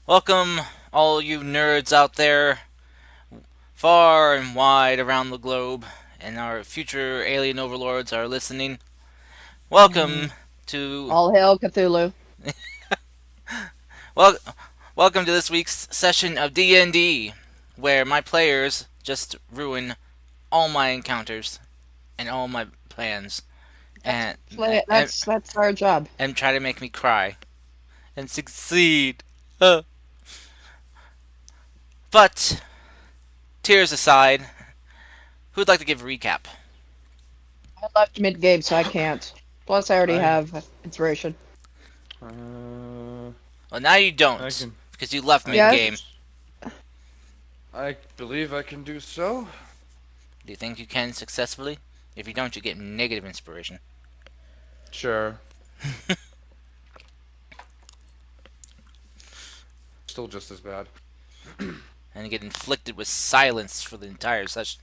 Welcome, all you nerds out there, far and wide around the globe, and our future alien overlords are listening. Welcome to All hail Cthulhu. well, welcome to this week's session of D&D, where my players just ruin all my encounters and all my plans, That's and play. and, That's our job. and try to make me cry and succeed. Uh, but tears aside, who'd like to give a recap? I left mid game, so I can't. Plus, I already I have inspiration. uh Well, now you I don't can because you left I can mid-game. Yes. s- I believe I can do so. Do you think you can successfully? If you don't, you get negative inspiration. Sure. Still just as bad. And you get inflicted with silence for the entire session.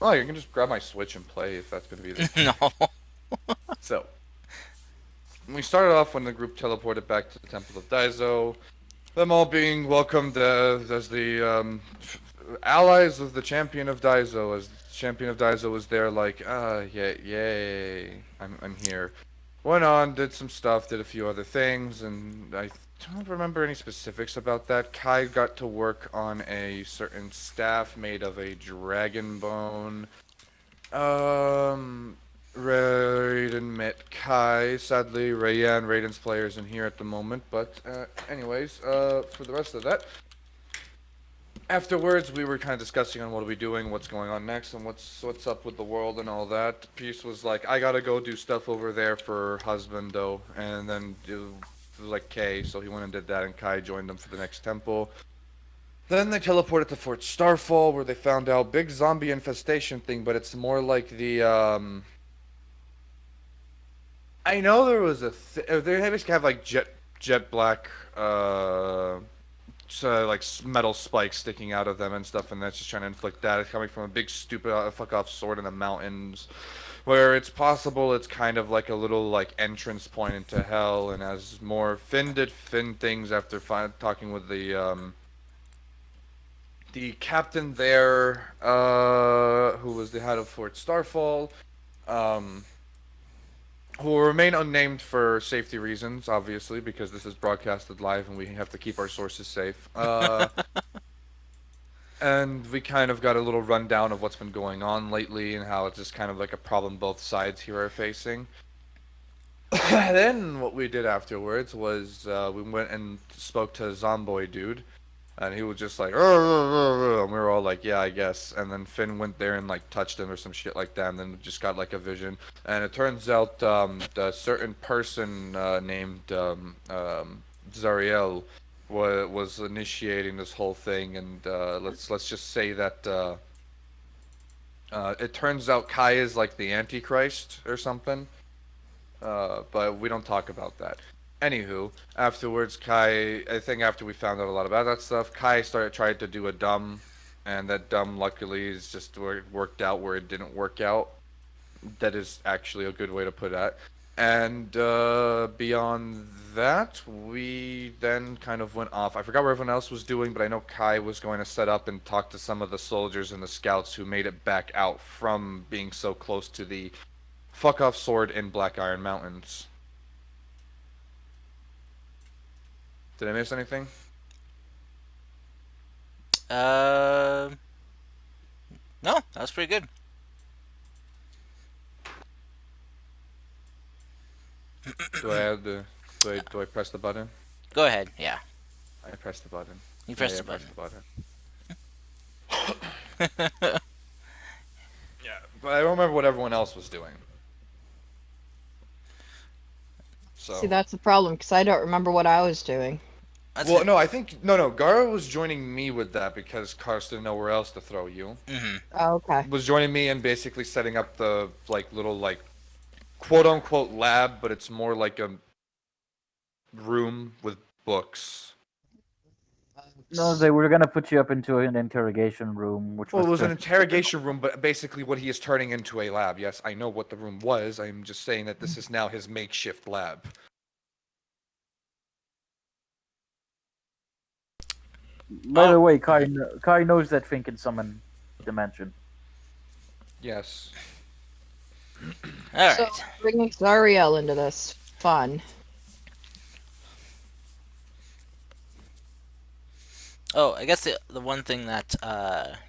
Oh, you can just grab my Switch and play if that's gonna be the No. case. So we started off when the group teleported back to the Temple of Daizo. Them all being welcomed as the allies of the Champion of Daizo. As the Champion of Daizo was there, like, yeah, yay, I'm here. Went on, did some stuff, did a few other things, and I don't remember any specifics about that. Kai got to work on a certain staff made of a dragon bone. Um, Raiden met Kai. Sadly, Rayan, Raiden's player, isn't here at the moment. But, anyways, for the rest of that, afterwards, we were kind of discussing on what are we doing, what's going on next, and what's up with the world and all that. Peace was like, I gotta go do stuff over there for husband though, and then it was like Kay, so he went and did that, and Kai joined them for the next temple. Then they teleported to Fort Starfall, where they found out big zombie infestation thing, but it's more like the I know there was they basically have like jet black so like metal spikes sticking out of them and stuff, and that's just trying to inflict that. It's coming from a big stupid fuck off sword in the mountains, where it's possible it's kind of like a little like entrance point into hell. And as more Finn did Finn things after talking with the captain there, who was the head of Fort Starfall, um, who will remain unnamed for safety reasons, obviously, because this is broadcasted live and we have to keep our sources safe. And we kind of got a little rundown of what's been going on lately and how it's just kind of like a problem both sides here are facing. Then what we did afterwards was we went and spoke to Zomboy dude, and he was just like, "Rrr, rrr, rrr," and we were all like, yeah, I guess. And then Finn went there and like touched him or some shit like that, and then just got like a vision. And it turns out a certain person named Zariel was initiating this whole thing, and let's just say that it turns out Kai is like the Antichrist or something. But we don't talk about that. Anywho, afterwards, Kai, I think after we found out a lot about that stuff, Kai started trying to do a dumb, and that dumb luckily is just where it worked out where it didn't work out. That is actually a good way to put that. And beyond that, we then kind of went off. I forgot what everyone else was doing, but I know Kai was going to set up and talk to some of the soldiers and the scouts who made it back out from being so close to the fuck off sword in Black Iron Mountains. Did I miss anything? Uh, no, that was pretty good. Do I have the do I press the button? Go ahead. Yeah, I pressed the button. you Yeah, pressed yeah, the I pressed button. the button. Yeah, but I don't remember what everyone else was doing. See, So, that's the problem because I don't remember what I was doing. That's well, good. no, I think no, Gara was joining me with that because Cars didn't know where else to throw you. Mm-hmm. Oh, okay. Was joining me and basically setting up the like little like quote unquote lab, but it's more like a room with books. No, they were gonna put you up into an interrogation room, which Well, was it was an turned into interrogation room, but basically what he is turning into a lab. Yes, I know what the room was. I'm just saying that this is now his makeshift lab. By Oh, the way, Kai knows that Finn can summon dimension. Yes. all So right. bringing Zariel into this fun. Oh, I guess the one thing that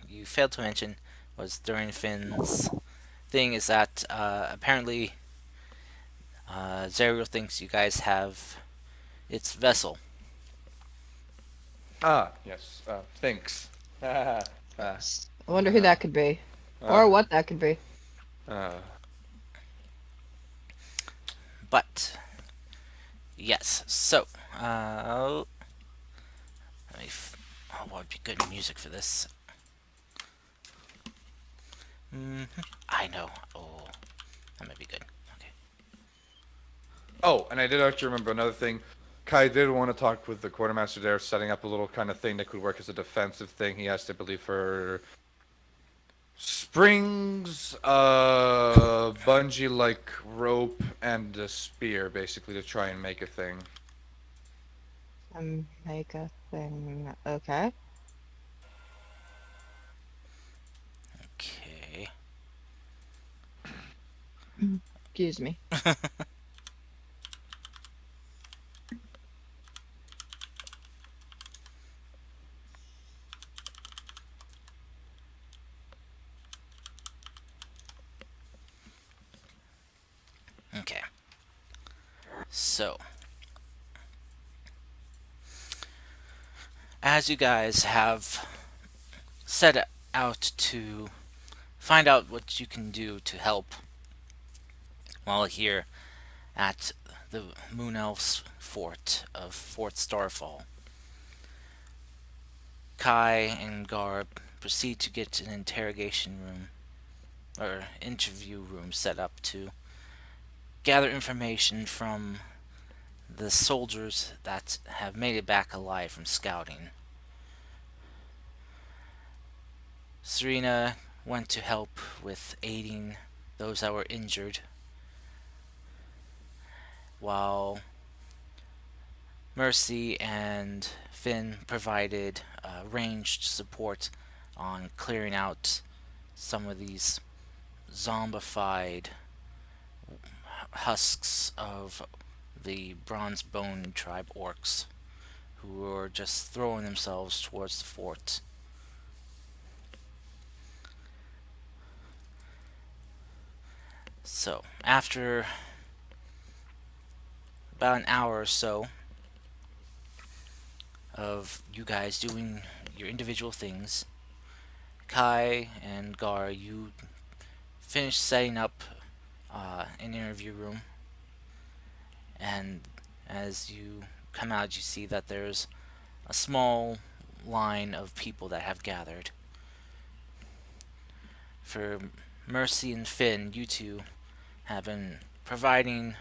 you failed to mention was during Finn's thing is that apparently Zerial thinks you guys have its vessel. Ah, yes. Thanks. Yes. I wonder who that could be, uh, or what that could be. uh, But yes, so let me oh, what would be good music for this? I know. Oh, that might be good. Okay. oh, and I did actually remember another thing. Kai did want to talk with the quartermaster there, setting up a little kind of thing that could work as a defensive thing. He asked, I believe, for springs, bungee like rope, and a spear, basically, to try and make a thing. Make a thing. Okay. Okay. Excuse me. Okay. So, as you guys have set out to find out what you can do to help while here at the Moon Elf's fort of Fort Starfall, Kai and Garb proceed to get an interrogation room or interview room set up to gather information from the soldiers that have made it back alive from scouting. Serena went to help with aiding those that were injured, while Mercy and Finn provided ranged support on clearing out some of these zombified husks of the Bronze Bone tribe orcs who were just throwing themselves towards the fort. So, after about an hour or so of you guys doing your individual things, Kai and Gar, you finish setting up an interview room, and as you come out, you see that there's a small line of people that have gathered. For Mercy and Finn, you two have been providing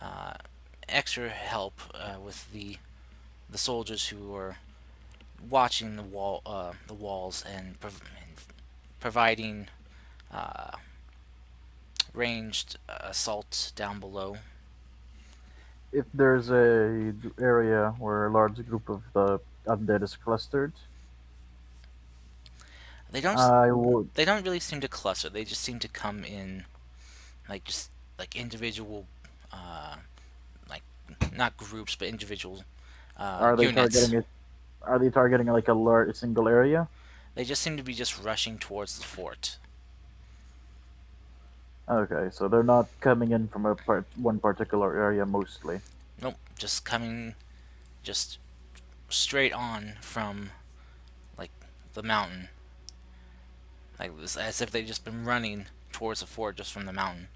uh, extra help with the soldiers who are watching the walls, and providing uh, ranged assault down below. If there's a area where a large group of the undead is clustered, They don't I would. they don't really seem to cluster. They just seem to come in like just like individual, uh, like not groups but individual Are they units. targeting it? Are they targeting like a large single area? They just seem to be just rushing towards the fort. Okay, so they're not coming in from one particular area mostly. Nope, just coming just straight on from like the mountain, like as if they've just been running towards the fort just from the mountain.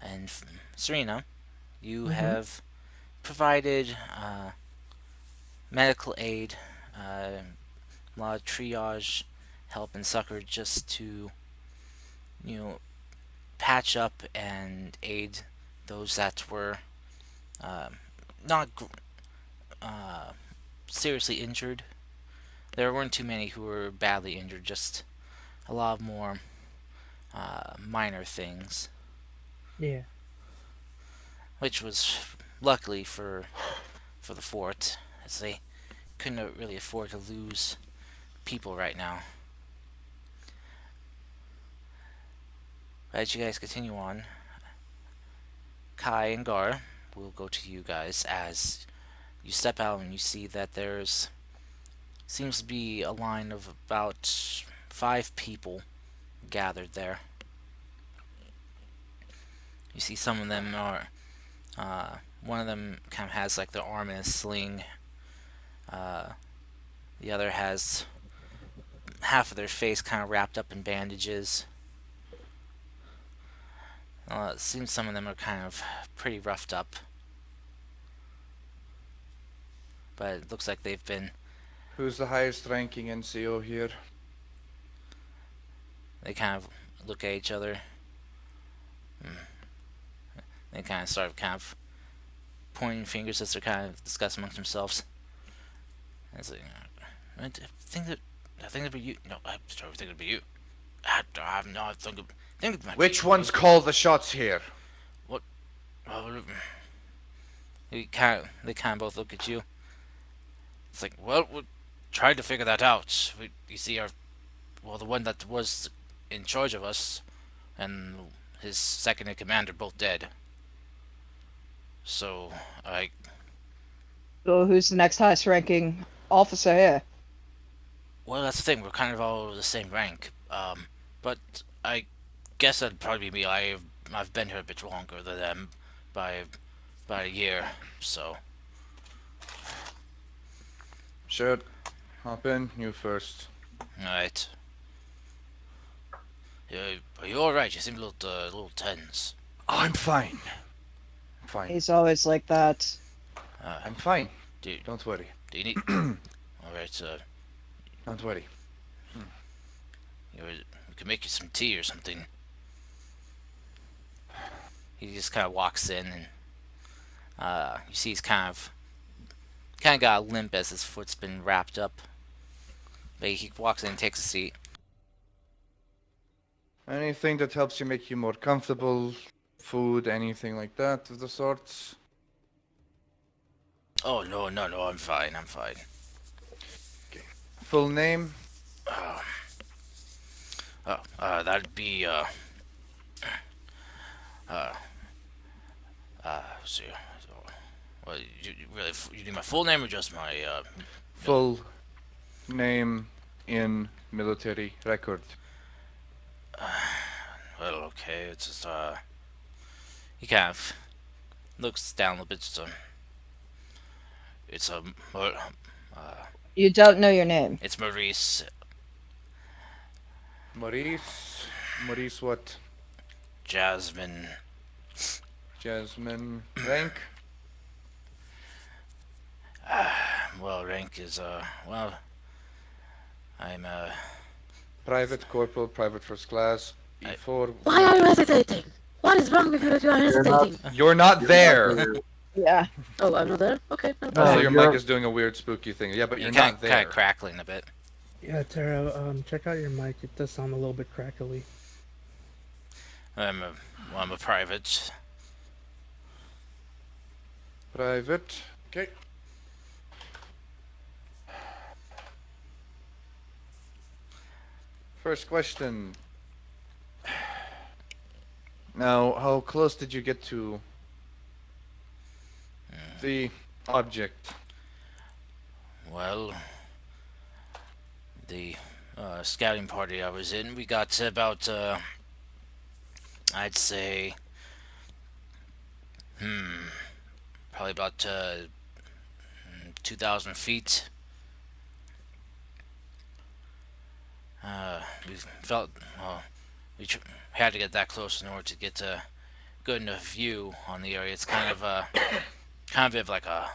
And Serena, you Mm-hmm. have provided medical aid, a lot of triage, help and succor just to you know patch up and aid those that were uh, not uh, seriously injured. There weren't too many who were badly injured, just a lot of more minor things, Yeah. which was luckily for the fort, as they couldn't really afford to lose people right now. But as you guys continue on, Kai and Gar will go to you guys as you step out and you see that there's seems to be a line of about 5 people gathered there. You see some of them are one of them kind of has like their arm in a sling. Uh, the other has half of their face kind of wrapped up in bandages. It seems some of them are kind of pretty roughed up, but it looks like they've been. Who's the highest ranking NCO here? They kind of look at each other. They kind of start kind of pointing fingers as they're kind of discussing amongst themselves. It's like, I think it'd be you. No, I think it'd be you. I have no. I think it might Which be ones call the shots here? What? Well, they kind of both look at you. It's like, well, we tried to figure that out. You see, the one that was in charge of us and his second in command are both dead. So I So who's the next highest ranking officer here? Well, that's the thing. We're kind of all the same rank. But I guess that'd probably be me. I've been here a bit longer than them by a year. So Sure. Hop in. You first. all right. Yeah, are you all right? You seem a little tense. I'm fine. I'm fine. He's always like that. I'm fine. Do you, Don't worry. do you need? All right. Don't worry. We can make you some tea or something. He just kind of walks in and you see he's kind of got a limp as his foot's been wrapped up. But he walks in and takes a seat. Anything that helps you make you more comfortable? Food, anything like that of the sorts? Oh no, I'm fine. I'm fine. Full name? That'd be see. Well, you need my full name or just my Full name in military record. well, okay. It's just he kind of looks down a little bit. It's You don't know your name. it's Maurice Maurice. Maurice what? Jasmine. Jasmine. Rank? Well, rank is I'm Private, corporal, private first class. I- E4. Why are you hesitating? What is wrong with you that you are You're not- hesitating? You're not there! Yeah. Oh, I'm not there? Okay. No Also, problem. your you're- mic is doing a weird spooky thing. Yeah, but you're kind not there. of crackling a bit. Yeah, Tara, check out your mic. It does sound a little bit crackly. I'm a private. Private. Okay. First question. Now, how close did you get to the object? Well, the scouting party I was in, we got to about, I'd say, probably about 2,000 feet. We felt, well, had to get that close in order to get a good enough view on the area. It's kind of like a,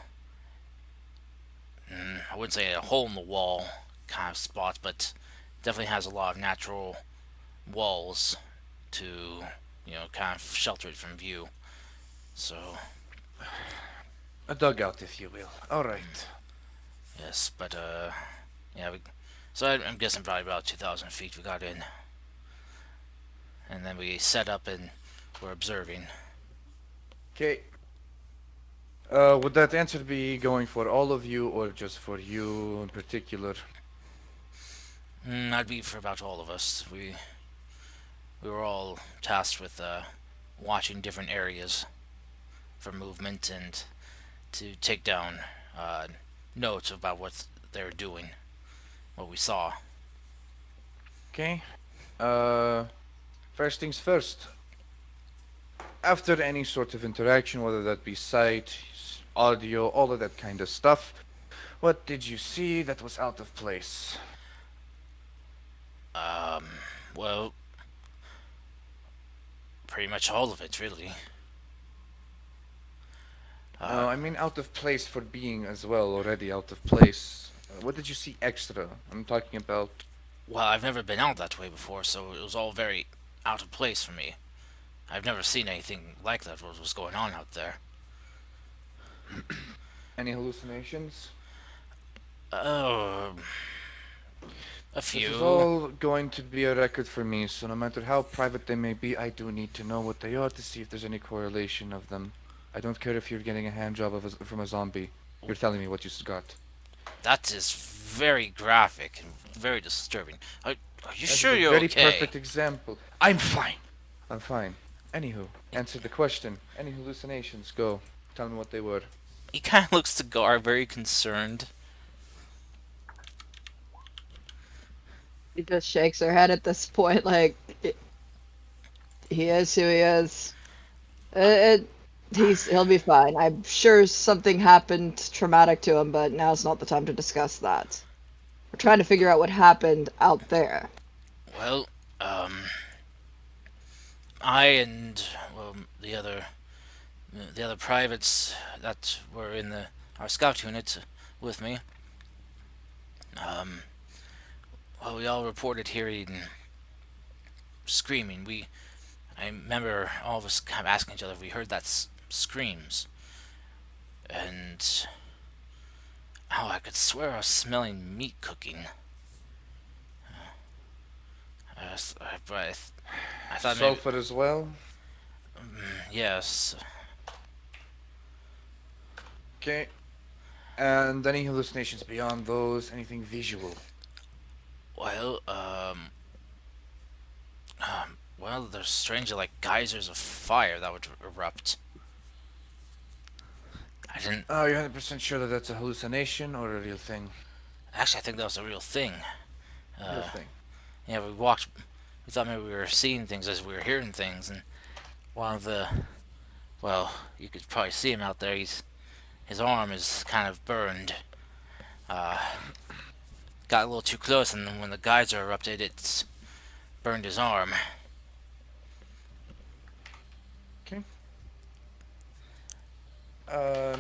I wouldn't say a hole in the wall kind of spot, but definitely has a lot of natural walls to, kind of shelter it from view. So, A dugout, if you will. Alright. yes, but, yeah, so I'm guessing probably about 2,000 feet we got in. And then we set up and we're observing. Okay. Would that answer be going for all of you or just for you in particular? That'd be for about all of us. We were all tasked with watching different areas for movement and to take down uh, notes about what they're doing, what we saw. Okay. Uh, First things first. After any sort of interaction, whether that be sight, audio, all of that kind of stuff, what did you see that was out of place? Um, well, pretty much all of it, really. Uh, I mean, out of place for being as well, already out of place. What did you see extra? I'm talking about well, I've never been out that way before, so it was all very out of place for me. I've never seen anything like that. What was going on out there? any hallucinations. Oh, a This is few. all going to be a record for me, so no matter how private they may be, I do need to know what they are to see if there's any correlation of them. I don't care if you're getting a hand job from a zombie. You're telling me what you got. That is very graphic and very disturbing. Are you That is sure a you're very okay? perfect example. I'm fine. I'm fine. Anywho, answer the question. Any hallucinations? Go. Tell me what they were. He kind of looks to Gar very concerned. He just shakes her head at this point, like he is who he is. It, he'll be fine. I'm sure something happened traumatic to him, but now's not the time to discuss that. We're trying to figure out what happened out there. Well, um, I and well the other privates that were in the our scout unit with me. Um, well, we all reported hearing screaming. I remember all of us kind of asking each other if we heard that screams, and oh, I could swear I was smelling meat cooking. But I thought maybe Sulfur as well. yes. Okay. And any hallucinations beyond those? Anything visual? Well, well, there's strangely like geysers of fire that would erupt. I didn't Are you 100% sure that that's a hallucination or a real thing? actually. I think that was a real thing. Real Uh, thing. yeah, we walked. We thought maybe we were seeing things as we were hearing things, and one of the well, you could probably see him out there. His arm is kind of burned. Uh, got a little too close, and then when the geyser erupted, it's burned his arm. Okay.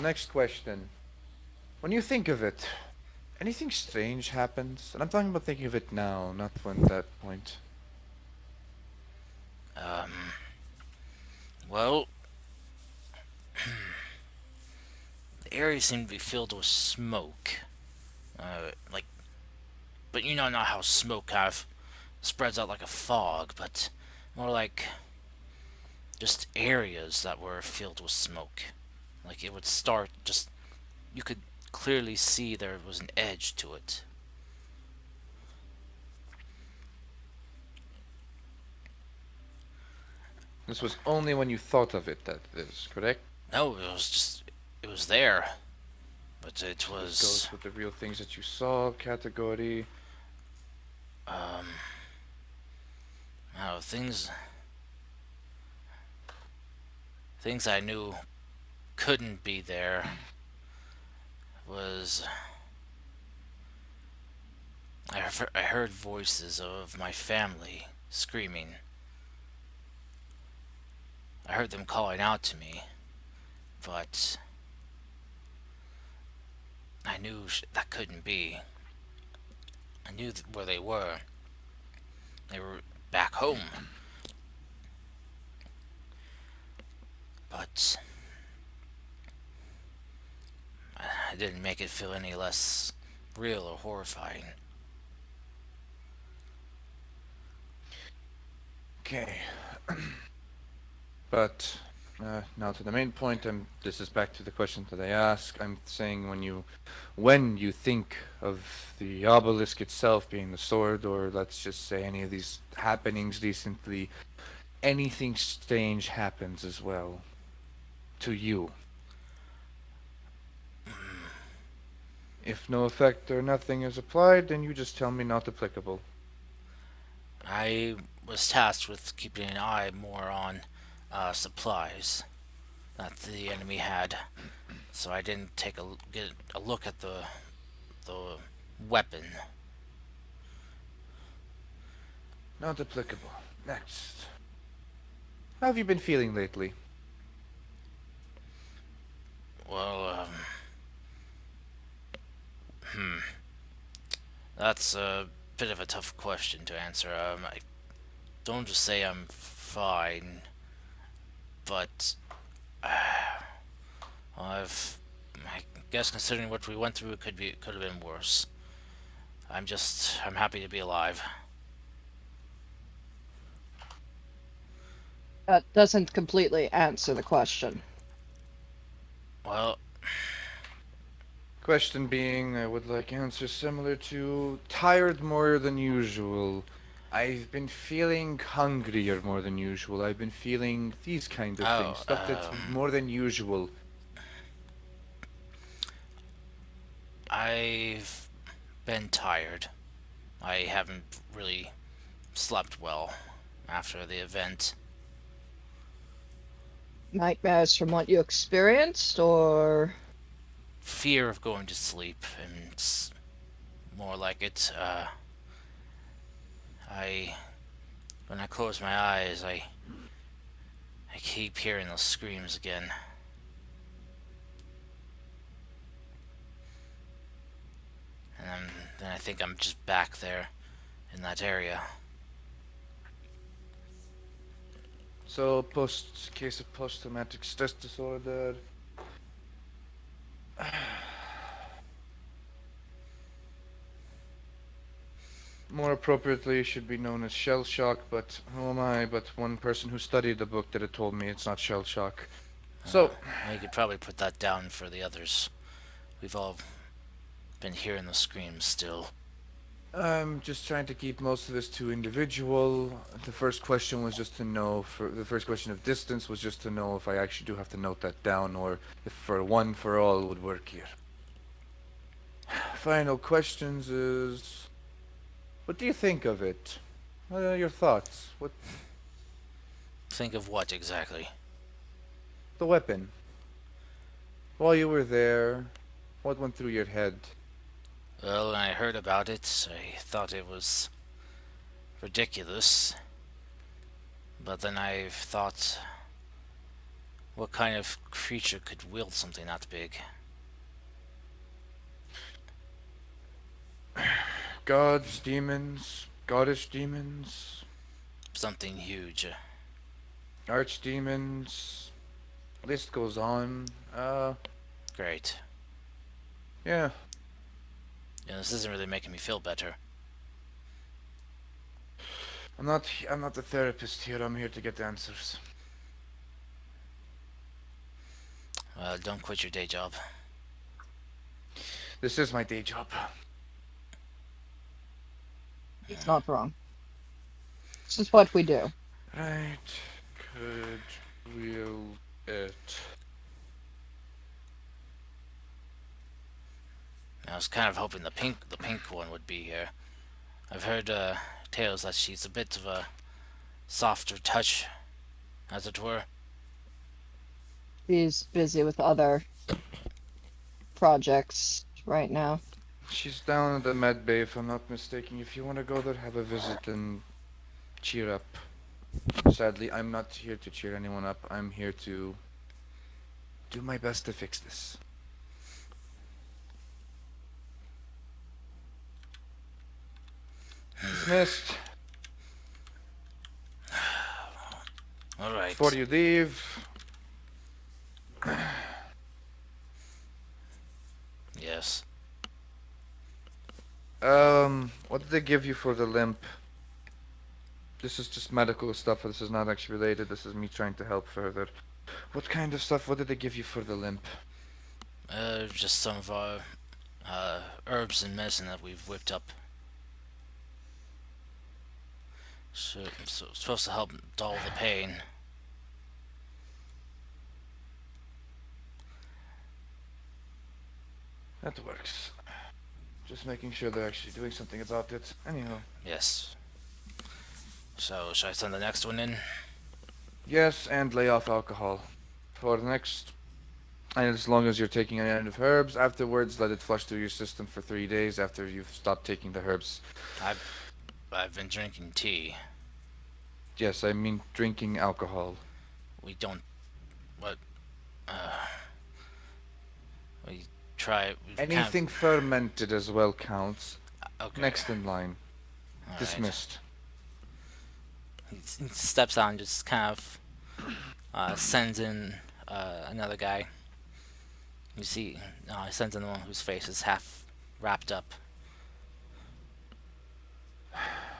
Next question. When you think of it, anything strange happens? And I'm talking about thinking of it now, not when that point. Um, well, the area seemed to be filled with smoke. Like, but you know not how smoke kind of spreads out like a fog, but more like just areas that were filled with smoke. Like it would start just you could clearly see there was an edge to it. This was only when you thought of it that is, correct? No, it was just it was there, but it So this was goes with the real things that you saw category. um no things I knew couldn't be there was I heard voices of my family screaming. I heard them calling out to me, but I knew that couldn't be. I knew where they were. They were back home, but I didn't make it feel any less real or horrifying. Okay. But Now to the main point. This is back to the question that I asked. I'm saying when you think of the obelisk itself being the sword, or let's just say any of these happenings recently, anything strange happens as well to you. If no effect or nothing is applied, then you just tell me not applicable. I was tasked with keeping an eye more on supplies that the enemy had, so I didn't get a look at the weapon. Not applicable. Next. How have you been feeling lately? Well, that's a bit of a tough question to answer. I don't just say I'm fine, but I've. I guess considering what we went through, it could have been worse. I'm happy to be alive. That doesn't completely answer the question. Well, Question being, I would like answers similar to tired more than usual. I've been feeling hungrier more than usual. I've been feeling these kind of things, oh, stuff that's more than usual. I've been tired. I haven't really slept well after the event. Nightmares from what you experienced, or Fear of going to sleep, and it's more like it. I when I close my eyes, I keep hearing those screams again, and then I think I'm just back there in that area. So, post case of post-traumatic stress disorder. More appropriately, should be known as shell shock, but who am I? But one person who studied the book that had told me it's not shell shock. So, You could probably put that down for the others. We've all been hearing the screams still. I'm just trying to keep most of this to individual. The first question was just to know, for the first question of distance was just to know if I actually do have to note that down, or if for one for all would work here. Final questions is, what do you think of it? What are your thoughts? What Think of what exactly? the weapon? While you were there, what went through your head? Well, when I heard about it, I thought it was ridiculous. But then I thought, what kind of creature could wield something that big? Gods, demons, goddess demons, Something huge. archdemons. List goes on. Great. Yeah. This isn't really making me feel better. I'm not the therapist here. I'm here to get answers. Well, don't quit your day job. This is my day job. he's not wrong. This is what we do. Right. Could wield it. I was kind of hoping the pink one would be here. I've heard tales that she's a bit of a softer touch, as it were. He's busy with other projects right now. She's down at the med bay, if I'm not mistaken. If you want to go there, have a visit and cheer up. Sadly, I'm not here to cheer anyone up. I'm here to do my best to fix this. Dismissed. All right. Before you leave, Yes. what did they give you for the limp? This is just medical stuff. This is not actually related. This is me trying to help further. What kind of stuff? What did they give you for the limp? Just some of our herbs and medicine that we've whipped up. So it's supposed to help dull the pain. That works. Just making sure they're actually doing something about it. Anyhow. Yes. So should I send the next one in? Yes, and lay off alcohol. For the next, and as long as you're taking any kind of herbs, afterwards let it flush through your system for 3 days after you've stopped taking the herbs. I've I've been drinking tea. Yes, I mean drinking alcohol. We don't. What? We try. We've kind Anything fermented as well counts. of. Okay. Next in line. All right. Dismissed. He steps on, just kind of sends in another guy. You see, he sends in the one whose face is half wrapped up.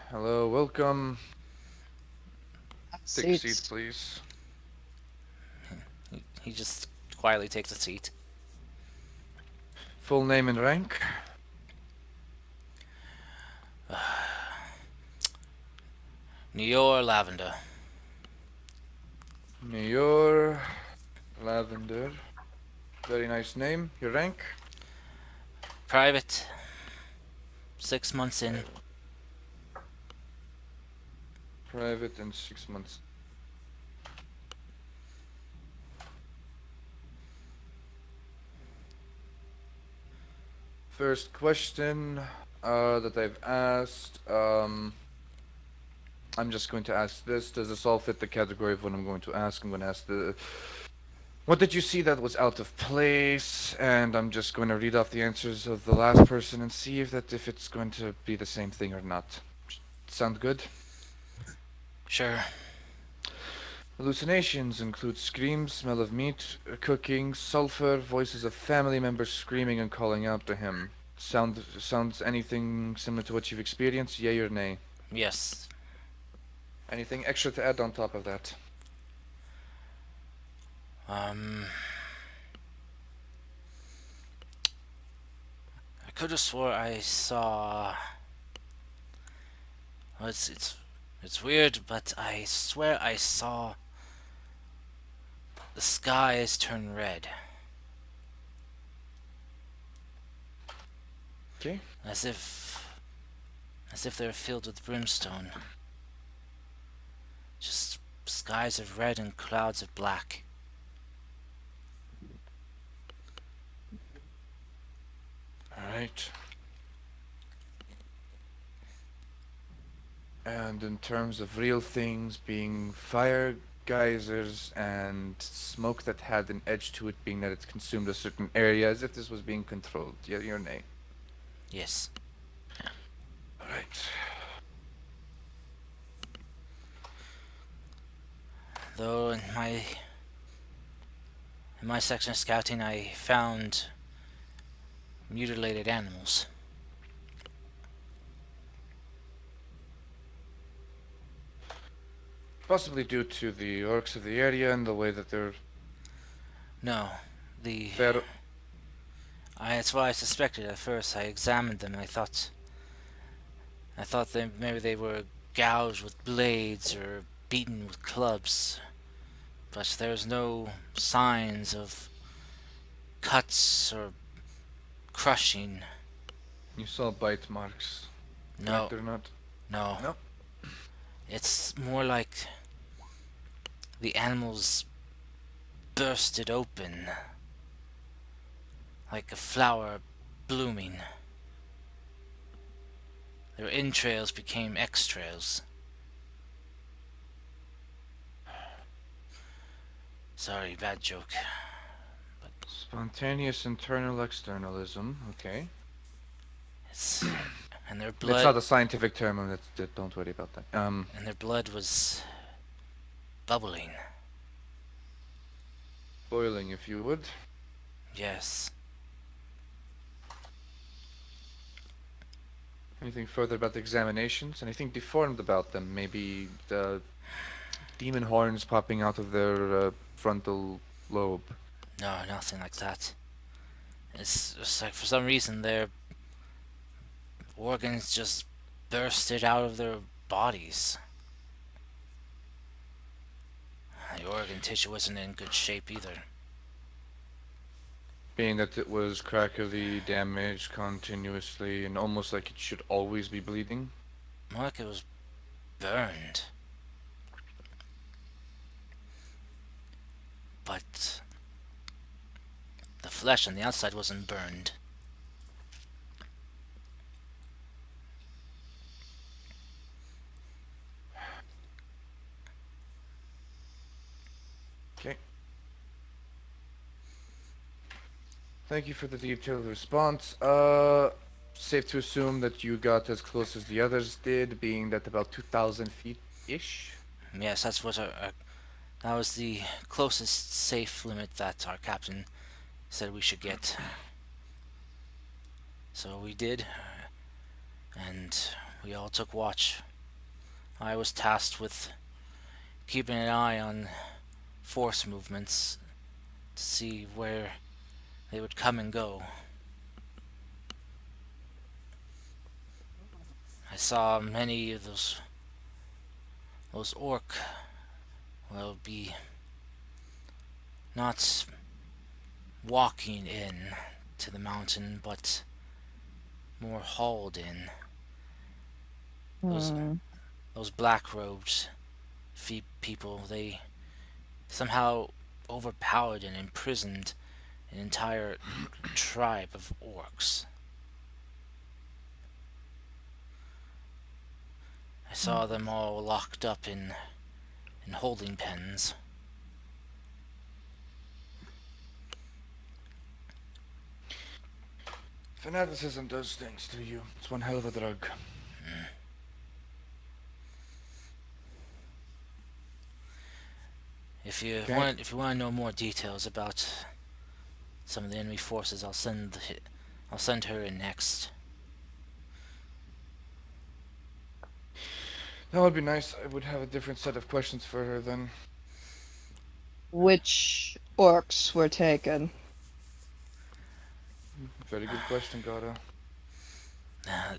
Hello, welcome. Take a seat, Seats. please. He just quietly takes a seat. Full name and rank. Neor Lavender. Mayor Lavender. Very nice name. Your rank? Private. 6 months in. Private and 6 months. First question that I've asked. I'm just going to ask this. Does this all fit the category of what I'm going to ask? I'm going to ask the. What did you see that was out of place? And I'm just going to read off the answers of the last person and see if it's going to be the same thing or not. Sound good? Sure. Hallucinations include screams, smell of meat, cooking, sulfur, voices of family members screaming and calling out to him. Sounds anything similar to what you've experienced? Yay or nay? Yes. Anything extra to add on top of that? Um. I could have swore I saw. Well, it's weird, but I swear I saw the skies turn red, Okay. as if they were filled with brimstone. Just skies of red and clouds of black. Alright. And in terms of real things being fire geysers and smoke that had an edge to it, being that it consumed a certain area, as if this was being controlled. Yeah, your nay. Yes. Alright. Though in my section of scouting, I found mutilated animals. Possibly due to the orcs of the area and the way that they're No, the fair. that's what I suspected at first. I examined them. And I thought maybe they were gouged with blades or beaten with clubs, but there's no signs of cuts or crushing. You saw bite marks, No, correct or not? no. No. It's more like the animals bursted open, like a flower blooming. Their entrails became extrails. Sorry, bad joke. Spontaneous internal externalism. Okay. It's and their It's not blood a scientific term, and don't worry about that. and their blood was bubbling. Boiling, if you would. Yes. Anything further about the examinations? Anything deformed about them? Maybe the demon horns popping out of their frontal lobe. No, nothing like that. It's just like for some reason their organs just bursted out of their bodies. The organ tissue wasn't in good shape either. Being that it was crackly, damaged continuously, and almost like it should always be bleeding. More like it was burned. But the flesh on the outside wasn't burned. Okay. Thank you for the detailed response. Safe to assume that you got as close as the others did, being that about 2,000 feet ish. Yes, that was the closest safe limit that our captain said we should get. So we did, and we all took watch. I was tasked with keeping an eye on force movements to see where they would come and go. I saw many of those orc will be not walking in to the mountain, but more hauled in. Those Hmm. those black robed people, they somehow overpowered and imprisoned an entire tribe of orcs. I saw them all locked up in holding pens. Fanaticism does things to you. It's one hell of a drug. Okay. If you want to know more details about some of the enemy forces, I'll send her in next. That would be nice. I would have a different set of questions for her then. Which orcs were taken? Very good question, Gata. Uh,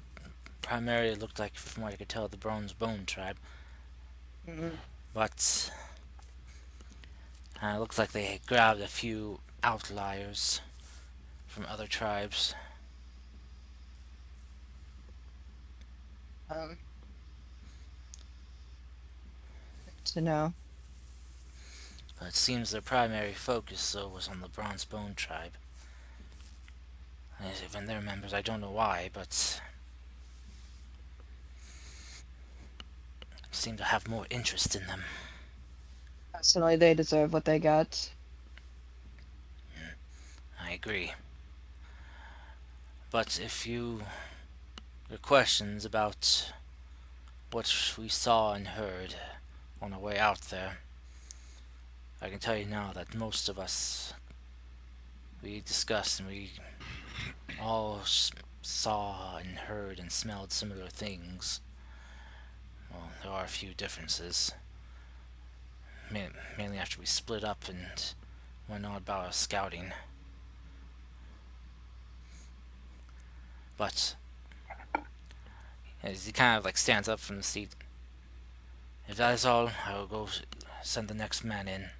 Primarily, it looked like, from what I could tell, the Bronze Bone tribe, Mm, but it looks like they grabbed a few outliers from other tribes. um, to know. But it seems their primary focus, though, was on the Bronze Bone tribe. Even their members, I don't know why, but seem to have more interest in them. Personally, they deserve what they got. I agree. But if your questions about what we saw and heard on our way out there, I can tell you now that most of us, we discussed and we all saw and heard and smelled similar things. Well, there are a few differences, mainly after we split up and went on about our scouting. But as he kind of like stands up from the seat, if that is all, I will go send the next man in.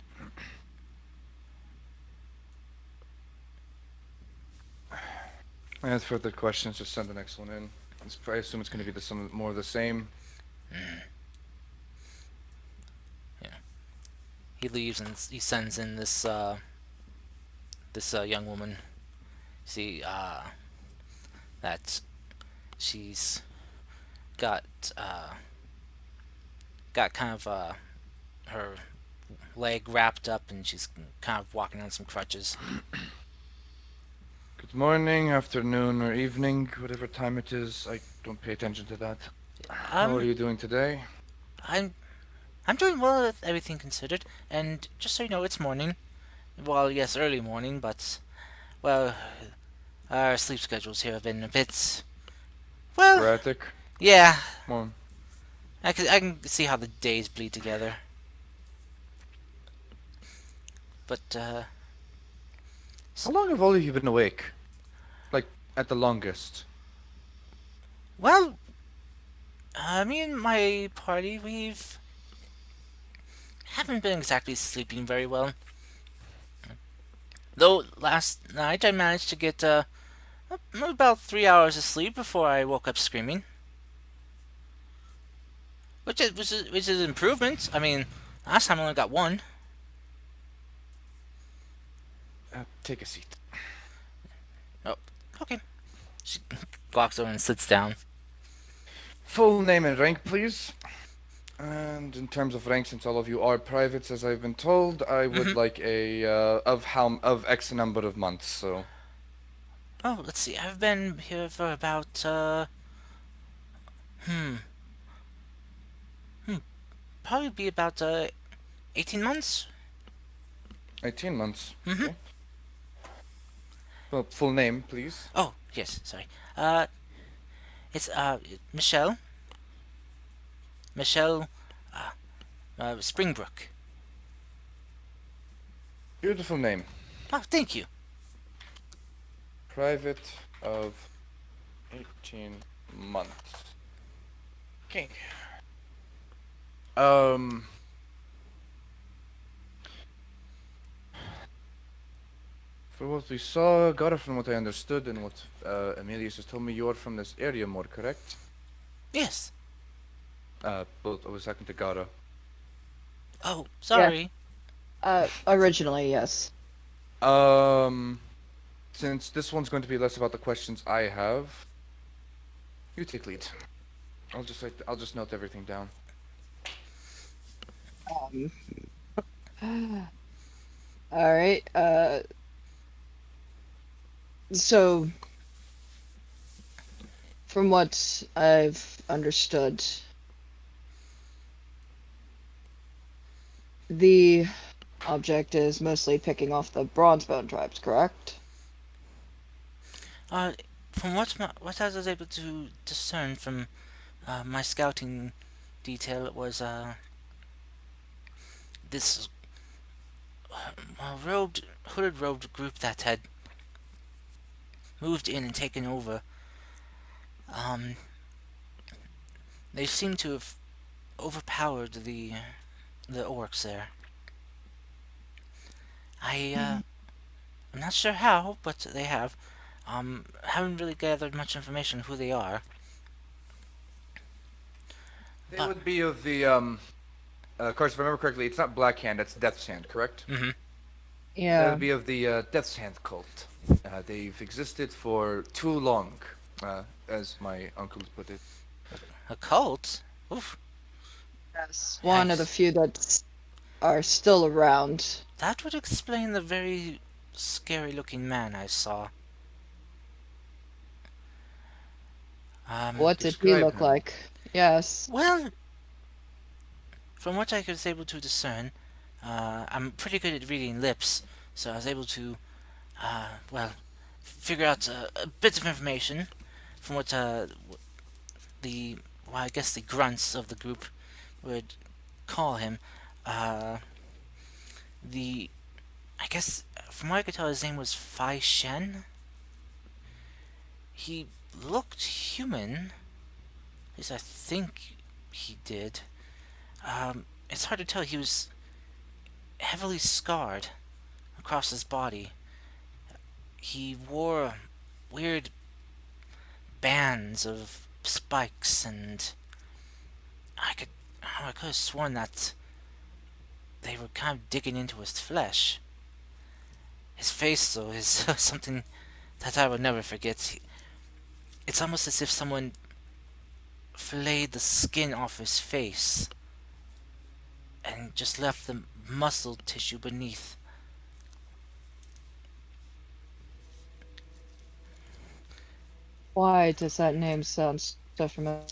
And further questions, just send the next one in. I assume it's going to be some more of the same. Yeah. He leaves and he sends in this young woman. See that she's got got kind of her leg wrapped up and she's kind of walking on some crutches. Good morning, afternoon, or evening, whatever time it is. I don't pay attention to that. How are I'm you doing today? I'm I'm doing well with everything considered, and just so you know, it's morning. Well, yes, early morning, but well, our sleep schedules here have been a bit. Well, Sporadic? yeah, Well, I can see how the days bleed together. But How long have all of you been awake? Like, at the longest? well, me and my party, we've haven't been exactly sleeping very well. Though last night I managed to get about 3 hours of sleep before I woke up screaming, which is improvement. I mean, last time I only got one. Take a seat. Oh, okay. She walks over and sits down. Full name and rank, please. And in terms of rank, since all of you are privates, as I've been told, I would Mm-hmm. like a of X number of months. So Oh, let's see. I've been here for about hmm, hmm, probably be about 18 months. 18 months. Mm-hmm. Okay. Well, full name, please. Oh, yes. Sorry. Uh, it's Michelle. Michelle Springbrook. Beautiful name. Oh, thank you. Private of 18 months. Okay. Um. For what we saw, got it from what I understood and what Emilius has told me, you are from this area more, correct? Yes. Well, I was talking to Gara. Oh, Yeah. sorry. Originally, yes. Um, since this one's going to be less about the questions I have, you take lead. I'll just note everything down. Um, all right. So from what I've understood, the object is mostly picking off the Bronzebone tribes, correct? Uh, from what I was able to discern from my scouting detail, it was this hooded robed group that had moved in and taken over. Um, they seem to have overpowered the orcs there. I'm not sure how, but they have. Haven't really gathered much information who they are, They but would be of the of course, if I remember correctly, it's not Black Hand, it's Death's Hand, correct? mm-hmm. They Yeah. would be of the Death's Hand cult. They've existed for too long, as my uncle put it. A cult. Oof. Yes. One of the Yikes. few that are still around. That would explain the very scary-looking man I saw. Um, What did he Describe look him. like? Yes. well, from what I was able to discern, I'm pretty good at reading lips, so I was able to, well, figure out a bit of information from what the, well, I guess the grunts of the group would call him. Uh, the, I guess, from what I could tell, his name was Fai Shen. He looked human. At least I think he did. It's hard to tell. He was heavily scarred across his body. He wore weird bands of spikes, and I could I could have sworn that they were kind of digging into his flesh. His face, though, is something that I would never forget. It's almost as if someone filleted the skin off his face and just left the muscle tissue beneath. Why does that name sound so familiar?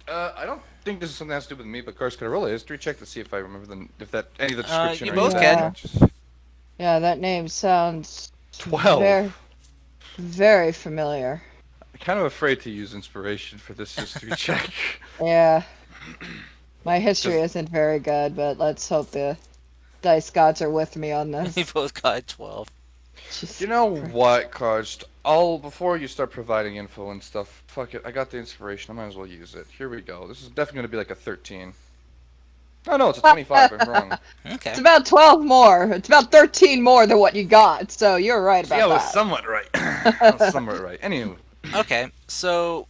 I don't think this is something that has to do with me, but Gar's gonna roll a history check to see if I remember if that any of the description You or any of both that can. Yeah. matches. Yeah, that name sounds very, 12. very familiar. I'm kind of afraid to use inspiration for this history check. Yeah. My history Because isn't very good, but let's hope the dice gods are with me on You this. both got 12. you Jesus know Christ. what, Karst? I'll before you start providing info and stuff. Fuck it, I got the inspiration. I might as well use it. Here we go. This is definitely gonna be like a 13. Oh no, it's a 25. I'm wrong. It's Okay. about 12 more. It's about 13 more than what you got, so you're right See, I about was that. somewhat right. I was somewhat right. Anywho, Okay. So,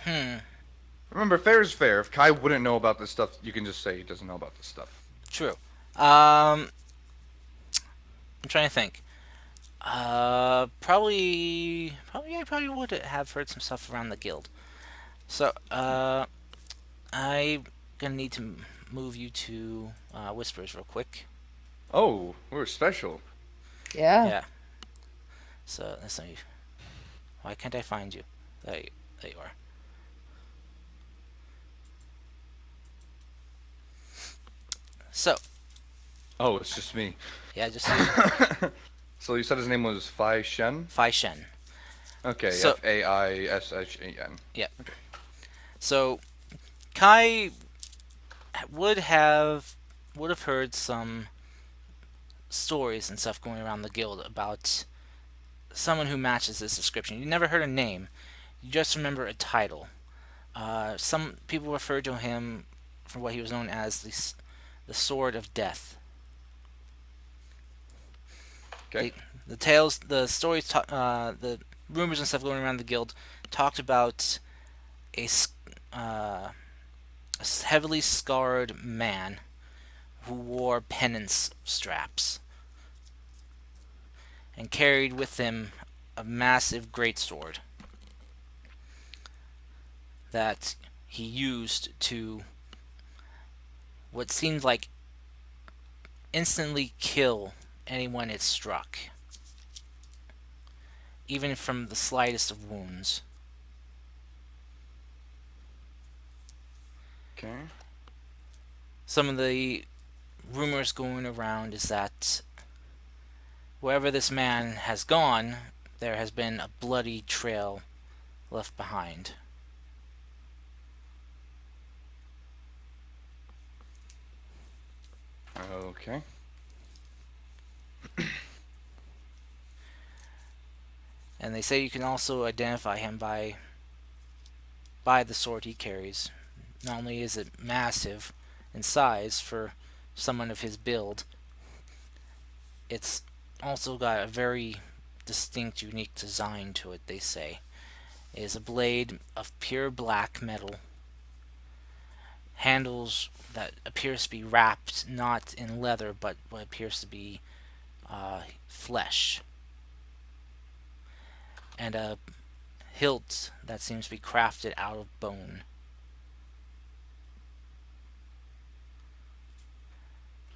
hmm, remember, fair is fair. If Kai wouldn't know about this stuff, you can just say he doesn't know about this stuff. true. I'm trying to think. I probably would have heard some stuff around the guild. So, I'm gonna need to move you to Whispers real quick. Oh, we're special. Yeah. Yeah. So let's see. Why can't I find you? There you are. So Oh, it's just me. yeah, just you, So you said his name was Fai Shen? Fai Shen. Okay, So Faishen. yeah. Okay. So Kai would have would have heard some stories and stuff going around the guild about someone who matches this description. You never heard a name. You just remember a title. Some people refer to him for what he was known as the Sword of Death. Okay. The tales, the stories, the rumors and stuff going around the guild talked about a, uh, a heavily scarred man who wore penance straps and carried with him a massive greatsword that he used to what seemed like instantly kill anyone it struck, even from the slightest of wounds. Okay. Some of the rumors going around is that wherever this man has gone, there has been a bloody trail left behind. Okay. And they say you can also identify him by the sword he carries. Not only is it massive in size for someone of his build, it's also got a very distinct, unique design to it, they say. It is a blade of pure black metal, handles that appears to be wrapped not in leather but what appears to be flesh, and a hilt that seems to be crafted out of bone.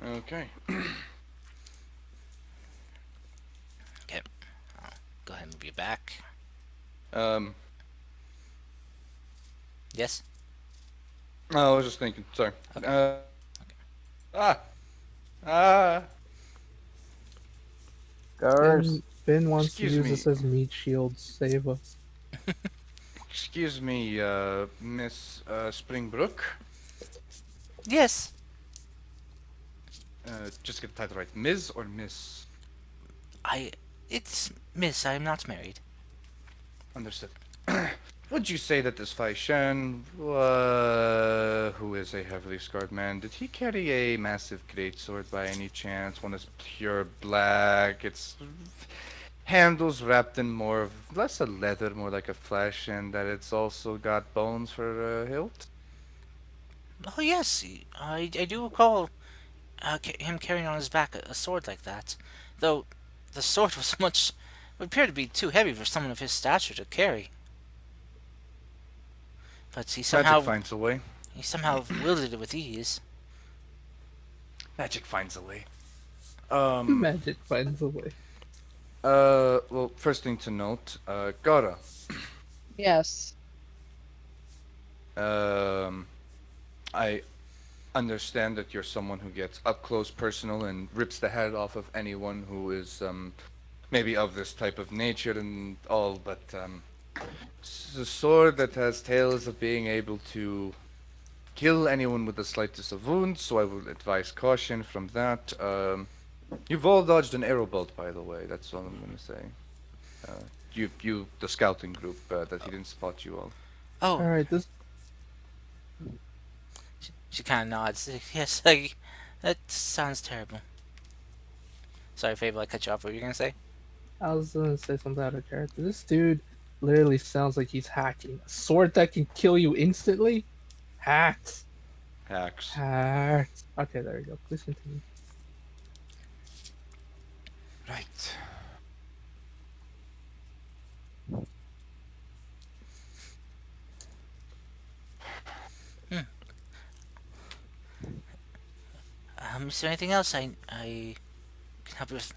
Okay. Okay, I'll go ahead and move you back. Um. Yes? I was just thinking. Sorry. Okay. Ah. Ah. Curse. Finn wants to Excuse use me. this as meat shield. Save us. Excuse me, Miss Springbrook. Yes. Just get the title right. Ms. or Miss? I. It's Miss, I am not married. Understood. Would you say that this Fai Shen, who is a heavily scarred man, did he carry a massive greatsword by any chance? One is pure black. Its handles wrapped in more of less a leather, more like a flesh, and that it's also got bones for a hilt. Oh, yes, I do recall him carrying on his back a sword like that. Though the sword was much. Would appear to be too heavy for someone of his stature to carry. But Magic finds a way. he somehow wielded it with ease. Magic finds a way. Magic finds a way. Well, first thing to note, Gara. Yes. Um, I understand that you're someone who gets up close, personal, and rips the head off of anyone who is maybe of this type of nature and all. But It's a sword that has tales of being able to kill anyone with the slightest of wounds, so I would advise caution from that. You've all dodged an arrow bolt, by the way. That's all I'm gonna say. The scouting group, that he didn't spot you all. Oh, All right, this she kind of nods. Yes, like, that sounds terrible. Sorry, Fable, I cut you off. What were you gonna say? I was gonna say something out of character. This dude literally sounds like he's hacking. A sword that can kill you instantly? Hacked. Hacks. Hacked. Okay, there we go. Please continue. Right. Hmm. Is there anything else I can help you with?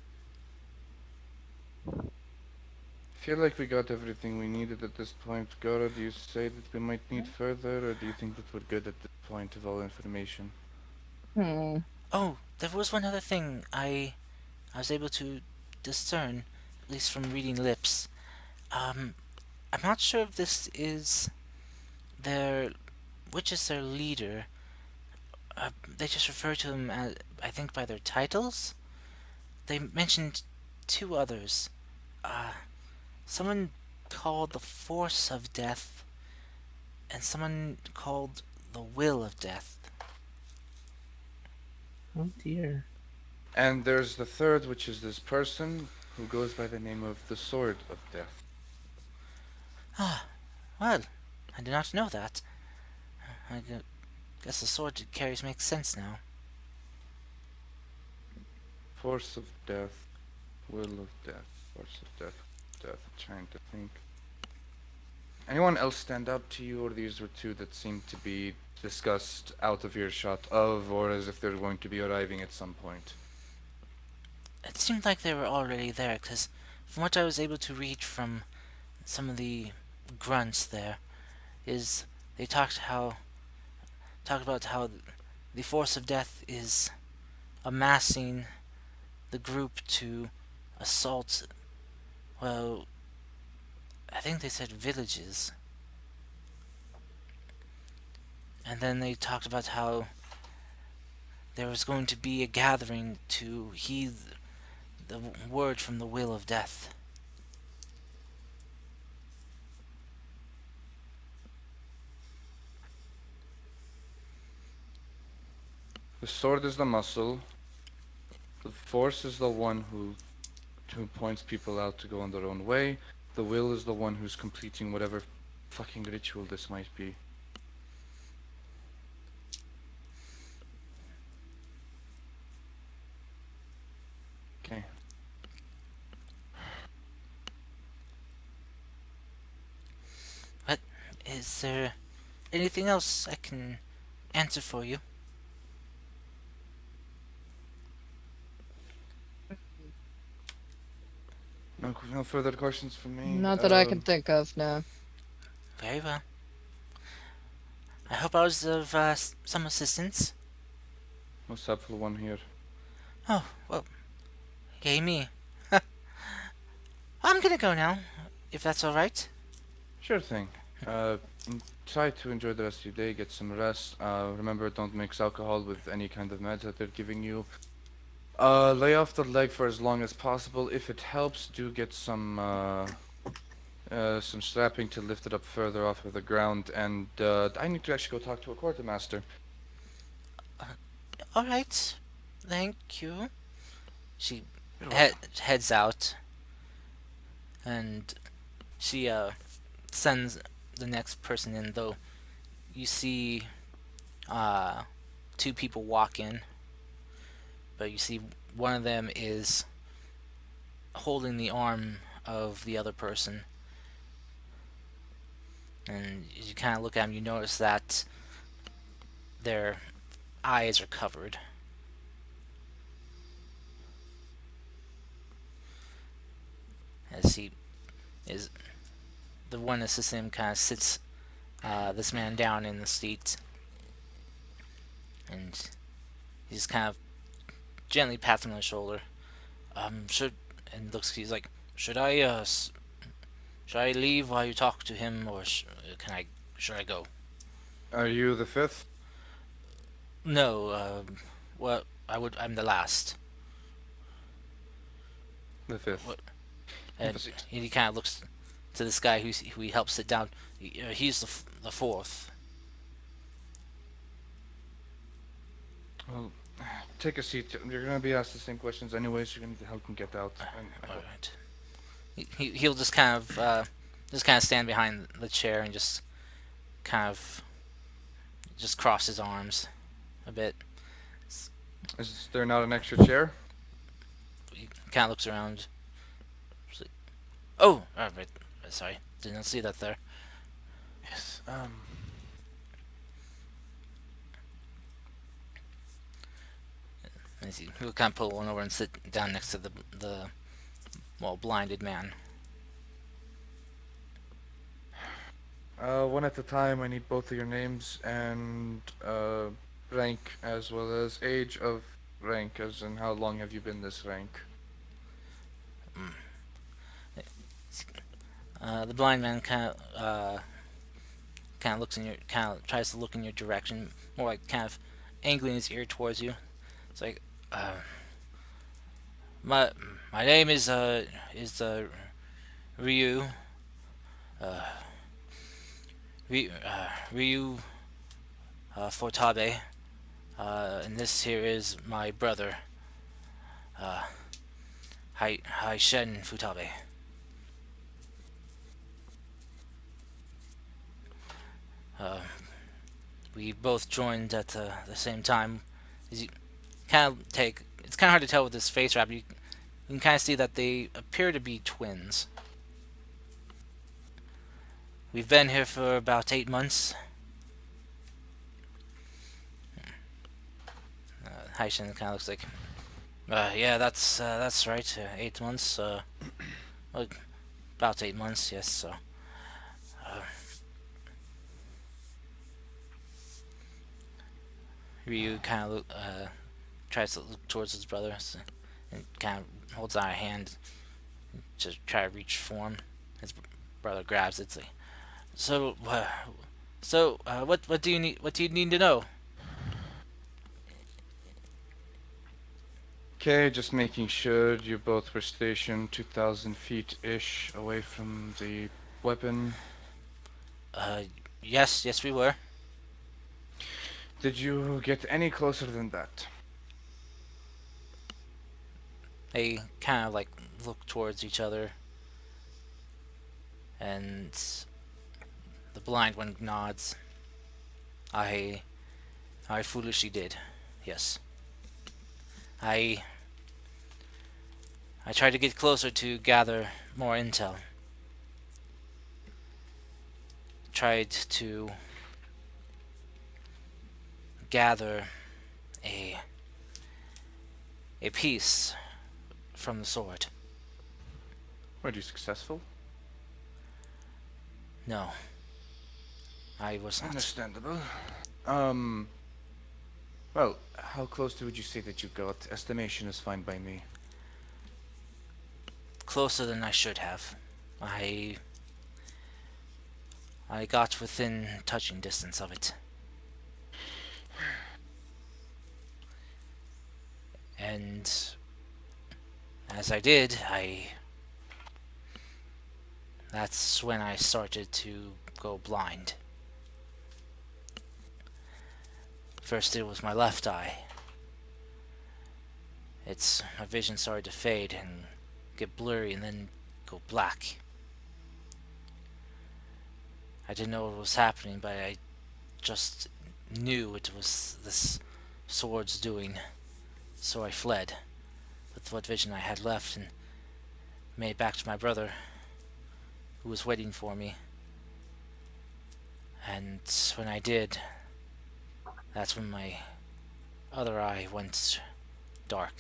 Feel like we got everything we needed at this point. Gora, do you say that we might need further, or do you think that we're good at this point of all information? Hmm. Oh, there was one other thing I was able to discern, at least from reading lips. Um, I'm not sure if this is their which is their leader. They just refer to them as, I think, by their titles. They mentioned two others. Uh, Someone called the Force of Death, and someone called the Will of Death. Oh dear. And there's the third, which is this person who goes by the name of the Sword of Death. Ah, well, I did not know that. I guess the sword it carries makes sense now. Force of Death, Will of Death, Force of Death, Death. I'm trying to think. Anyone else stand out to you, or these were two that seem to be discussed out of earshot of, or as if they're going to be arriving at some point? It seemed like they were already there, because from what I was able to read from some of the grunts there, is they talked about how the force of death is amassing the group to assault. Well, I think they said villages, and then they talked about how there was going to be a gathering to heed the word from the will of death. The sword is the muscle. The force is the one who points people out to go on their own way. The will is the one who's completing whatever fucking ritual this might be. Okay. But is there anything else I can answer for you? No further questions from me. Not that I can think of, no. Very well. I hope I was of some assistance. Most helpful one here. Oh, well, yay me. I'm gonna go now, if that's alright. Sure thing. Try to enjoy the rest of your day, get some rest. Remember, don't mix alcohol with any kind of meds that they're giving you. Lay off the leg for as long as possible. If it helps, do get some strapping to lift it up further off of the ground. And I need to actually go talk to a quartermaster. Alright, thank you. She You're welcome. heads out, and she sends the next person in, though you see uh, two people walk in, but you see one of them is holding the arm of the other person, and as you kind of look at them, you notice that their eyes are covered. As he is, the one assisting him kind of sits this man down in the seat, and he's kind of gently pats him on the shoulder. Should and looks. He's like, should I Should I leave while you talk to him, or can I? Should I go? Are you the fifth? No. Well, I would. I'm the last. The fifth. What? Have a And seat. he kind of looks to this guy who he helps sit down. He's the fourth. Well, take a seat. You're gonna be asked the same questions anyways. You're gonna need help and get out. And I All hope. right. He'll just kind of stand behind the chair and kind of just cross his arms a bit. Is there not an extra chair? He kind of looks around. Oh, right. Sorry, did not see that there. Yes. Let me see. He'll kind of pull one over and sit down next to the blinded man. One at a time. I need both of your names and rank as well as age of rank, as in how long have you been this rank? The blind man kind of looks in your kind of tries to look in your direction, more like kind of angling his ear towards you. It's like, my my name is Ryu. Uh, Ryu Fortabe. And this here is my brother, uh, Hai Shen Futabe. Uh, we both joined at the same time. As you kind of take, it's kind of hard to tell with this face wrap. You can kind of see that they appear to be twins. We've been here for about 8 months. Haishin kind of looks like, yeah, that's right. 8 months. Well, about 8 months, yes. So, uh, Ryu kind of tries to look towards his brother and kind of holds out a hand to try to reach for him. His brother grabs it. It's like, what do you need? What do you need to know? Okay, just making sure you both were stationed 2,000 feet ish away from the weapon. Uh, yes, we were. Did you get any closer than that? They kind of like look towards each other, and the blind one nods. I I foolishly did. Yes. I I tried to get closer to gather more intel. Tried to gather a a piece from the sword. Were you successful? No, I was not. Understandable. Um, well, how close would you say that you got? Estimation is fine by me. Closer than I should have. I got within touching distance of it. And as I did, I that's when I started to go blind. First it was my left eye. It's my vision started to fade and get blurry and then go black. I didn't know what was happening, but I just knew it was this sword's doing. So I fled with what vision I had left and made it back to my brother, who was waiting for me. And when I did, that's when my other eye went dark.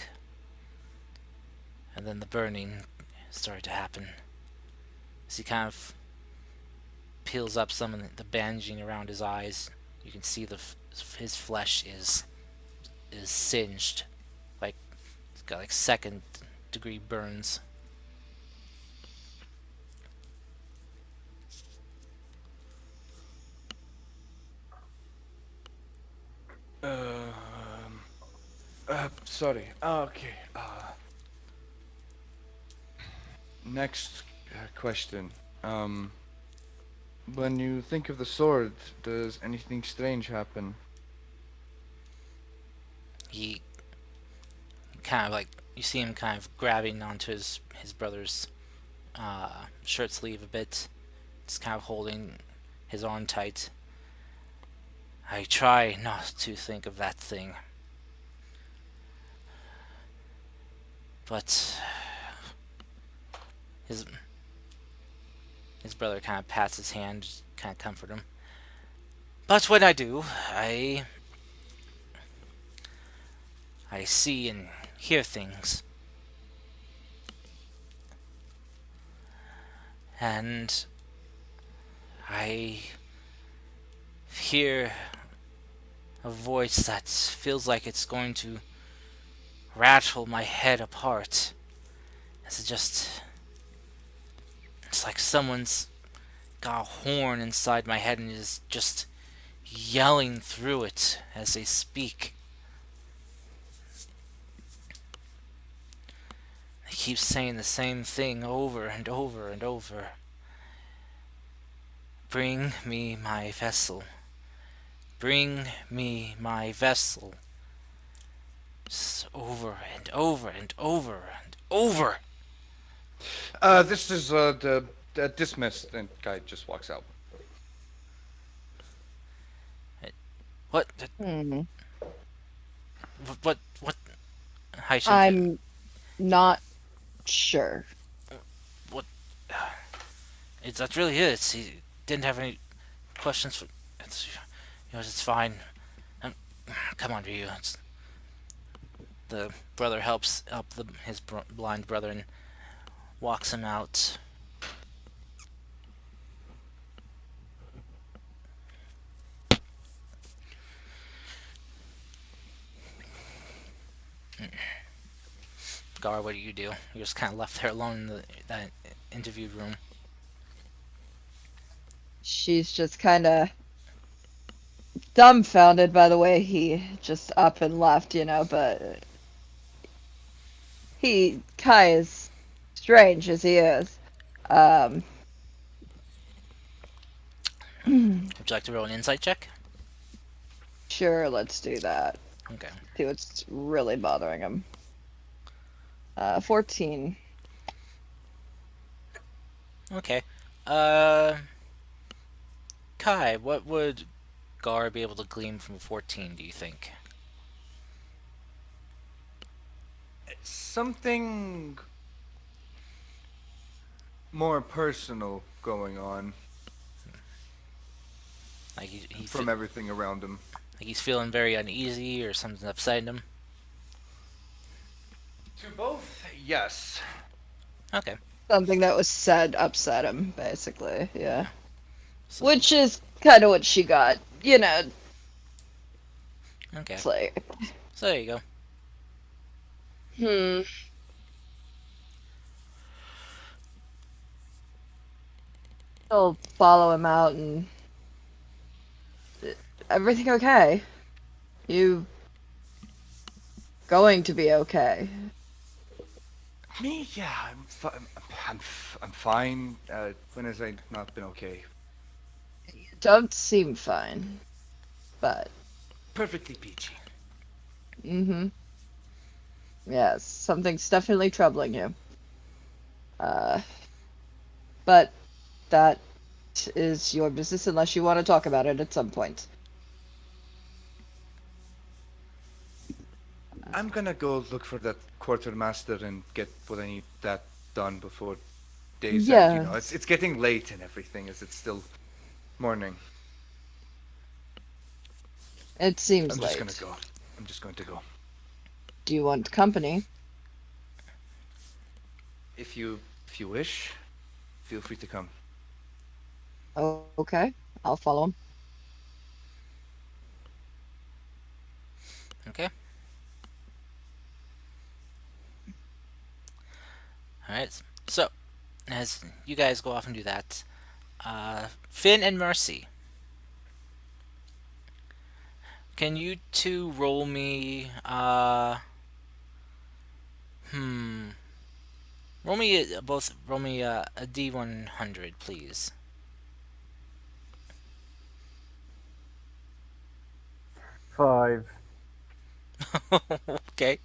And then the burning started to happen. As he kind of peels up some of the bandaging around his eyes, you can see his flesh is singed, like it's got like second degree burns. Sorry. Okay. Next question. When you think of the sword, does anything strange happen? He kind of like you see him kind of grabbing onto his brother's shirt sleeve a bit. Just kind of holding his arm tight. I try not to think of that thing, but his his brother kind of pats his hand, kind of comfort him. But when I do, I see and hear things, and I hear a voice that feels like it's going to rattle my head apart. It's like someone's got a horn inside my head and is just yelling through it as they speak. They keep saying the same thing over and over and over. Bring me my vessel. Bring me my vessel. Just over and over and over and over. This is the dismissed, and guy just walks out. What? Hmm. What? I should. I'm not sure. What? That's really it. He didn't have any questions for. It's fine. Um, Come on, Ryu. The brother helps up his blind brother and walks him out. Gar, what do? You're just kind of left there alone in that interview room. She's just kind of dumbfounded by the way he just up and left, but Kai is strange as he is. Um, Would you like to roll an insight check? sure, let's do that. Okay. See what's really bothering him. 14. Okay. Uh, Kai, what would Gar be able to glean from a 14, do you think? Something more personal going on Like from everything around him. like he's feeling very uneasy or something upsetting him? To both, yes. Okay. Something that was said upset him, basically. Yeah. So, Which is kind of what she got. okay. It's like, So there you go. hmm. He'll follow him out and everything okay. You going to be okay. Me, yeah, I'm fine. When has I not been okay? You don't seem fine, but Perfectly peachy. mm-hmm. Yes, something's definitely troubling you. Uh, but that is your business unless you want to talk about it at some point. I'm gonna go look for that quartermaster and get what I need that done before day's end. You know, it's Yes, it's getting late and everything. Is it still morning? it seems I'm just gonna late. go. I'm just going to go. Do you want company? If you wish, feel free to come. Oh, okay, I'll follow him. Okay. Alright. So, as you guys go off and do that, Finn and Mercy, can you two roll me Hmm. Roll me a D100, please. 5. Okay.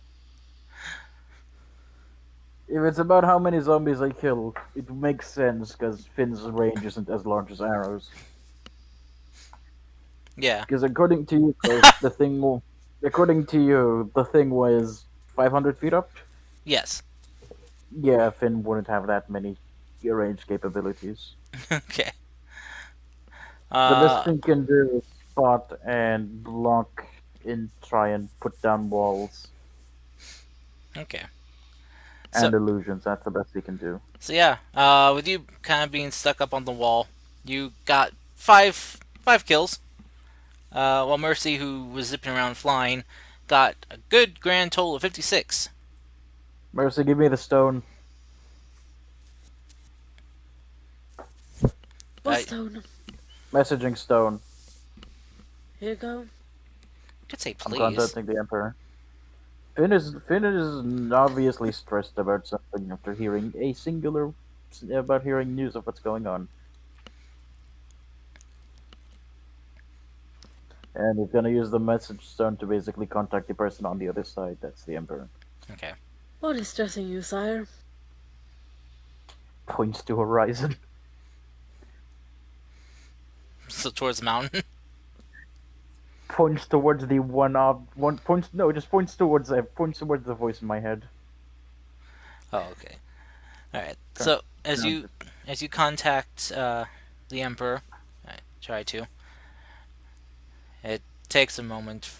If it's about how many zombies I kill, it makes sense because Finn's range isn't as large as arrows. Yeah. Because according to you, the thing was 500 feet up. Yes. Yeah, Finn wouldn't have that many range capabilities. Okay. The best Uh. thing can do is spot and block and try and put down walls Okay. So. and illusions. That's the best he can do. So yeah. With you kind of being stuck up on the wall, you got five kills. While Mercy, who was zipping around flying, got a good grand total of 56. Mercy, give me the stone. What I stone? Messaging stone. Here you go. could say I'm please. contacting the Emperor. Finn is obviously stressed about something after hearing a singular about hearing news of what's going on, and he's gonna use the message stone to basically contact the person on the other side. That's the Emperor. Okay. What is stressing you, sire? Points to horizon. So towards the mountain. Points towards the one points no just points towards the voice in my head. Oh, okay. All right. Con- So as you contact the Emperor, try to. It takes a moment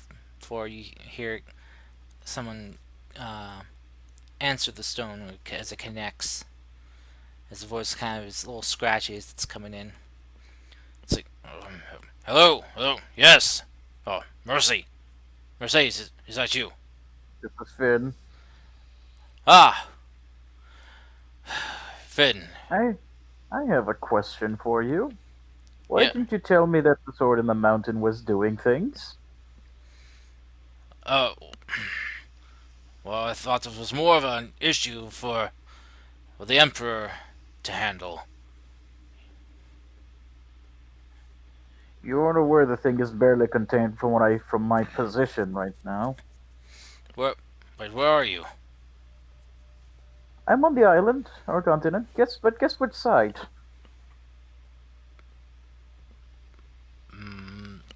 before you hear someone uh, answer the stone as it connects. As the voice kind of is a little scratchy as it's coming in. It's like, hello, hello, yes. Oh, Mercy, Mercedes, is that you? This is Finn. Ah, Finn. I I have a question for you. Why Yeah. didn't you tell me that the sword in the mountain was doing things? Oh, well, I thought this was more of an issue for the Emperor to handle. You're aware the thing is barely contained from my position right now. Where, where are you? I'm on the island or continent. Guess which side?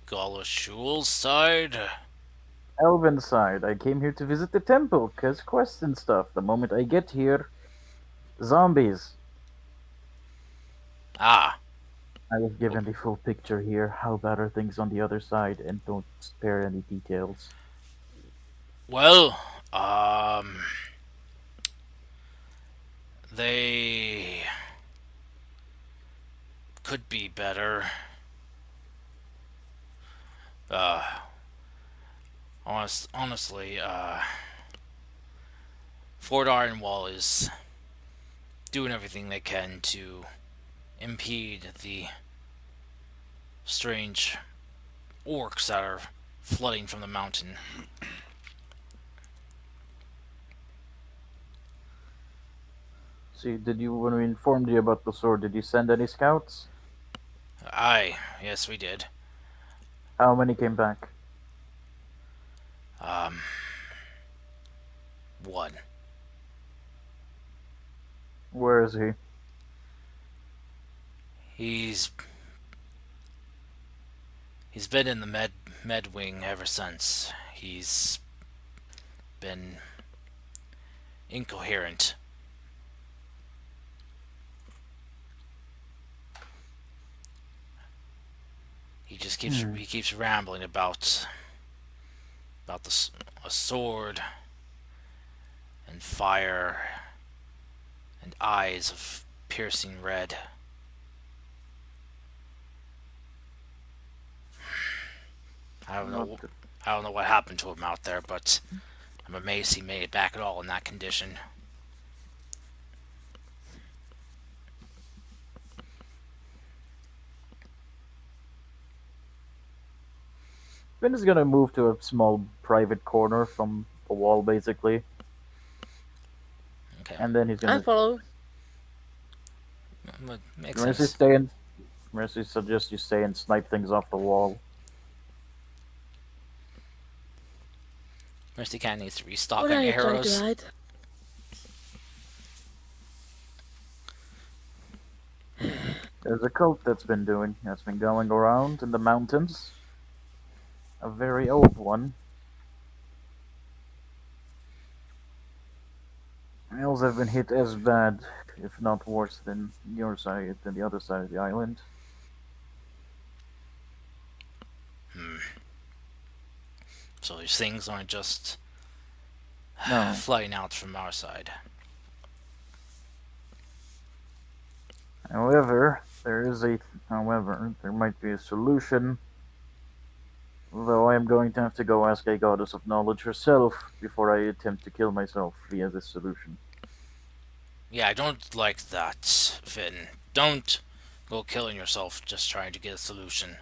Galashul's side? Elven side. I came here to visit the temple, cause quests and stuff. The moment I get here, zombies. Ah, I was given the full picture here. How bad are things on the other side? And don't spare any details. well, they could be better. Uh, honestly, Fort Ironwall is doing everything they can to impede the strange orcs that are flooding from the mountain. See, when we informed you about the sword, did you send any scouts? Aye, yes, we did. How many came back? Um, one. Where is he? He's he's been in the med wing ever since. He's been incoherent. Hmm. He keeps rambling about a sword and fire and eyes of piercing red. I don't What know. the I don't know what happened to him out there, but I'm amazed he made it back at all in that condition. Finn is gonna move to a small private corner from a wall, basically. Okay, and then he's I gonna. follow. makes Mercy sense. stay and Mercy suggests you stay and snipe things off the wall. Mercy kind of needs to restock What on are you trying to arrows. hide? There's a cult that's been going around in the mountains. A very old one. Males have been hit as bad, if not worse, than the other side of the island. Hmm. So these things aren't just No. flying out from our side. However, there might be a solution. Though I am going to have to go ask a goddess of knowledge herself before I attempt to kill myself via this solution. Yeah, I don't like that, Finn. Don't go killing yourself just trying to get a solution.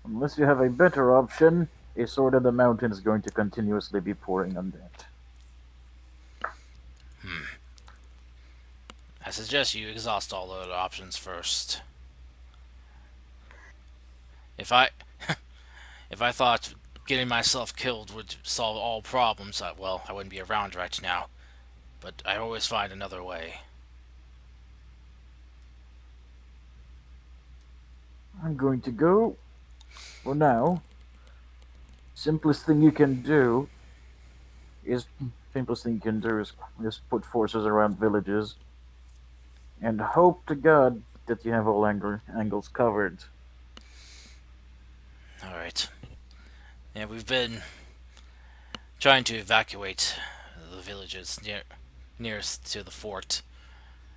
Unless you have a better option, a sword in the mountain is going to continuously be pouring undead. I suggest you exhaust all other options first. If I if I thought getting myself killed would solve all problems, well, I wouldn't be around right now. But I always find another way. I'm going to go for now. Simplest thing you can do is simplest thing you can do is put forces around villages and hope to God that you have all angles covered. All right. Yeah, we've been trying to evacuate the villages nearest to the fort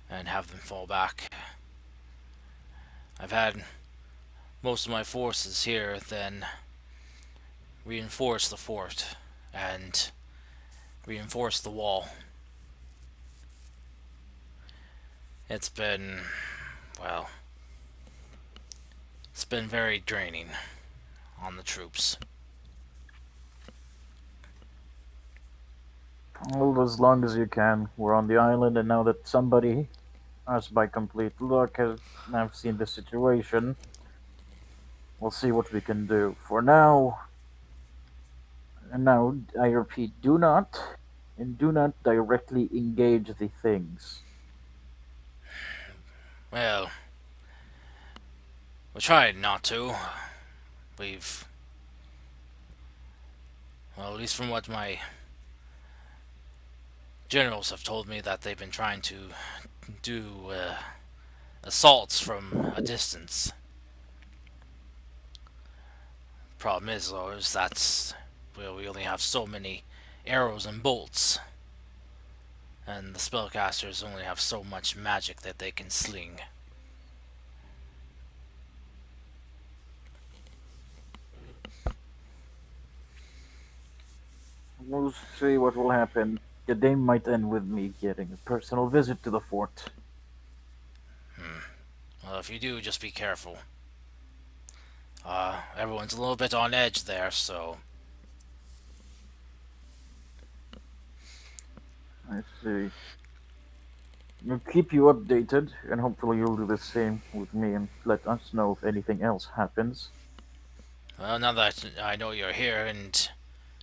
and have them fall back. I've had most of my forces here then reinforce the fort and reinforce the wall. It's been, well, it's been very draining on the troops. Hold as long as you can. We're on the island, and now that somebody, us by complete luck, has now seen the situation, we'll see what we can do. For now, and now I repeat, do not directly engage the things. Well, we tried not to. We've, well, at least from what my generals have told me, that they've been trying to do assaults from a distance. Problem is, though, is that well, we only have so many arrows and bolts, and the spellcasters only have so much magic that they can sling. We'll see what will happen. The day might end with me getting a personal visit to the fort. Well, if you do, just be careful. Everyone's a little bit on edge there, so I see. We'll keep you updated, and hopefully you'll do the same with me and let us know if anything else happens. well, now that I know you're here and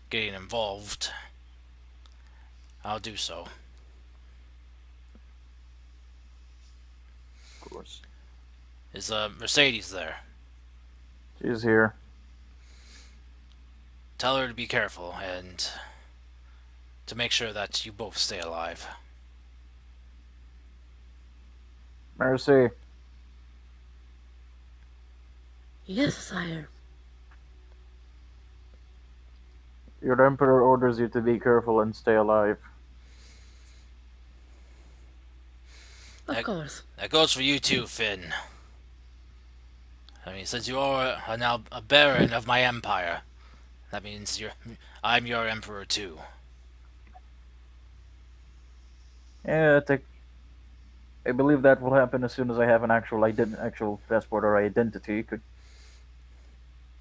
getting involved, I'll do so. Of course. Is Mercedes there? She's here. Tell her to be careful and to make sure that you both stay alive. Mercy, Yes, sire. your emperor orders you to be careful and stay alive. Of That, course. that goes for you too, Finn. I mean, since you are now a baron of my empire, that means I'm your emperor too. Yeah, I believe that will happen as soon as I have an actual passport or identity.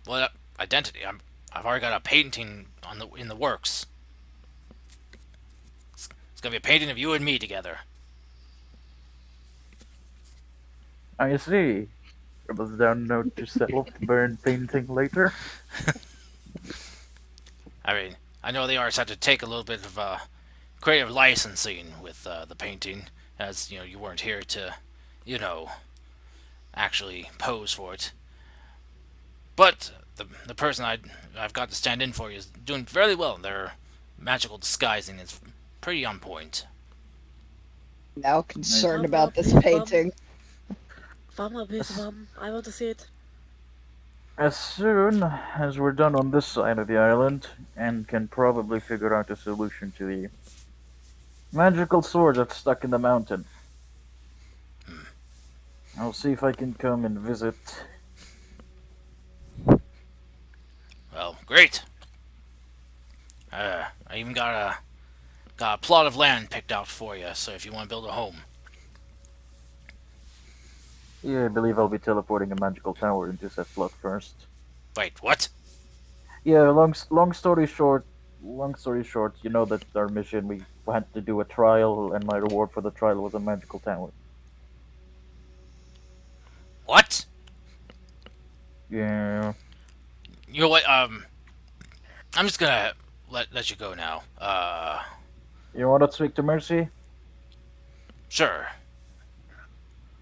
Well, identity. I've already got a painting in the works. It's gonna be a painting of you and me together. I see. Scribbles down note to self-burn painting later. I mean, I know the artists had to take a little bit of creative licensing with the painting, as you weren't here to, you know, actually pose for it. But the person I've got to stand in for is doing fairly well. Their magical disguising is pretty on point. Now I concerned see. Farmer, about this please, Bum. painting. Farmer, please, As, Bum. I want to see it. as soon as we're done on this side of the island and can probably figure out a solution to the magical sword that's stuck in the mountain, I'll see if I can come and visit. Well, great. I even got a plot of land picked out for you. So if you want to build a home, Yeah, I believe I'll be teleporting a magical tower into that plot first. wait, what? Yeah, long story short, you know that our mission we had to do a trial, and my reward for the trial was a magical tower. What? Yeah, You know what? I'm just gonna let you go now. you want to speak to Mercy? Sure.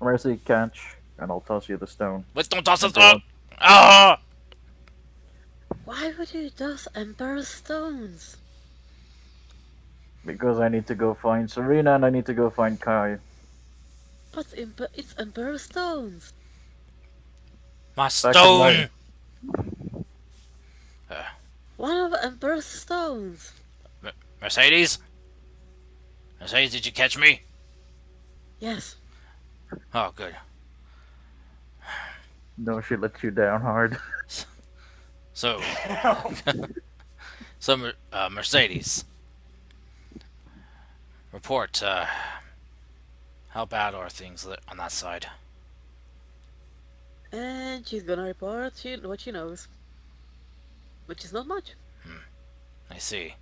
Mercy, catch, and I'll toss you the stone. But don't toss And us go up. on, Ah! Why would you toss Emperor stones? because I need to go find Serena and I need to go find Kai. But it's Emperor stones. My Back of my stone. Uh, One of Emperor's stones. Mercedes. Mercedes, did you catch me? Yes. Oh, good. no, she let you down hard. So, so Mercedes, report. How bad are things on that side? And she's gonna report what she knows. Which is not much. I see.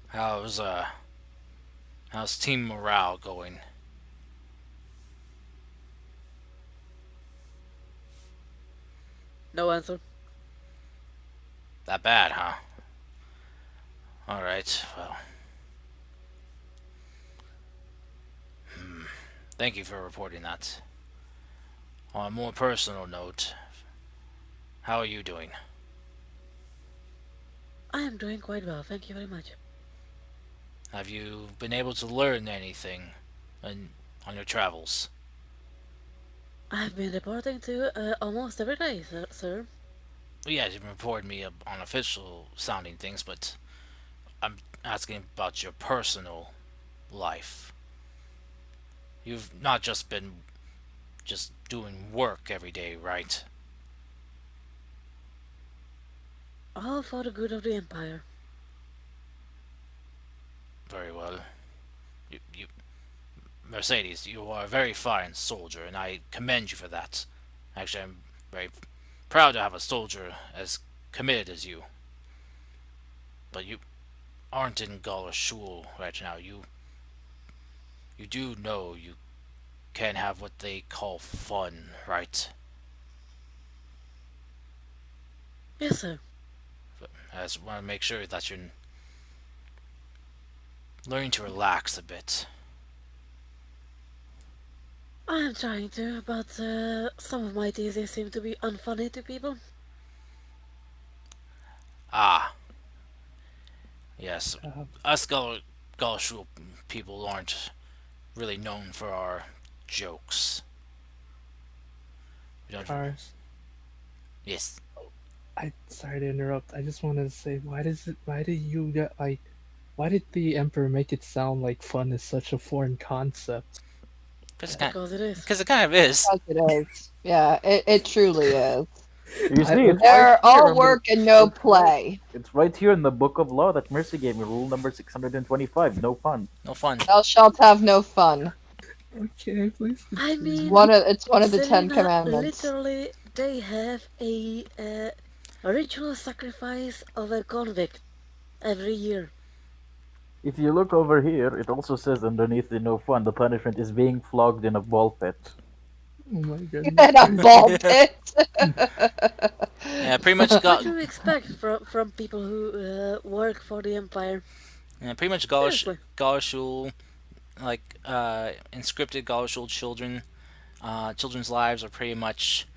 How's uh, how's team morale going? No answer. That bad, huh? All right. Well, thank you for reporting that. On a more personal note, how are you doing? I am doing quite well, thank you very much. Have you been able to learn anything on your travels? I've been reporting to you almost every day, sir. Well, yeah, you've been reporting me on official sounding things, but I'm asking about your personal life. You've not just been just doing work every day, right? All for the good of the Empire. Very well. You Mercedes, you are a very fine soldier, and I commend you for that. Actually, I'm very proud to have a soldier as committed as you. But you aren't in Gala Shul right now. You do know you can have what they call fun, right? Yes, sir. I just want to make sure that you're learning to relax a bit. I am trying to, but some of my theses seem to be unfunny to people. Ah, yes. Uh, Us Gala Shul people aren't really known for our jokes. We don't. Cars. Yes. I sorry to interrupt. I just wanted to say, why did you get like, why did the Emperor make it sound like fun is such a foreign concept? Because it is. Because it kind of is. As it is. Yeah, it truly is. You see, it's right They're here. all work and no play. It's right here in the book of law that Mercy gave me. Rule number 625. No fun. No fun. Thou shalt have no fun. Okay, please. I mean, It's one of the Ten Selena, Commandments. literally, they have a ritual sacrifice of a convict every year. If you look over here, it also says underneath the no fun, the punishment is being flogged in a ball pit. Oh my goodness In a ball gracious. pit. Yeah, pretty much What got. do you expect from people who work for the Empire? Yeah, pretty much Seriously. Galashul, like inscripted Galashul children. Children's lives are pretty much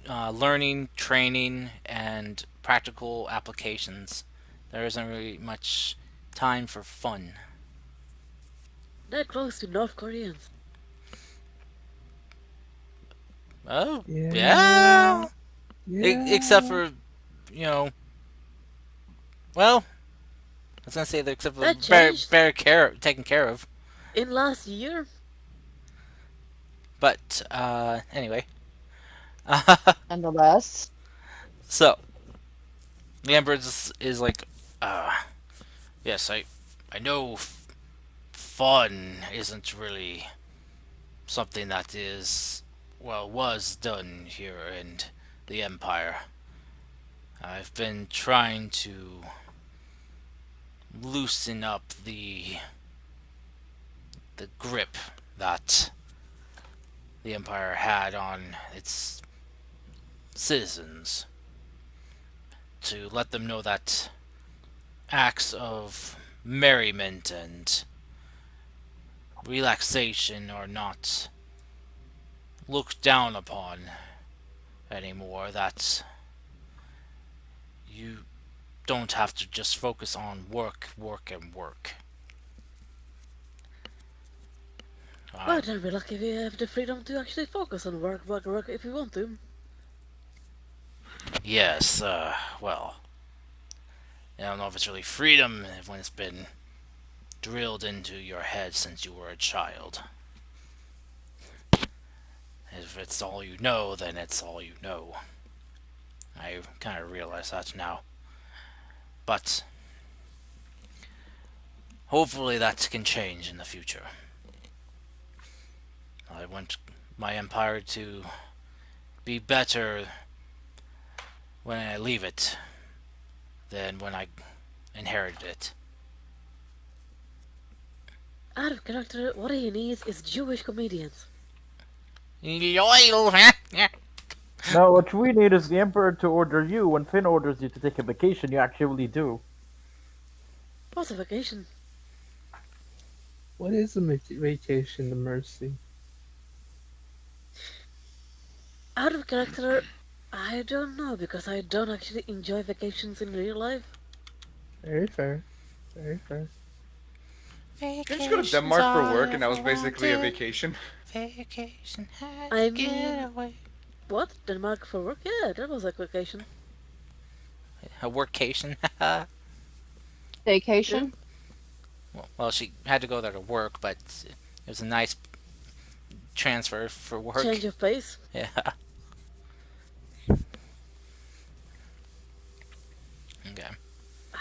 learning, training, and practical applications. There isn't really much time for fun. They're close to North Koreans. Oh, Yeah, yeah. Except yeah. for, you know, well, I was gonna say that except for That changed taken care of. in last year. But anyway, Nonetheless. so the Emperor is like, uh, yes, I know fun isn't really something that is, well, was done here in the Empire. I've been trying to loosen up the grip that the Empire had on its citizens, to let them know that acts of merriment and relaxation are not looked down upon anymore, that you don't have to just focus on work, work, and work. Well, I'm then we're lucky we have the freedom to actually focus on work, work, work if we want to. Yes, well, I don't know if it's really freedom when it's been drilled into your head since you were a child. If it's all you know, then it's all you know. I kind of realize that now. But hopefully that can change in the future. I want my empire to be better when I leave it than when I inherited it. Out of character, what he needs is Jewish comedians. Loyal, huh? No, what we need is the Emperor to order you. When Finn orders you to take a vacation, you actually do. What's a vacation? What is a vacation to Mercy? Out of character, I don't know because I don't actually enjoy vacations in real life. Very fair. Very fair. Didn't you go to Vacation's Denmark for all I work and that ever was basically a wanted. vacation? Vacation had I to mean, get away. what? Denmark for work? Yeah, that was a vacation. A workcation. True. Vacation? Well, she had to go there to work, but it was a nice transfer for work. Change of pace. Yeah. Okay.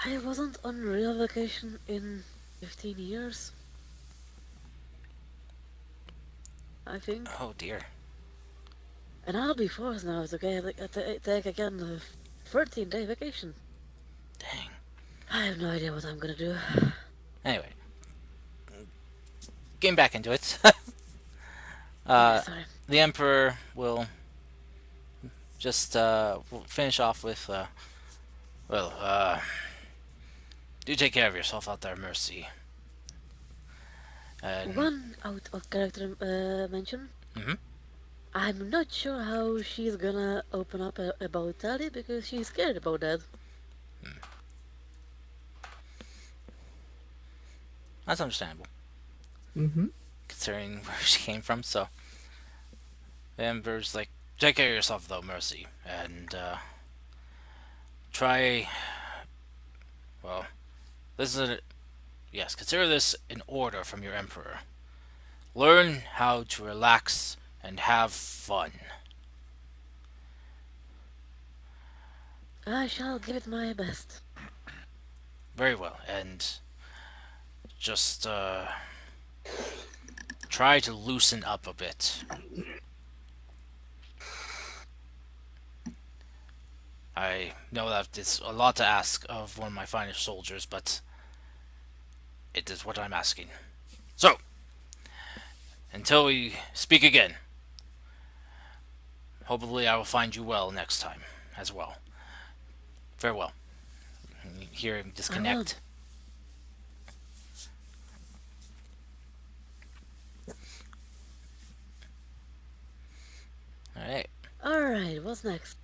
I wasn't on real vacation in 15 years, I think. Oh dear. And I'll be forced now to take again a 13-day vacation. Dang. I have no idea what I'm gonna do. Anyway, getting back into it. Yeah, uh, sorry. the Emperor will just finish off with, well, do take care of yourself out there, Mercy. And One out of character mention. mhm, I'm not sure how she's gonna open up about Tally because she's scared about that. that's understandable Mm-hmm. considering where she came from. So the Emperor's like, take care of yourself though, Mercy, and try. Well, this is a yes. Consider this an order from your Emperor. Learn how to relax and have fun. I shall give it my best. Very well, and just try to loosen up a bit. I know that it's a lot to ask of one of my finest soldiers, but It is what I'm asking. So, until we speak again, hopefully I will find you well next time as well. Farewell. And you hear him I will. disconnect. Alright. Alright, what's next?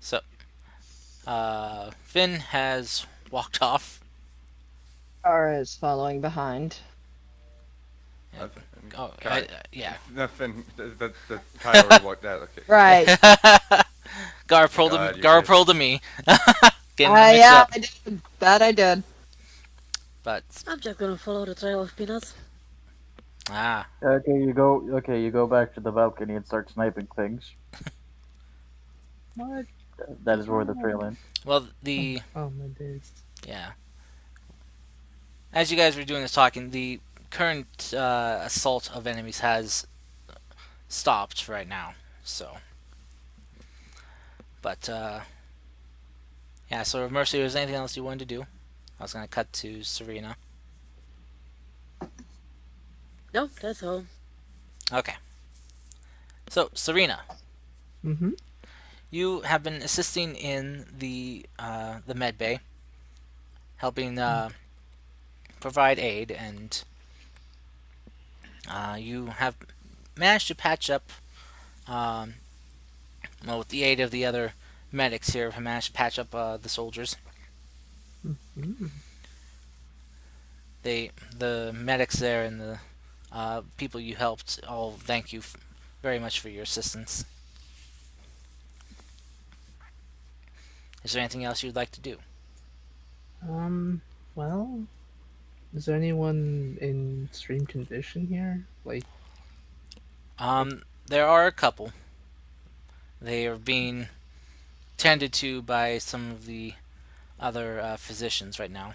So, Finn has walked off. Kara is following behind. And, Nothing. oh, Kai. yeah. Nothing. The Kai already walked out. Okay. Right. My God, you Garpro to bitch. me. Getting them mixed Yeah, up. I did. That I did. But, I'm just gonna follow the trail of peanuts. ah. Okay, you go. Okay, you go back to the balcony and start sniping things. What? That is where the Oh, trail ends. Well, oh my days. yeah. As you guys were doing this talking, the current assault of enemies has stopped right now. So, but yeah. So, Mercy, was there anything else you wanted to do? I was gonna cut to Serena. Nope, that's all. Okay. So, Serena, Mm-hmm. you have been assisting in the med bay, helping provide aid, and you have managed to patch up. Um, well, with the aid of the other medics here, have managed to patch up the soldiers. Mm-hmm. The medics there and the people you helped all thank you very much for your assistance. Is there anything else you'd like to do? Well, is there anyone in extreme condition here? There are a couple. They are being tended to by some of the other physicians right now.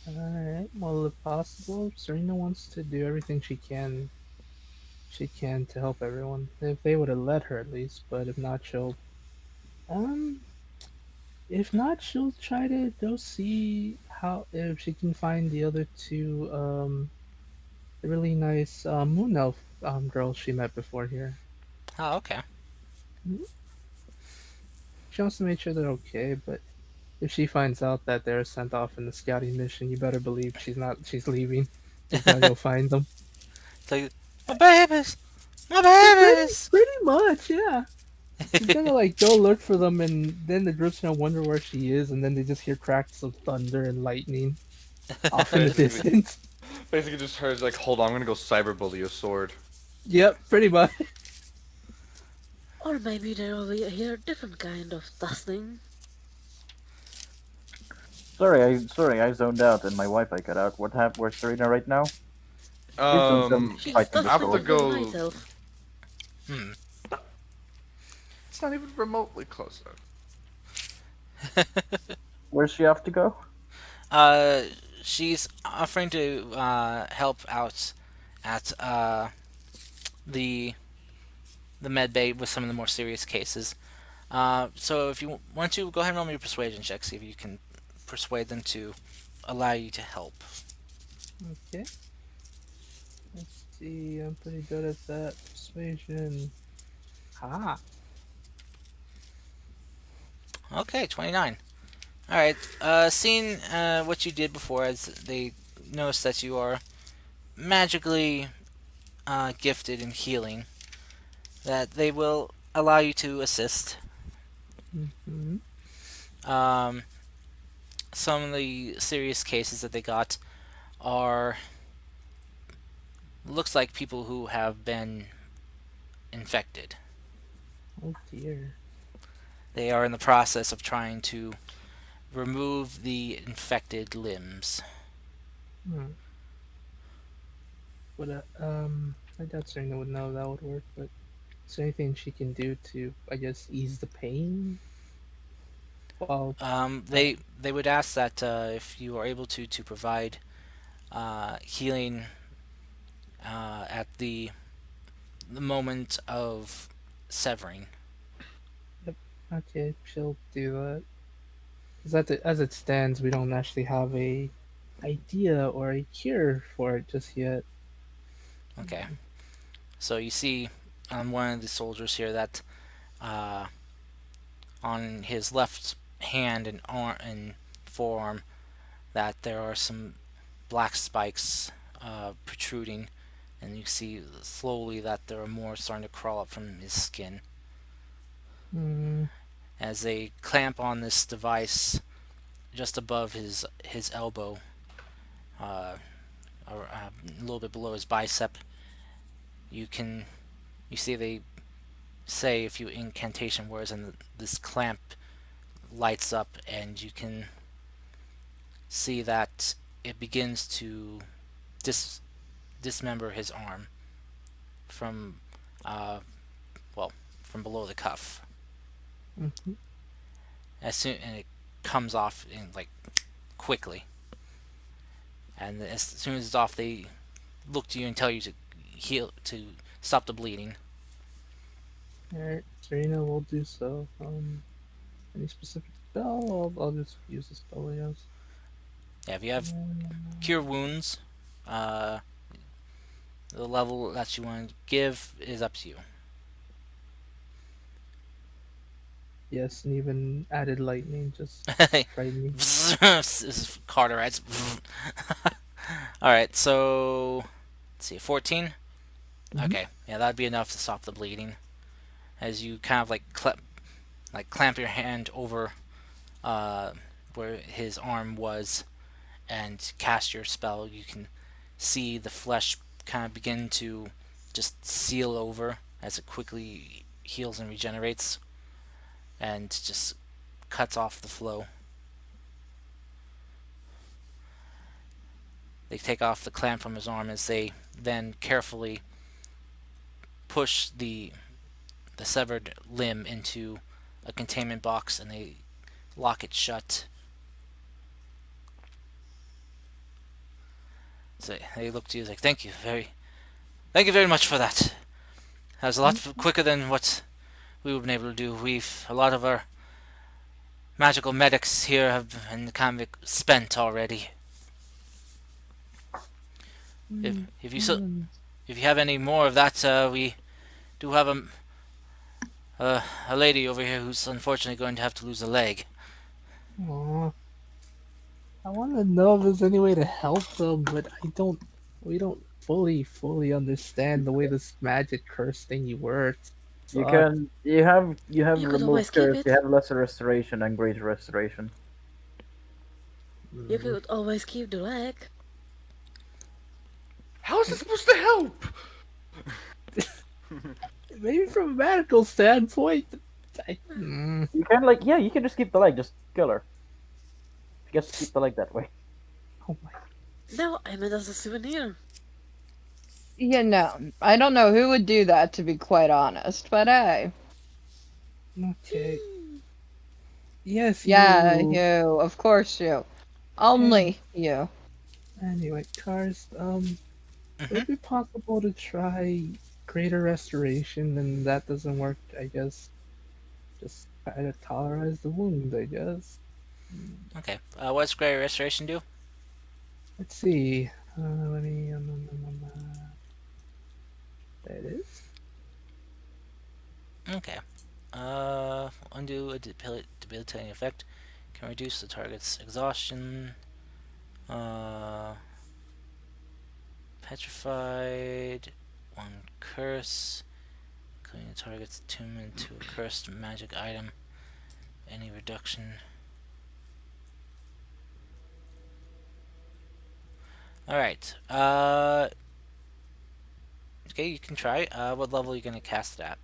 Alright, well, if possible, Serena wants to do everything she can to help everyone. If they would have let her at least, but um, if not, she'll try to go see how if she can find the other two, the really nice moon elf girls she met before here. Oh, okay. Mhm. She wants to make sure they're okay, but if she finds out that they're sent off in the scouting mission, you better believe she's leaving. She's gonna go find them. It's like, my babies, my Pretty, babies. pretty much, yeah. She's gonna like go look for them, and then the group's gonna wonder where she is, and then they just hear cracks of thunder and lightning off in the Basically, distance. basically just heard like, hold on, I'm gonna go cyberbully a sword. Yep, pretty much. Or maybe there will be a different kind of dusting. Sorry, I zoned out and my Wi-Fi cut out. What happened? Where's Serena right now? Please don't tell me Um, she's She's fighting the I have dusting to with sword. the night go. elf. Hmm. It's not even remotely close. Where's she off to go? uh, she's offering to help out at the the med bay with some of the more serious cases. So if you want to, go ahead and roll me a persuasion check. See if you can persuade them to allow you to help. Okay, let's see. I'm pretty good at that persuasion. Ha! Okay, 29. All right. Seeing what you did before, as they notice that you are magically gifted in healing, that they will allow you to assist. Mm-hmm. Um, some of the serious cases that they got are looks like people who have been infected. Oh dear. They are in the process of trying to remove the infected limbs. Hmm. Would I doubt Serena would know that would work, but is there anything she can do to, I guess, ease the pain? Well, They would ask that if you are able to provide healing at the moment of severing. yep. Okay, she'll do that. Because as it stands, we don't actually have a idea or a cure for it just yet. Okay. So you see on one of the soldiers here that uh, on his left hand and arm and forearm that there are some black spikes protruding, and you see slowly that there are more starting to crawl up from his skin. Hmm. As they clamp on this device just above his elbow, uh, or a little bit below his bicep, you can you see they say a few incantation words, and this clamp lights up, and you can see that it begins to dis- dismember his arm from uh, well, from below the cuff. Hmm. As soon and it comes off in like quickly, and as soon as it's off, they look to you and tell you to heal to stop the bleeding. Alright, Serena will do so. Any specific spell? I'll just use the spell, I guess. Yeah, if you have Uh, cure wounds, uh, the level that you want to give is up to you. yes, and even added lightning just to frighten me. This is Carterites. All right, so let's see, 14. Hmm. Okay, yeah, that'd be enough to stop the bleeding. As you kind of like clamp your hand over uh, where his arm was and cast your spell, you can see the flesh kind of begin to just seal over as it quickly heals and regenerates and just cuts off the flow. They take off the clamp from his arm as they then carefully push the severed limb into a containment box, and they lock it shut. So they look to you like, thank you very much for that. That was a lot quicker than what we would have been able to do. We've a lot of our magical medics here have been kind of spent already. If Mm, if you so, mm. if you have any more of that, we do have a lady over here who's unfortunately going to have to lose a leg. Aw, I want to know if there's any way to help them, but I don't. We don't fully understand the way this magic curse thingy works. You Sucks. can you have You could remove always keep curse, you it. have lesser restoration and greater restoration. You Mm. could always keep the leg. How is it supposed to help? Maybe from a medical standpoint, You can you can just keep the leg, just kill her. She gets to keep the leg that way. oh my. No, I meant as a souvenir. Yeah, no. I don't know who would do that, to be quite honest, but hey. Okay. Yes, Yeah, you. you. Of course you. And Only you. anyway, Cars. Would Hmm. it be possible to try greater restoration? And that doesn't work, I guess. Just try to tolerize the wound, I guess. Hmm. Okay. What's greater restoration do? Let's see. Let me. There it is. Okay. Undo a debilitating effect. Can reduce the target's exhaustion. Uh, petrified. One curse. Including the target's attunement to a cursed magic item. Any reduction. Alright. Okay, you can try. What level are you gonna cast it at?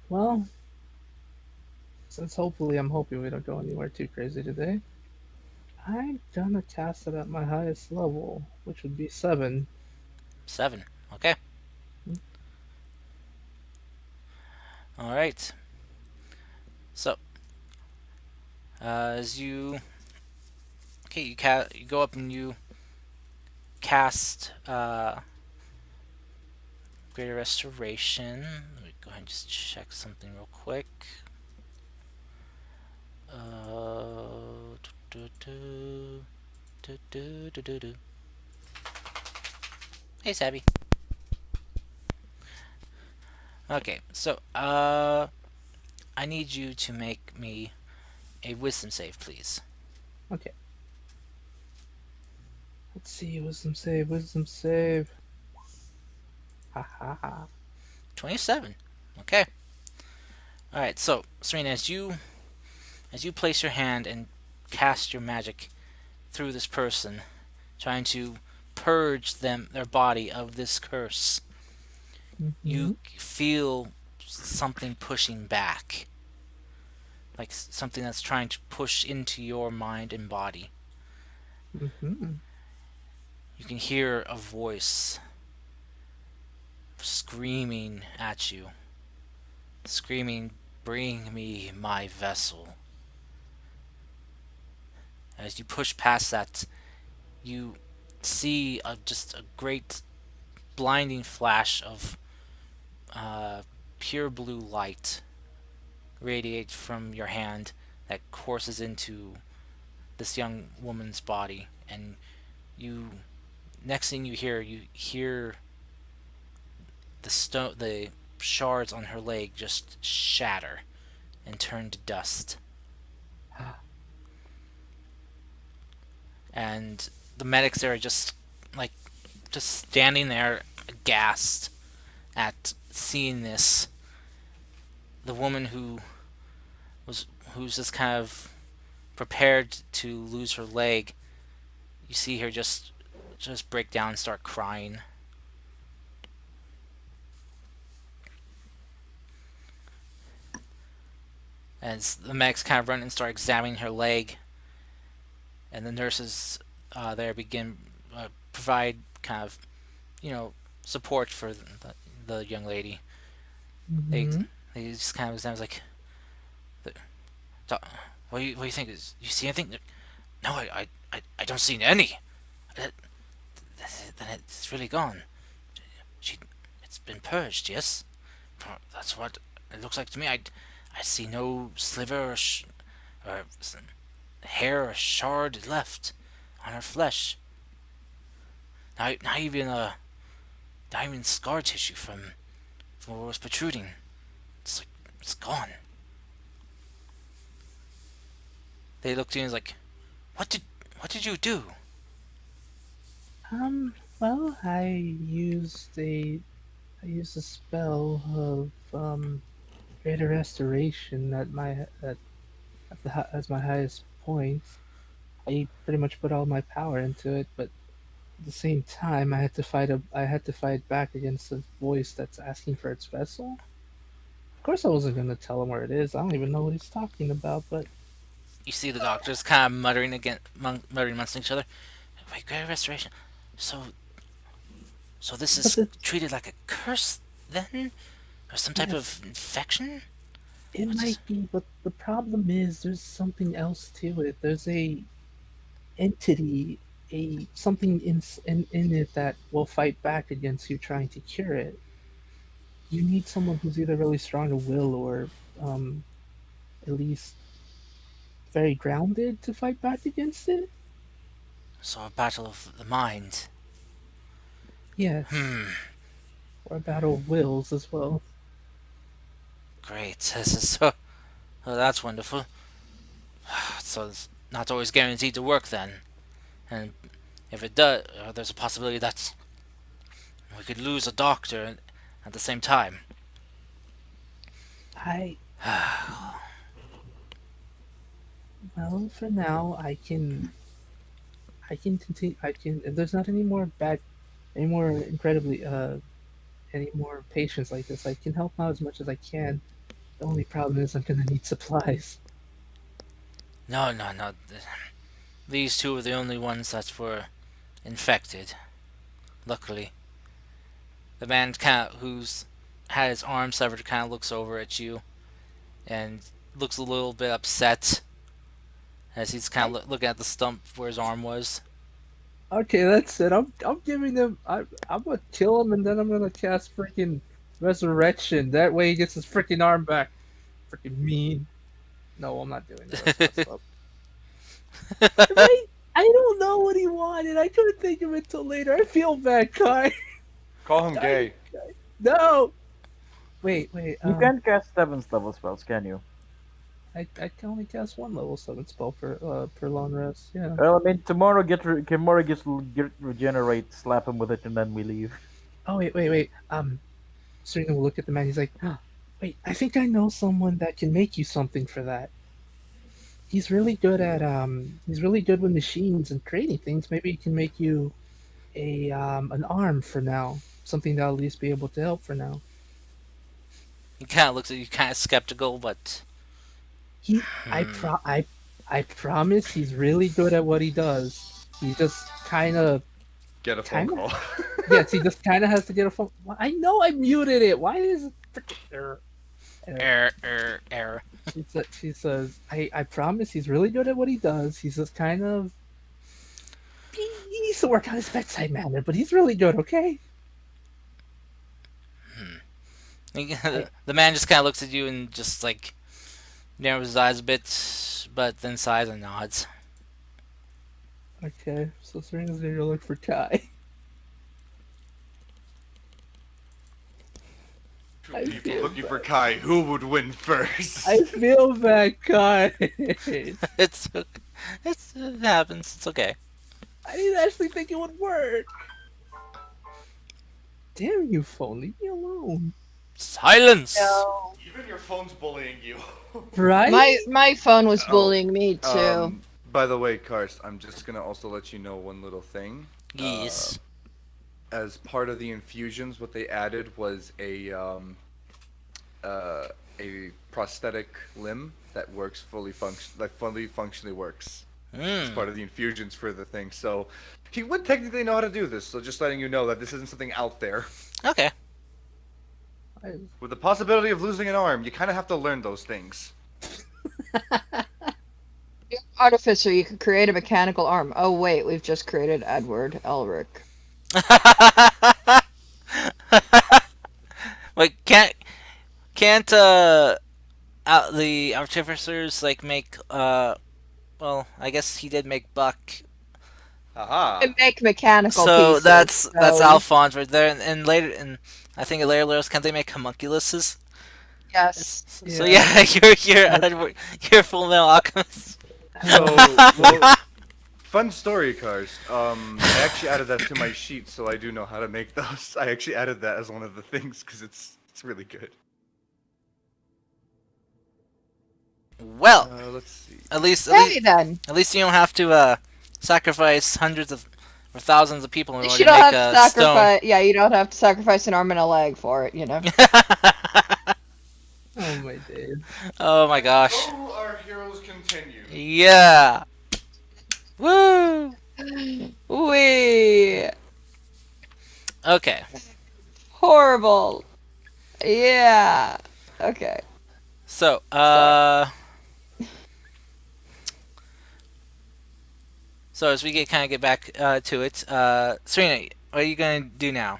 Well, since hopefully I'm hoping we don't go anywhere too crazy today, I'm gonna cast it at my highest level, which would be 7. 7. Okay. Alright. So, as you. Okay, you go up and you cast Greater Restoration. Let me go ahead and just check something real quick. Do, do, do. Hey, Sabby. Okay, so I need you to make me a wisdom save, please. Okay. Let's see. Wisdom save. Wisdom save. Ha ha ha. 27. Okay. All right. So, Serena, as you place your hand and cast your magic through this person, trying to purge their body of this curse, Mm-hmm. you feel something pushing back, like something that's trying to push into your mind and body. Mm-hmm. You can hear a voice screaming at you, screaming, "Bring me my vessel." As you push past that, you see just a great blinding flash of uh, pure blue light radiate from your hand that courses into this young woman's body, and you next thing you hear the shards on her leg just shatter and turn to dust, and the medics there are like just standing there aghast at seeing this. The woman was who's just kind of prepared to lose her leg, you see her just break down and start crying as the medics kind of run and start examining her leg, and the nurses there begin provide kind of support for the young lady. They Mm-hmm. they just kind of examine like, what do you think? You see anything? No, I don't see any. Uh, Then it's really gone. She, it's been purged. Yes, that's what it looks like to me. I see no sliver or hair or shard left on her flesh. Not even not even scar tissue from what was protruding. It's like it's gone. They looked at me and was like, what did what did you do? Well, I used a spell of greater restoration as my highest point. I pretty much put all my power into it, but at the same time, I had to fight back against the voice that's asking for its vessel. Of course, I wasn't gonna tell him where it is. I don't even know what he's talking about. But You see the doctors kind of muttering amongst each other. Wait, greater restoration. So this but is the, treated like a curse then, or some type yes, of infection? it What is? might be. But the problem is, there's something else to it. There's a entity, a something in it that will fight back against you trying to cure it. You need someone who's either really strong of will or um, at least very grounded to fight back against it. So a battle of the mind. Yes, Hmm. or a battle of wills as well. Great. This is so. Oh, that's wonderful. So it's not always guaranteed to work then. And if it does, there's a possibility that we could lose a doctor at the same time. I Well, for now, I can continue. I can. If there's not any more incredibly, any more patients like this, I can help out as much as I can. The only problem is I'm gonna need supplies. No, no, no. These two were the only ones that were infected. Luckily, the man who's had his arm severed kind of looks over at you and looks a little bit upset as he's kind I of looking at the stump where his arm was. Okay, that's it. I'm giving him. I'm gonna kill him, and then I'm gonna cast freaking resurrection. That way he gets his freaking arm back. Freaking mean. No, I'm not doing that. That's messed up. Right? I don't know what he wanted. I couldn't think of it till later. I feel bad, Kai. Call him Kai, gay. no. Wait. You can't cast 7th level spells, can you? I can only cast one level 7 spell per long rest. Yeah. Well, I mean, tomorrow get regenerate, slap him with it, and then we leave. Oh wait. Serena will look at the man. He's like, wait, I think I know someone that can make you something for that. He's really good with machines and creating things. Maybe he can make you a an arm for now. Something that'll at least be able to help for now. He kind of looks at you, kind of skeptical, but He I promise he's really good at what he does. He just Get a phone kind of call. yes, he just kind of has to get a phone. I know I muted it. Why is it freaking error. She says, I promise he's really good at what he does. He's just he needs to work on his bedside manner, but he's really good, okay? I, The man just kind of looks at you and just like narrows his eyes a bit, but then sighs and nods. okay, so Serena's gonna go look for Kai. Two I people feel looking for bad. Kai. Who would win first? I feel bad, Kai. It's it happens. It's okay. I didn't actually think it would work. Damn you, phone, leave me alone. Silence. No. Even your phone's bullying you. Right? My phone was Oh, bullying me too. by the way, Karst, I'm just gonna also let you know one little thing. Yes. As part of the infusions, what they added was a prosthetic limb that works fully functionally works. It's Hmm. part of the infusions for the thing. So he would technically know how to do this. So just letting you know that this isn't something out there. Okay. With the possibility of losing an arm, you kind of have to learn those things. You're an artificer, you could create a mechanical arm. Oh wait, we've just created Edward Elric. Wait, can't the artificers like make well, I guess he did make Buck. Aha. And make mechanical So pieces. that's So Alphonse right there, and later, and I think in later levels, can't they make homunculuses? yes. So Yeah. yeah, you're Full Metal Alchemist. So, well, fun story, Karst. I actually added that to my sheet, so I do know how to make those. I actually added that as one of the things because it's really good. Well, Let's see. Hey then. at least you don't have to sacrifice hundreds of or thousands of people in At least order you to don't make have to a stone. sacrifice. Yeah, you don't have to sacrifice an arm and a leg for it. You know. Oh my days. Oh my gosh. So our heroes continue. Yeah. Woo. We Okay. horrible. Yeah. Okay. So, so as we kind of get back to it, Serena, what are you gonna do now?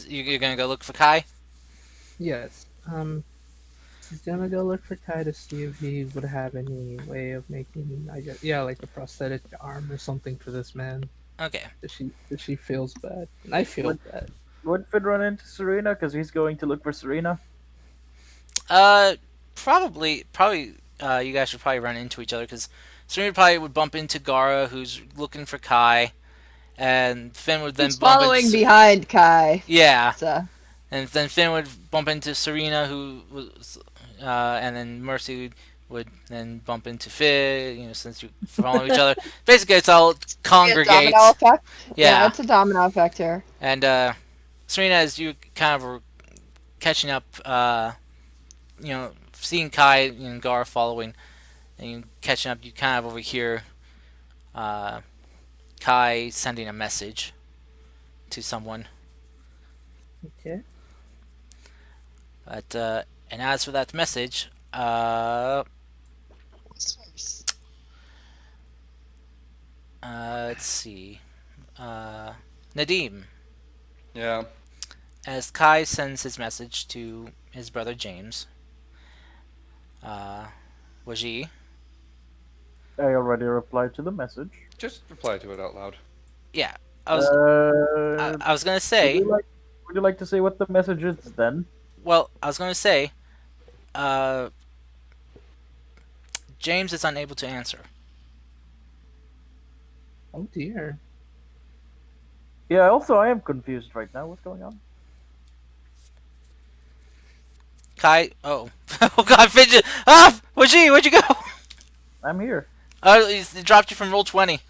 You're gonna go look for Kai? Yes. She's gonna go look for Kai to see if he would have any way of making, I guess, yeah, like a prosthetic arm or something for this man. Okay. That she feels bad, and I feel Would bad. would Finn run into Serena because he's going to look for Serena? Uh, probably. You guys should probably run into each other because Serena probably would bump into Gara, who's looking for Kai, and Finn would then He's bump following into. behind Kai. Yeah, So and then Finn would bump into Serena, who was, and then Mercy would then bump into Finn. You know, since you follow each other, basically it's all be a domino congregates. effect. Yeah, Yeah, it's a domino effect here. and Serena, as you kind of were catching up, seeing Kai and Gar following, and you catching up, you kind of overhear uh, Kai sending a message to someone. Okay. But and as for that message, Let's see. Uh, Nadim, Yeah. as Kai sends his message to his brother James, uh, Waji. I already replied to the message. Just reply to it out loud. Yeah, I was Uh, I was gonna would say. you like would you like to say what the message is then? Well, I was gonna say. Uh, James is unable to answer. Oh dear. Yeah. Also, I am confused right now. What's going on? Kai. Oh, oh God, fidget. Ah, Waji, where'd you go? I'm here. Oh, it dropped you from roll 20.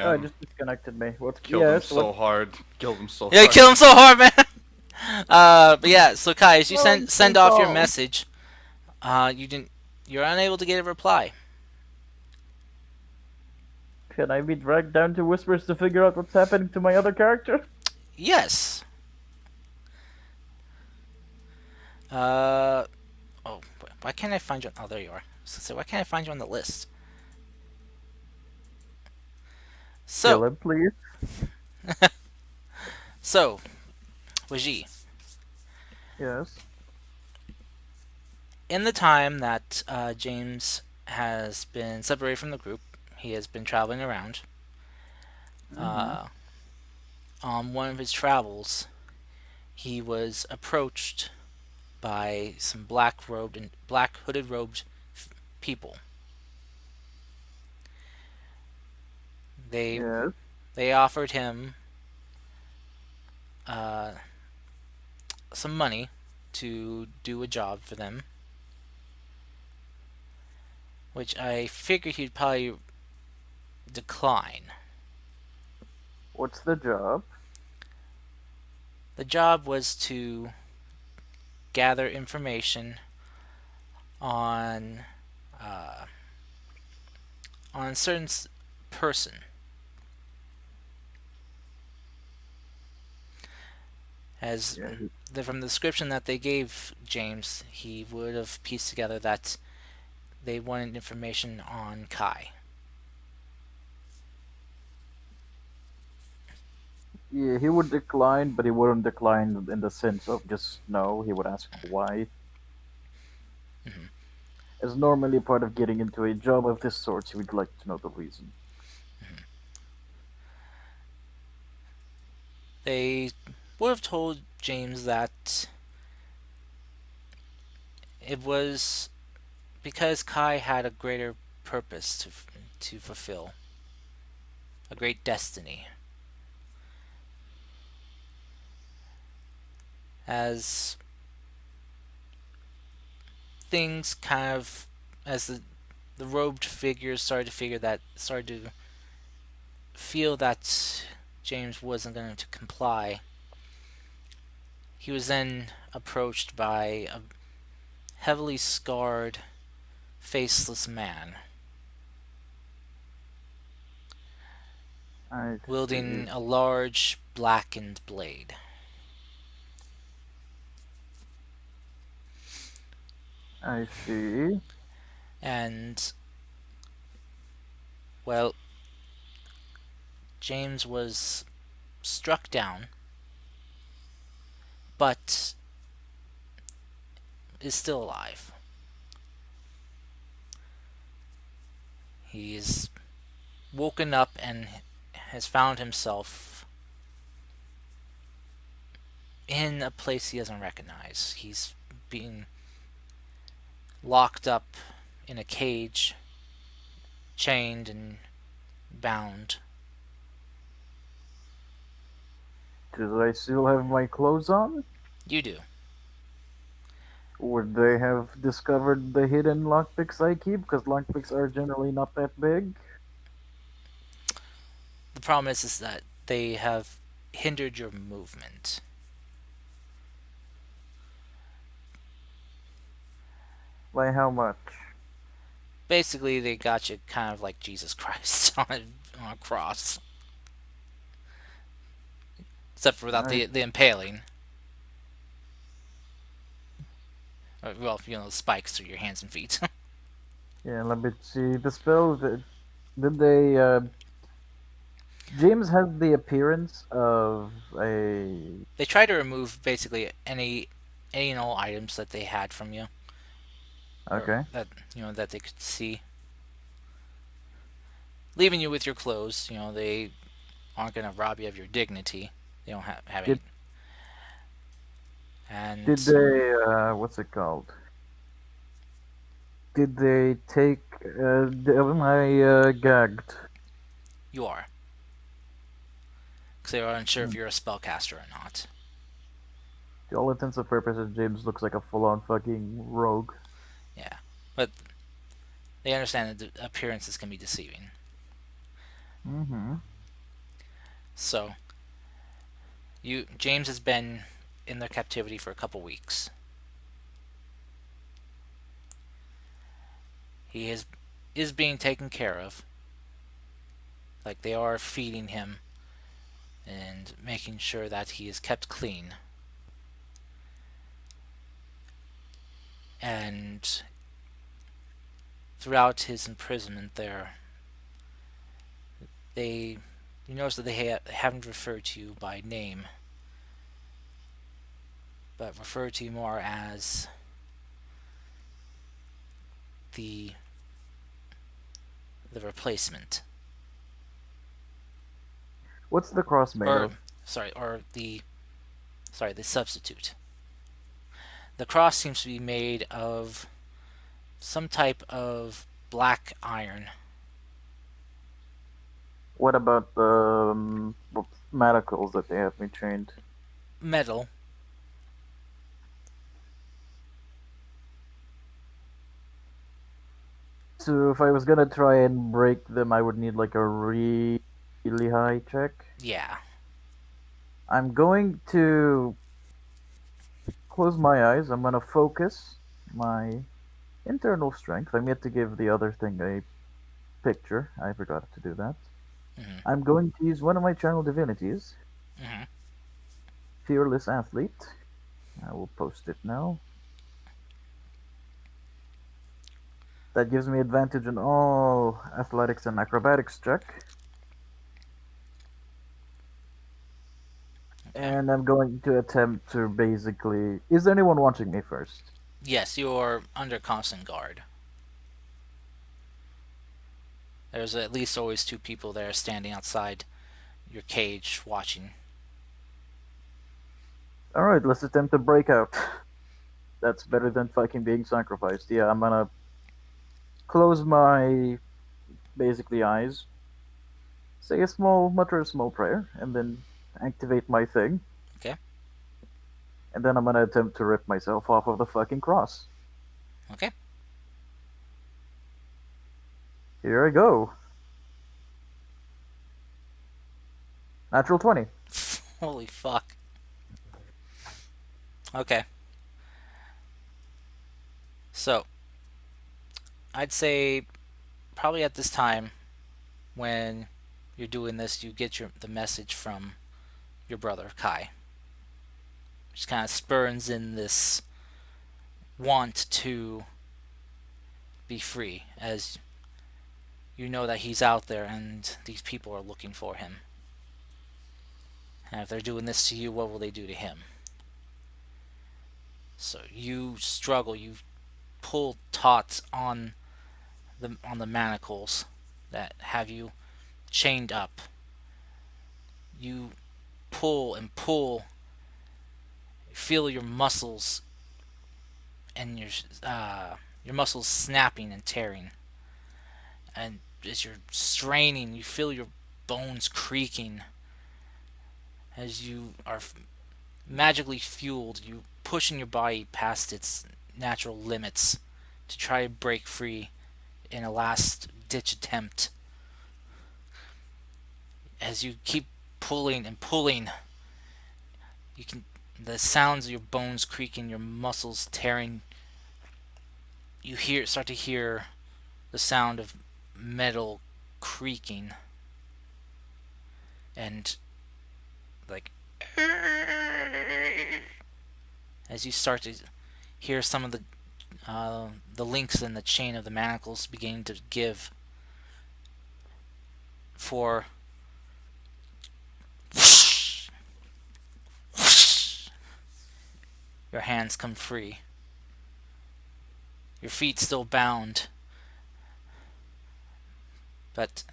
Oh, it Damn. just disconnected me. What? Killed him Yes. What? so hard. Killed him so Yeah, you hard. killed him so hard, man. But yeah, so Kai, as you Oh, send I'm so send off your calm. message, you didn't, you're unable to get a reply. Can I be dragged down to whispers to figure out what's happening to my other character? Yes. Uh, oh, why can't I find you? Oh, there you are. So why can't I find you on the list? Kill So, him, please. so, Waji, Yes. in the time that James has been separated from the group, he has been traveling around. Mm-hmm. Uh, on one of his travels, he was approached by some black robed and black hooded robed people. They Yes. they offered him uh, some money to do a job for them, which I figured he'd probably decline. What's the job? The job was to gather information on uh, on a certain person. As Yeah. from the description that they gave James, he would have pieced together that they wanted information on Kai. He would decline, but he wouldn't decline in the sense of just no. He would ask why. Mhm. As normally part of getting into a job of this sort, he would like to know the reason. They would have told James that it was because Kai had a greater purpose to fulfill, a great destiny. As things kind of, as the robed figures started to feel that James wasn't going to comply, he was then approached by a heavily scarred, faceless man I see. wielding a large blackened blade. I see. And, well, James was struck down, but is still alive. He's woken up and has found himself in a place he doesn't recognize. He's being locked up in a cage, chained and bound. Do I still have my clothes on? You do. Would they have discovered the hidden lockpicks I keep? Because lockpicks are generally not that big. The problem is that they have hindered your movement. By how much? Basically, they got you kind of like Jesus Christ on a cross, except for without I the impaling. Well, the spikes through your hands and feet. Yeah, let me see the spell. Did they? James has the appearance of a. They try to remove basically any and all items that they had from you, or Okay. that that they could see, leaving you with your clothes. They aren't gonna rob you of your dignity. They don't have any, Did did and they? What's it called? Did they take? Am I gagged? you are, because they are unsure if Hmm. you're a spellcaster or not. To all intents and purposes, James looks like a full-on fucking rogue. Yeah, but they understand that the appearances can be deceiving. Mm-hmm. So James has been in their captivity for a couple weeks. He is being taken care of. Like they are feeding him and making sure that he is kept clean. And throughout his imprisonment there, they you notice that they haven't referred to you by name, but referred to you more as the the replacement, What's the cross made or of? the substitute. The cross seems to be made of some type of black iron, What about the manacles that they have me chained? metal. So if I was gonna try and break them, I would need like a really high check. Yeah. I'm going to close my eyes. I'm gonna focus my internal strength. I'm yet to give the other thing a picture. I forgot to do that. Hmm. I'm going to use one of my channel divinities, Hmm. Fearless Athlete. I will post it now. That gives me advantage in all athletics and acrobatics check. Okay. And I'm going to attempt to basically. Is there anyone watching me first? Yes, you're under constant guard. There's at least always two people there standing outside your cage watching. Alright, let's attempt to break out. That's better than fucking being sacrificed. Yeah, I'm gonna close my basically eyes, mutter a small prayer, and then activate my thing, Okay. and then I'm gonna attempt to rip myself off of the fucking cross. Okay. Here I go. Natural 20. Holy fuck. Okay. So, I'd say probably at this time when you're doing this, you get the message from your brother Kai, which kind of spurns in this want to be free, as you know that he's out there and these people are looking for him. And if they're doing this to you, what will they do to him? So you struggle. You pull taut on the manacles that have you chained up. You pull and pull. You feel your muscles and your muscles snapping and tearing. And as you're straining, you feel your bones creaking as you are magically fueled. You pushing your body past its natural limits to try to break free in a last ditch attempt. As you keep pulling and pulling, you can the sounds of your bones creaking, your muscles tearing. You start to hear the sound of metal creaking and like as you start to hear some of the links in the chain of the manacles beginning to give, for your hands come free. Your feet still bound, but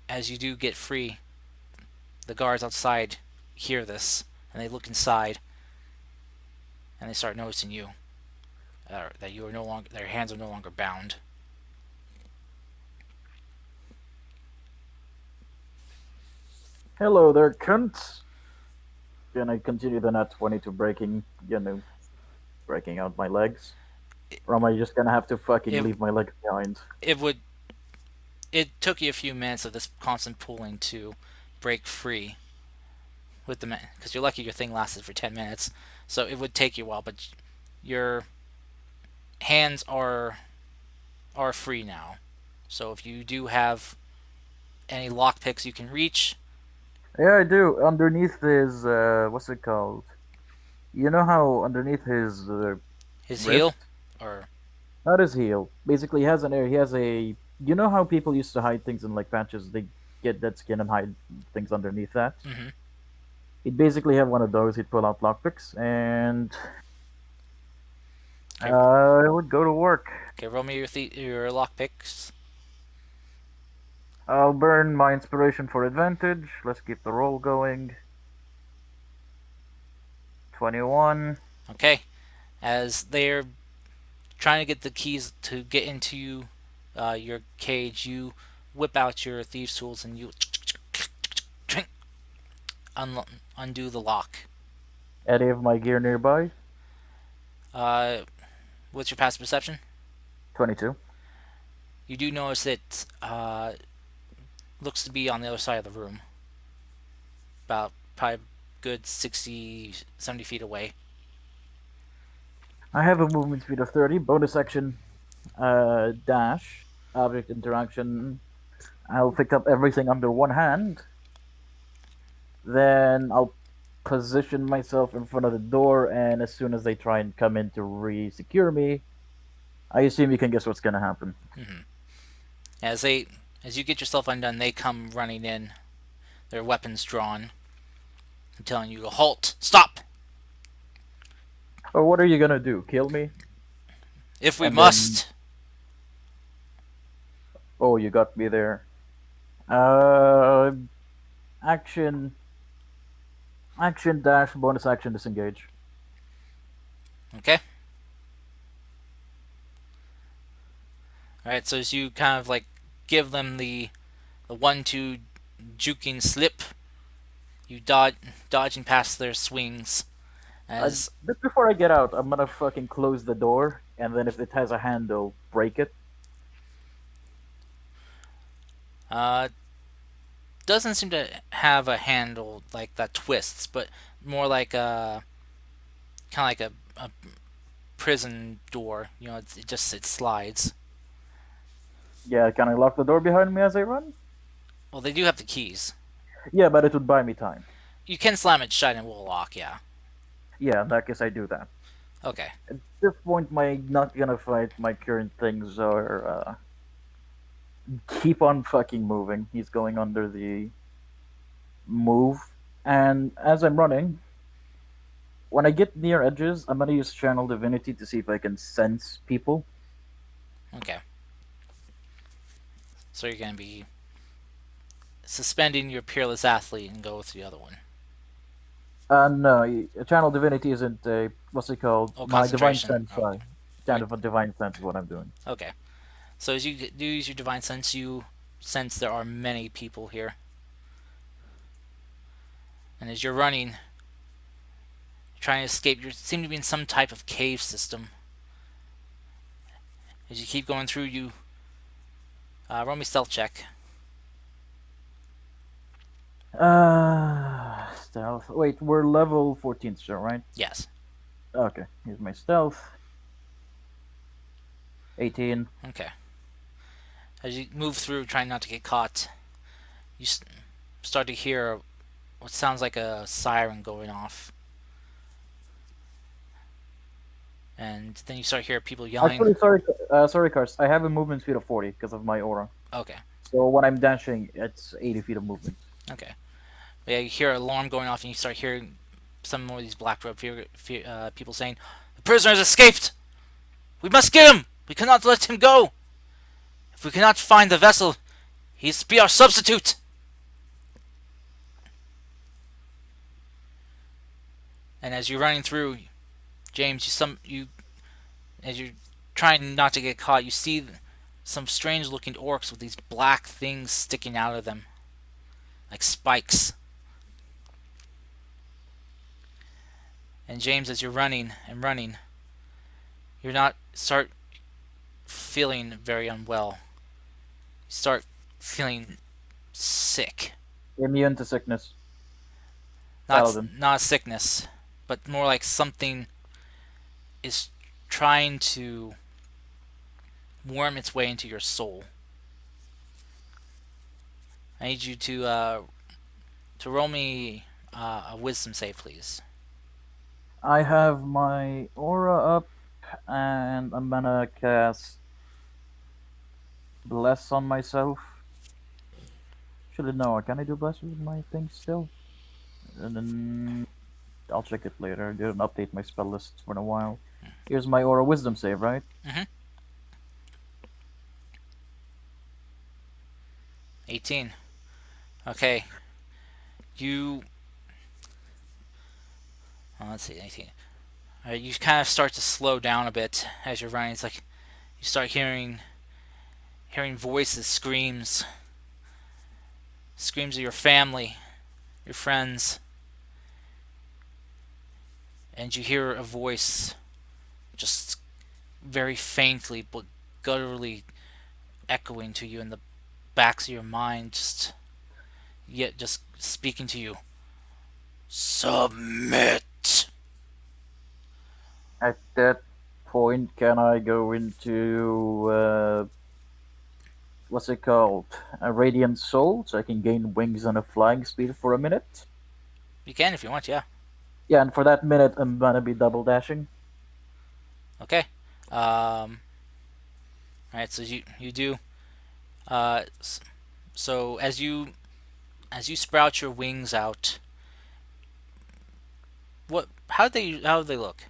as you do get free, the guards outside hear this and they look inside and they start noticing you. That you are no longer, their hands are no longer bound. Hello there, cunts. Can I continue the nat 20 to breaking, breaking out my legs? Or am I just gonna have to fucking It leave my legs behind? it would it took you a few minutes of this constant pulling to break free with the man because you're lucky your thing lasted for 10 minutes, so it would take you a while. But your hands are free now. So if you do have any lockpicks you can reach, Yeah, I do. Underneath his, what's it called? You know how underneath his his heel wrist, or not his heel, basically he has an area. He has a. You know how people used to hide things in like patches? They get dead skin and hide things underneath that. mm-hmm. He'd basically have one of those. He'd pull out lockpicks, and Okay, it would go to work. okay, roll me your lockpicks. I'll burn my inspiration for advantage. Let's keep the roll going. 21. Okay, as they're trying to get the keys to get into your cage, you whip out your thieves' tools and you undo the lock. Any of my gear nearby? Uh, what's your passive perception? 22. You do notice it looks to be on the other side of the room, about probably good 60, 70 feet away. I have a movement speed of 30. Bonus action, dash, object interaction. I'll pick up everything under one hand. Then I'll position myself in front of the door, and as soon as they try and come in to re-secure me, I assume you can guess what's gonna happen. Mm-hmm. As they, as you get yourself undone, they come running in, their weapons drawn, and telling you to halt, stop. Oh, what are you gonna do? Kill me? If we And then, must. oh, you got me there. Uh, action, action dash, bonus action disengage. Okay. All right. So as you kind of like give them the 1-2 juking slip, you dodging past their swings. As Just before I get out, I'm gonna fucking close the door, and then if it has a handle, break it. uh, doesn't seem to have a handle like that twists, but more like a kind of like a prison door. You know, it slides. Yeah, can I lock the door behind me as I run? Well, they do have the keys. Yeah, but it would buy me time. You can slam it shut and it will lock. Yeah. Yeah, in that case, I do that. Okay. At this point, my not gonna fight my current things are keep on fucking moving. He's going under the move, and as I'm running, when I get near edges, I'm gonna use Channel Divinity to see if I can sense people. Okay. So you're gonna be suspending your peerless athlete and go with the other one. No, Channel Divinity isn't a what's it called? Oh, My Divine concentration. Sense. Oh, Sorry, right. Divine Sense is what I'm doing. Okay. So as you do use your divine sense, you sense there are many people here, and as you're running, trying to escape, you seem to be in some type of cave system. As you keep going through, you roll me stealth check. Stealth. Wait, we're level 14 still, right? Yes. Okay, here's my stealth. 18. Okay. As you move through, trying not to get caught, you start to hear what sounds like a siren going off, and then you start to hear people yelling. Actually, sorry, Cars. I have a movement speed of 40 because of my aura. Okay. So when I'm dashing, it's 80 feet of movement. Okay. Yeah, you hear an alarm going off, and you start hearing some more of these black robe people saying, "The prisoner has escaped! We must get him! We cannot let him go! If we cannot find the vessel, he's to be our substitute!" And as you're running through, James, you as you're trying not to get caught, you see some strange-looking orcs with these black things sticking out of them, like spikes. And James, as you're running and running, you're not start feeling very unwell. You start feeling sick. Immune to sickness. Not Paladin. not a sickness, but more like something is trying to worm its way into your soul. I need you to roll me a wisdom save, please. I have my aura up, and I'm gonna cast Bless on myself. Actually, no, can I do Bless with my thing still? And then I'll check it later. I didn't update my spell list for a while. Here's my aura wisdom save, right? Mm-hmm. 18. Okay. You. Let's see. 18. You kind of start to slow down a bit as you're running. It's like you start hearing voices, screams of your family, your friends, and you hear a voice just very faintly but gutturally echoing to you in the backs of your mind, just yet just speaking to you. Submit. At that point, can I go into what's it called? A radiant soul, so I can gain wings and a flying speed for a minute. You can if you want, yeah. Yeah, and for that minute, I'm gonna be double dashing. Okay. All right. So you do. Uh, so as you sprout your wings out, what? How do they look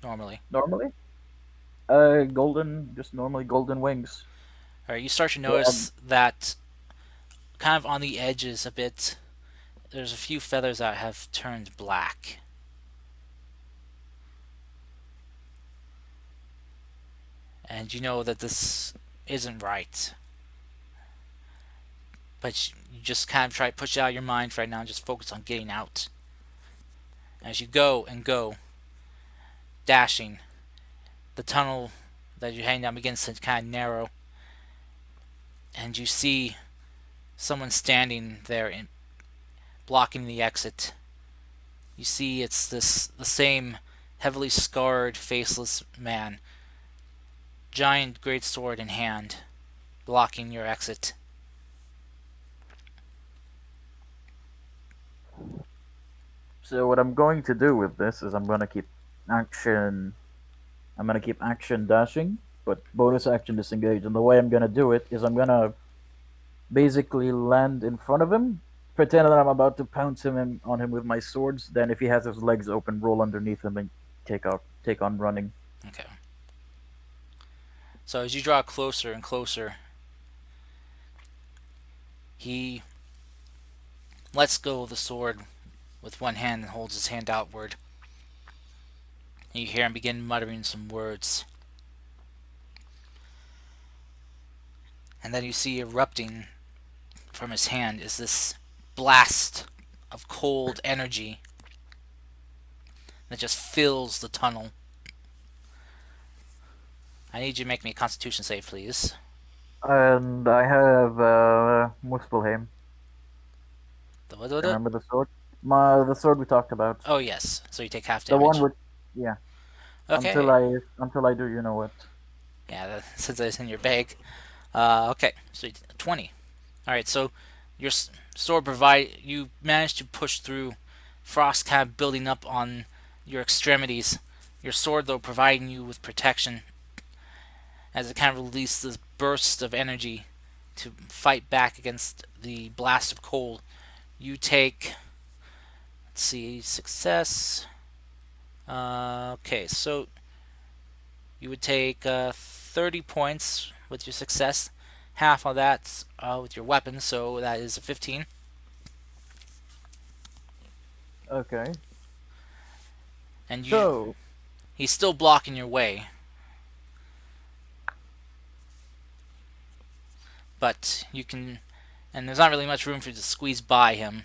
normally? Normally, golden, just normally golden wings. All right. You start to Yeah, notice that kind of on the edges a bit. There's a few feathers that have turned black, and you know that this isn't right. But you just kind of try to push it out of your mind right now and just focus on getting out. As you go and go, dashing, the tunnel that you're heading down begins to kind of narrow, and you see someone standing there blocking the exit. You see it's the same heavily scarred, faceless man, giant great sword in hand, blocking your exit. so what I'm going to do with this is action. I'm gonna keep action dashing, but bonus action disengage. And the way I'm gonna do it is I'm gonna basically land in front of him, pretend that I'm about to pounce on him with my swords. Then, if he has his legs open, roll underneath him and take on running. Okay. So as you draw closer and closer, he lets go of the sword with one hand and holds his hand outward. And you hear him begin muttering some words. And then you see erupting from his hand is this blast of cold energy that just fills the tunnel. I need you to make me a constitution save, please. And I have Muspelheim. Da-da-da. Remember the sword? The sword we talked about. Oh, yes. So you take half The one damage. with yeah. Okay. Until I do, you know what? Yeah, since it's in your bag. Okay. So 20. Alright, so your sword you managed to push through frost kind of building up on your extremities. Your sword, though, providing you with protection as it kind of releases this burst of energy to fight back against the blast of cold. You take, let's see, success. Okay, so you would take 30 points with your success. Half of that with your weapon, so that is a 15. Okay. And So, he's still blocking your way, but you can, and there's not really much room for you to squeeze by him,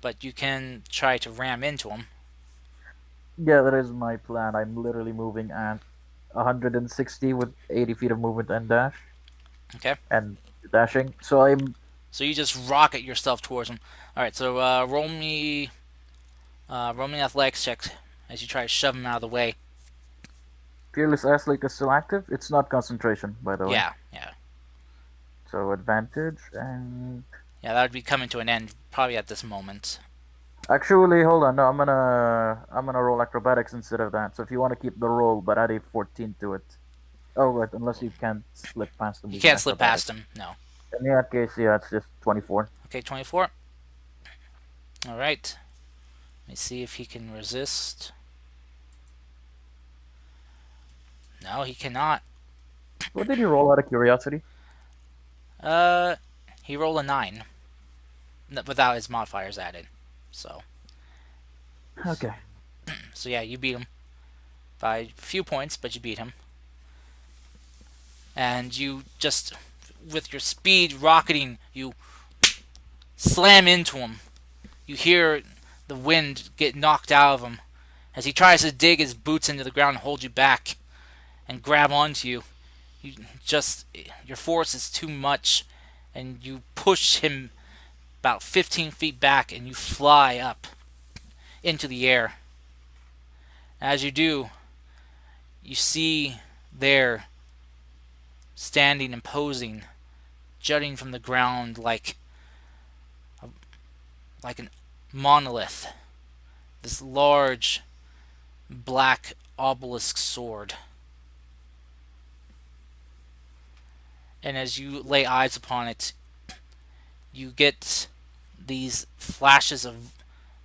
but you can try to ram into him. yeah, that is my plan. I'm literally moving at 160 with 80 feet of movement and dash Okay, and dashing. So I'm so you just rocket yourself towards him. All right, so roll me an athletics check as you try to shove him out of the way. fearless athlete is still active. It's not concentration, by the way. Yeah, yeah, So advantage and yeah. That would be coming to an end probably at this moment. actually, hold on. No, I'm gonna roll acrobatics instead of that. So if you want to keep the roll, but add a 14 to it. Oh, right. Unless you can't slip past him You with your can't slip past acrobatics. him. No. In that case, yeah, it's just 24. Okay, 24. All right. Let me see if he can resist. No, he cannot. What did you roll out of curiosity? Uh, he rolled a 9 without his modifiers added. So, Okay. so yeah, you beat him by a few points, but you beat him. And you just, with your speed rocketing, you slam into him. You hear the wind get knocked out of him as he tries to dig his boots into the ground and hold you back and grab onto you. You just, your force is too much, and you push him about 15 feet back, and you fly up into the air. As you do, you see there, standing and posing, jutting from the ground like a monolith, this large black obelisk sword. And as you lay eyes upon it, you get these flashes of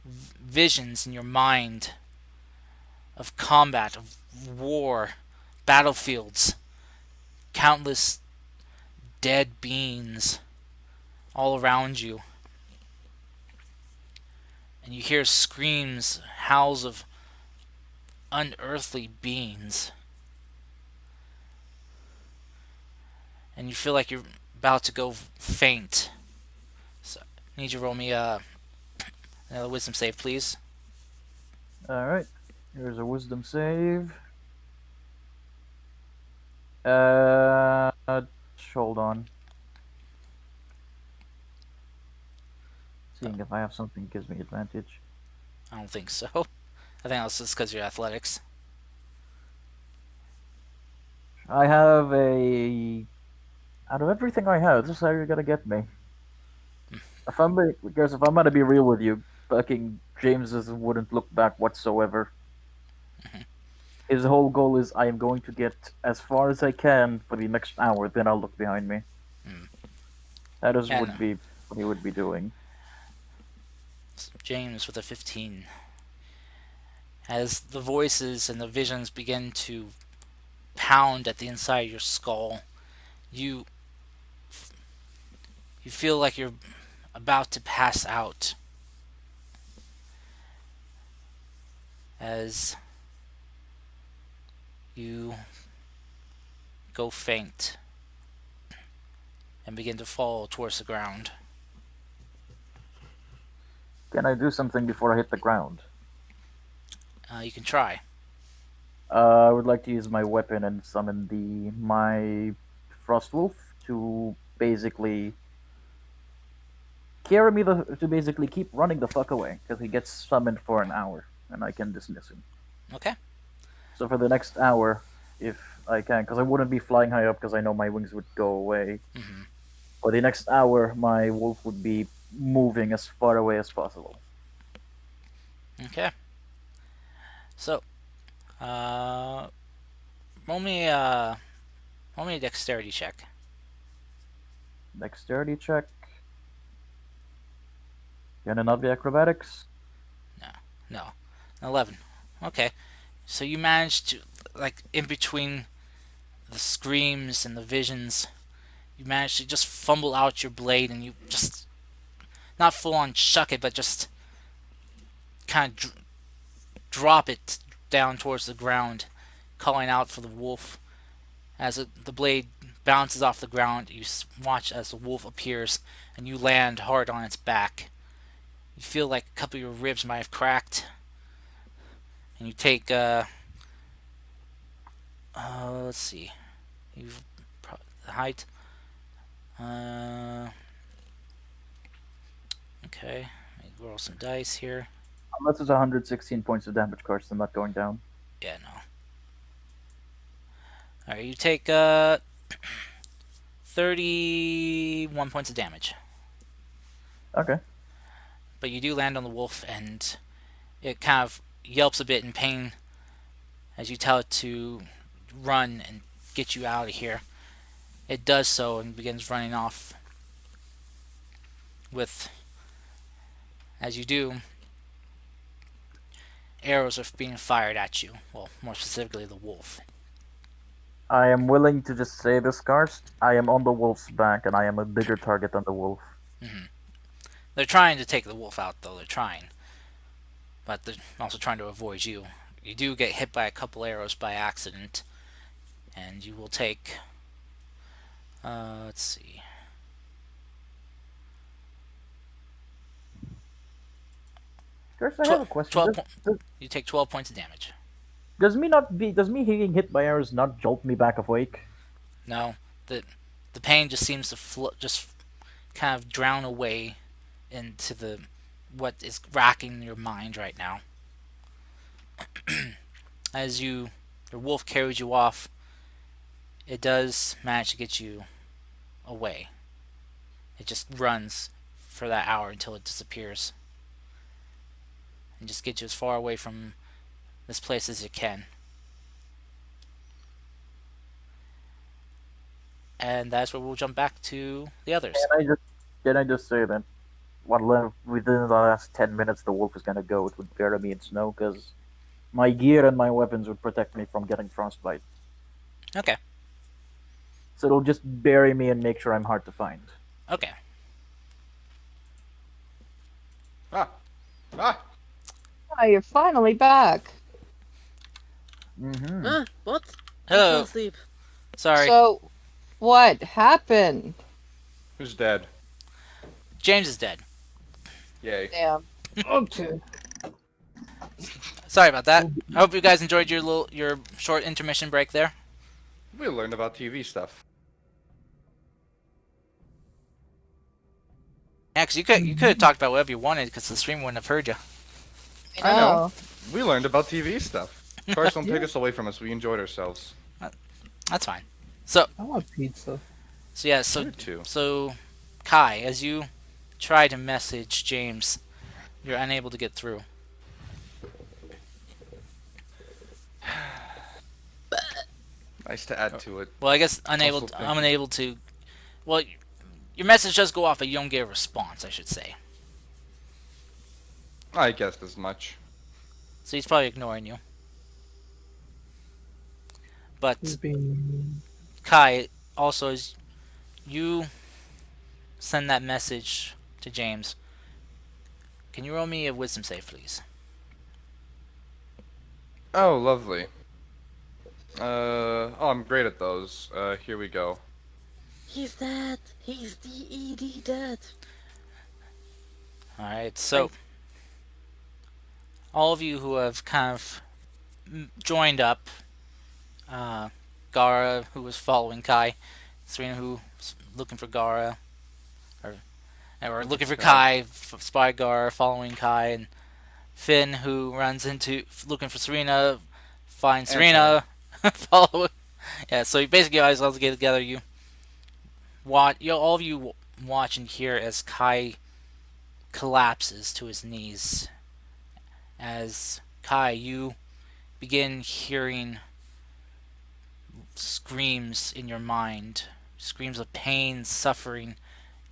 visions in your mind of combat, of war, battlefields, countless dead beings all around you. And you hear screams, howls of unearthly beings. And you feel like you're about to go faint. So, I need you to roll me another wisdom save, please. All right. Here's a wisdom save. Uh, hold on. Oh, Seeing if I have something that gives me advantage. I don't think so. I think that's just because you're athletics. I have a. Out of everything I have, this is how you're gonna get me. Because if I'm gonna be real with you, fucking James wouldn't look back whatsoever. His whole goal is I am going to get as far as I can for the next hour, then I'll look behind me. Mm. That is Yeah, no. would be what he would be doing. James with a 15. As the voices and the visions begin to pound at the inside of your skull, you you feel like you're about to pass out as you go faint and begin to fall towards the ground. Can I do something before I hit the ground? You can try. I would like to use my weapon and summon the my frost wolf to basically carry me to basically keep running the fuck away because he gets summoned for an hour and I can dismiss him. Okay. So for the next hour, if I can, because I wouldn't be flying high up because I know my wings would go away. Hmm. For the next hour, my wolf would be moving as far away as possible. Okay. So, uh, roll me roll me a dexterity check. Dexterity check. Gonna not be acrobatics. No, no, 11. Okay, so you managed to, like, in between the screams and the visions, you managed to just fumble out your blade and you just not full on chuck it, but just kind of drop it down towards the ground, calling out for the wolf. As the blade bounces off the ground, you watch as the wolf appears and you land hard on its back. You feel like a couple of your ribs might have cracked, and you take let's see, you've the height. Uh, okay, let me roll some dice here. Unless it's 116 points of damage, Carson, I'm not going down. Yeah, no. All right, you take 31 points of damage, Okay. but you do land on the wolf, and it kind of yelps a bit in pain as you tell it to run and get you out of here. It does so and begins running off with, as you do, arrows are being fired at you. Well, more specifically, the wolf. I am willing to just say this, Karst. I am on the wolf's back, and I am a bigger target than the wolf. Hmm. They're trying to take the wolf out, though. They're trying. But they're also trying to avoid you. You do get hit by a couple arrows by accident, and you will take. Let's see. Karst, I have a question. 12 Does, you take 12 points of damage. does me getting hit by arrows not jolt me back awake? No, the the pain just seems to just kind of drown away into the what is racking your mind right now. As your wolf carries you off, it does manage to get you away. It just runs for that hour until it disappears, and just get you as far away from this place as it can. And that's where we'll jump back to the others. Can I just say that within the last 10 minutes the wolf is gonna go, it would bury me in snow because my gear and my weapons would protect me from getting frostbite. Okay, So it'll just bury me and make sure I'm hard to find. okay. Ah, ah. Ah, you're finally back. Mm-hmm. Huh? What? I fell Hello. asleep. Sorry, So, what happened? Who's dead? James is dead. Yay. Damn. Okay. Sorry about that. I hope you guys enjoyed your short intermission break there. We learned about TV stuff. Yeah, 'cause you could have talked about whatever you wanted because the stream wouldn't have heard you. I know. know. We learned about TV stuff. Cars don't take us away from us. We enjoyed ourselves. That's fine. So I want pizza. yeah, I so did too. so Kai, as you try to message James, you're unable to get through. Nice to add to it. Well, I guess Also thinking. I'm unable to. Well, your message does go off, but you don't get a response. I should say. I guessed as much. So he's probably ignoring you. But He's being Kai, also as you send that message to James, can you roll me a wisdom save, please? Oh, lovely. I'm great at those. Here we go. He's dead. He's DED dead. All right. So all of you who have kind of joined up, Gara, who was following Kai, Serena, who was looking for Gara, or looking for Kai, spy Gara, following Kai, and Finn, who runs into looking for Serena, finds And Serena, follow. Yeah, so you basically guys all get together. You watch, all of you watch and hear as Kai collapses to his knees. As Kai, you begin hearing screams in your mind, screams of pain, suffering,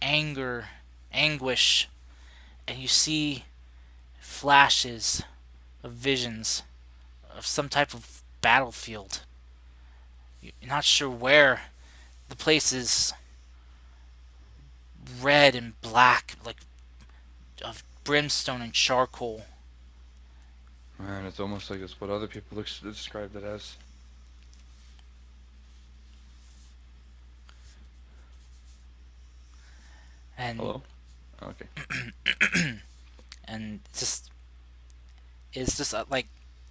anger, anguish, and you see flashes of visions of some type of battlefield. You're not sure where. The place is red and black, like of brimstone and charcoal. Man, it's almost like it's what other people described it as. And Hello? Okay. and just it's just like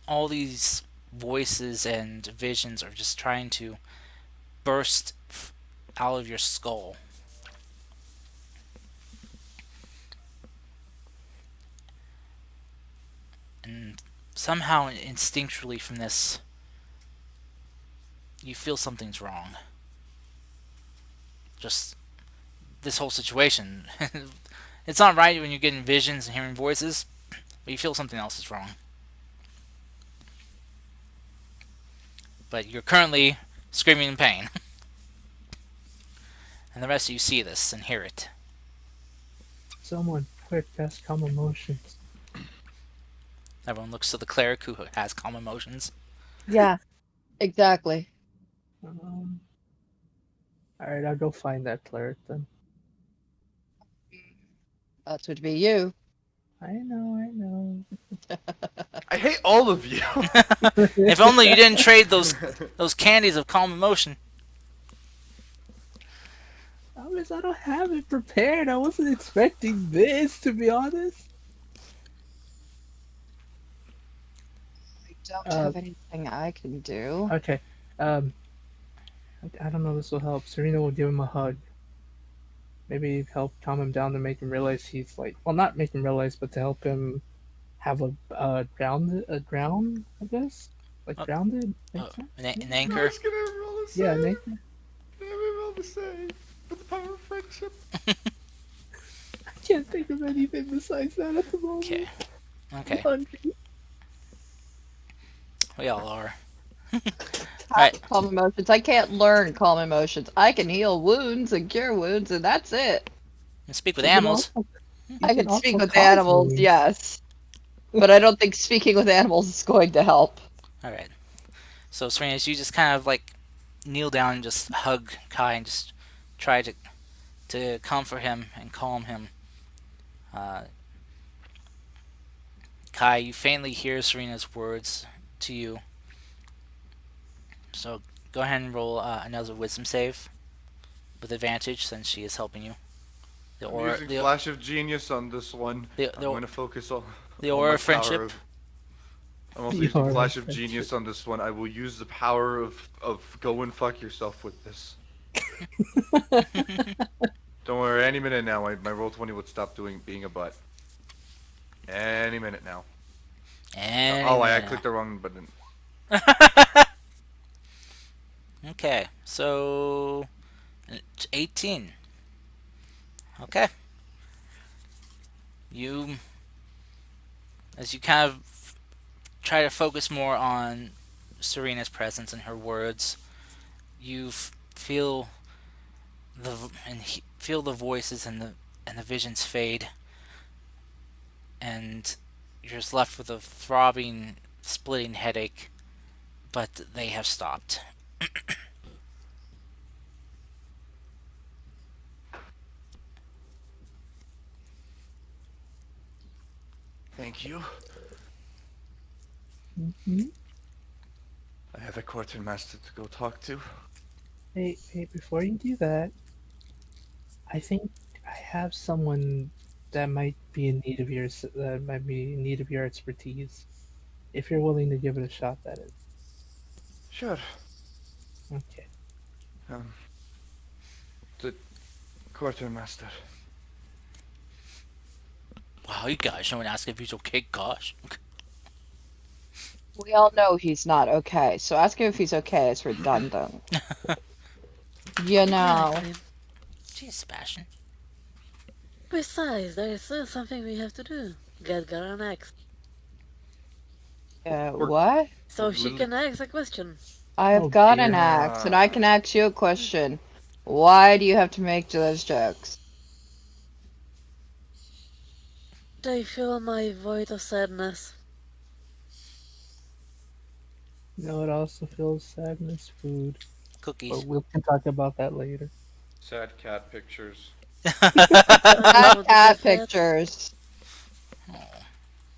all these voices and visions are just trying to burst out of your skull. And somehow instinctually from this you feel something's wrong. Just this whole situation. It's not right when you're getting visions and hearing voices, but you feel something else is wrong. But you're currently screaming in pain. And the rest of you see this and hear it. Someone, quick, that's calm emotions. Everyone looks to the cleric who has calm emotions. Yeah, exactly. Um, Alright, I'll go find that cleric then. That would be you. I know, I know. I hate all of you. If only you didn't trade those candies of calm emotion. Thomas, I don't have it prepared. I wasn't expecting this, to be honest. I don't Uh, have anything I can do. okay. Um, I don't know if this will help. Serena will give him a hug. Maybe help calm him down to make him realize he's like, well, not make him realize, but to help him have a drown, I guess? Like Uh, grounded? Makes sense? an I anchor. was gonna roll a Yeah, save. Nathan. Let me roll the save. With the power of friendship. I can't think of anything besides that at the Okay. moment. I'm Okay. hungry. We all are. Have Alright. calm emotions. I can't learn calm emotions. I can heal wounds and cure wounds, and that's it. Speak with You can animals. also you I can can speak also with cause animals, wounds. yes, but I don't think speaking with animals is going to help. Alright. So, Serenas, you just kind of like kneel down and just hug Kai and just try to comfort him and calm him. Uh, Kai, you faintly hear Serena's words to you. So go ahead and roll another wisdom save with advantage since she is helping you. The I'm aura, using the Flash of Genius on this one. the I'm the, going to focus on, the on aura my of power friendship. of. I'm also You using are a Flash of friendship. Genius on this one. I will use the power of go and fuck yourself with this. Don't worry, any minute now, my roll 20 would stop doing being a butt. Any minute now. Any Oh, I minute clicked the wrong button. now. Okay, so it's 18. Okay, you as you kind of try to focus more on Serena's presence and her words, you feel feel the voices and the visions fade, and you're just left with a throbbing, splitting headache. But they have stopped. Thank you. Mhm. I have a quartermaster to go talk to. Hey, before you do that, I think I have someone that might be in need of might be in need of your expertise. If you're willing to give it a shot, that is. Sure. Okay. Um, the quartermaster. Wow, you guys, no one asked if he's okay. Gosh. We all know he's not okay, so asking if he's okay is redundant. You know, Exactly. Jeez, Sebastian. Besides, there is still something we have to do. Get Gara an axe. We're what? So she literally. can ask a question. I've Oh got an dear. axe, and I can ask you a question. Why do you have to make those jokes? They fill my void of sadness. You know, it also feels sadness, food. But Cookies. we can talk about that later. Sad cat pictures. I don't Bad want to cat have that. pictures.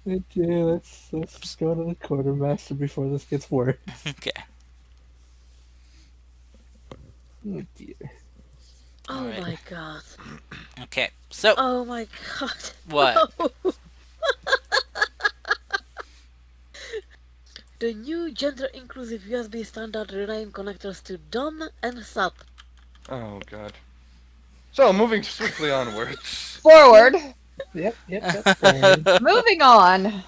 Okay, let's Oops. go to the quartermaster before this gets worse. Okay. Oh dear. All Oh right. my god. Okay. So Oh my god. what? No! The new gender inclusive USB standard rename connectors to DOM and SAP. Oh god. So moving swiftly onwards. Forward. Yep. Forward. Moving on.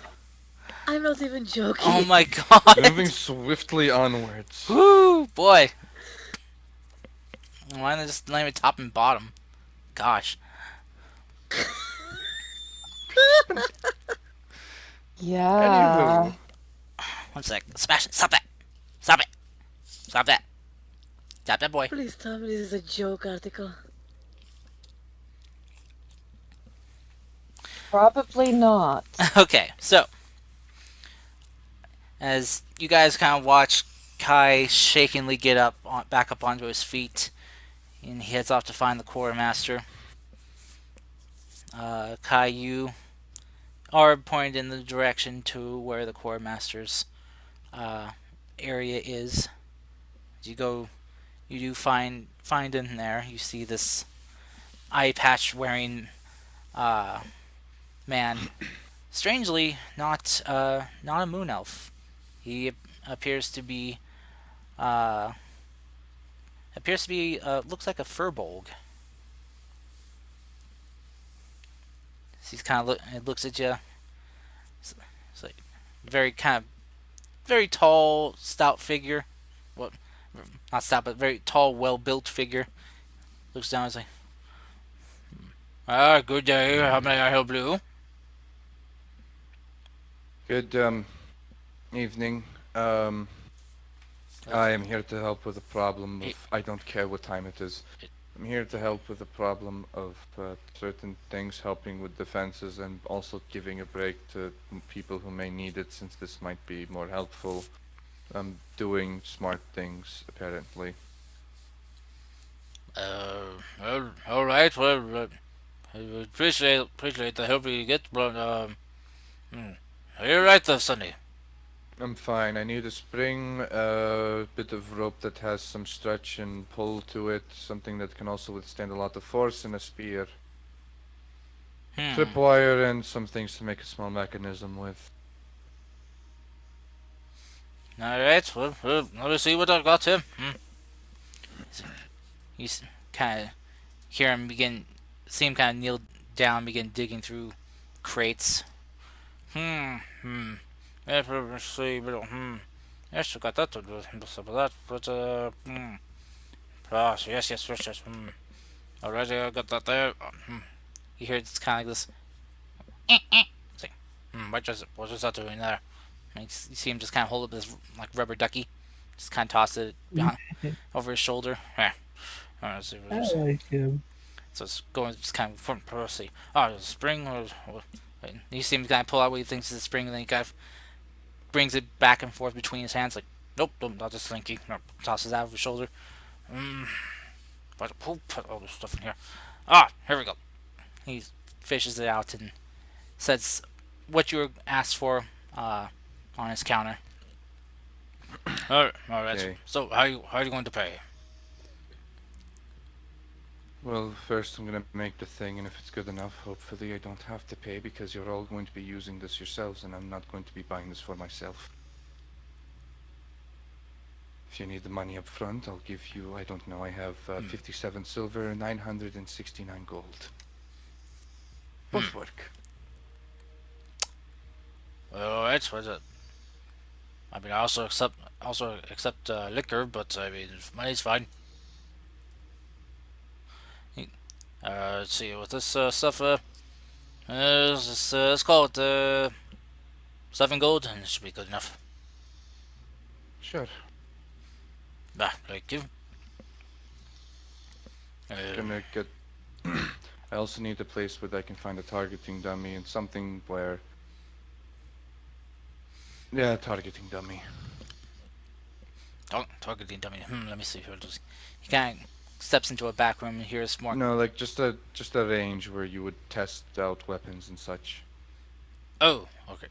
I'm not even Oh joking. my god. Moving swiftly onwards. Whoo boy. Why not just name it top and bottom? Gosh. Yeah. Anywho, One sec. Smash it. Stop that. Stop it. Stop that. Stop that boy. Please tell me this is a joke article. Probably not. Okay. So as you guys kind of watch Kai shakingly get back up onto his feet, and he heads off to find the quartermaster. Kai, you are pointed in the direction to where the quartermaster's uh, area is. As you go, you do find in there. You see this eye patch wearing uh, man. Strangely, not a moon elf. He appears to be uh, looks like a furbolg. So he's kind of it looks at you. It's like very kind of very tall, stout figure. Well, not stout, but very tall, well built figure. Looks down and is like, good day. How may I help you? good evening. I am here to help with the problem It, of. I don't care what time it is. it, I'm here to help with the problem of certain things, helping with defenses, and also giving a break to people who may need it, since this might be more helpful. I'm doing smart things, apparently. well, all right. Well, I appreciate the help you get, but hmm. You're right there, Sonny. I'm fine. I need a spring, a bit of rope that has some stretch and pull to it, something that can also withstand a lot of force, and a spear. Hmm. Tripwire and some things to make a small mechanism with. All right. Well, let me see what I've got here. You kind of hear him see him kind of kneel down, begin digging through crates. Hmm. Let's see, but yes, I got that to do, that, but yes. Already, I got that there. You hear it's kind of like this. It's like, what is that doing there? And you see him just kind of hold up this like rubber ducky, just kind of toss it behind, over his shoulder. Yeah. Let's see what I you're saying. like him. So it's going just kind of from see. Oh, the spring or you see him kind of pull out what he thinks is a spring, and then he kind of brings it back and forth between his hands, like, nope, not just slinky. No, tosses it out of his shoulder. Mm, but put all this stuff in here. Ah, here we go. He fishes it out and says what you were asked for on his counter. All right. Okay. So how are you going to pay? Well, first I'm gonna make the thing, and if it's good enough, hopefully I don't have to pay because you're all going to be using this yourselves, and I'm not going to be buying this for myself. If you need the money up front, I'll give you, I don't know, I have 57 silver, 969 gold. Both work. All right. What's it? I mean, I also accept liquor, but I mean, money's fine. Let's see with this stuff. Let's call it 7 gold, and it should be good enough. Sure. Ah, thank you. Gonna get. I also need a place where I can find a targeting dummy and something where, yeah, targeting dummy. Targeting dummy. Let me see here. He kind of steps into a back room and hears more. No, like just a range where you would test out weapons and such. Oh, okay.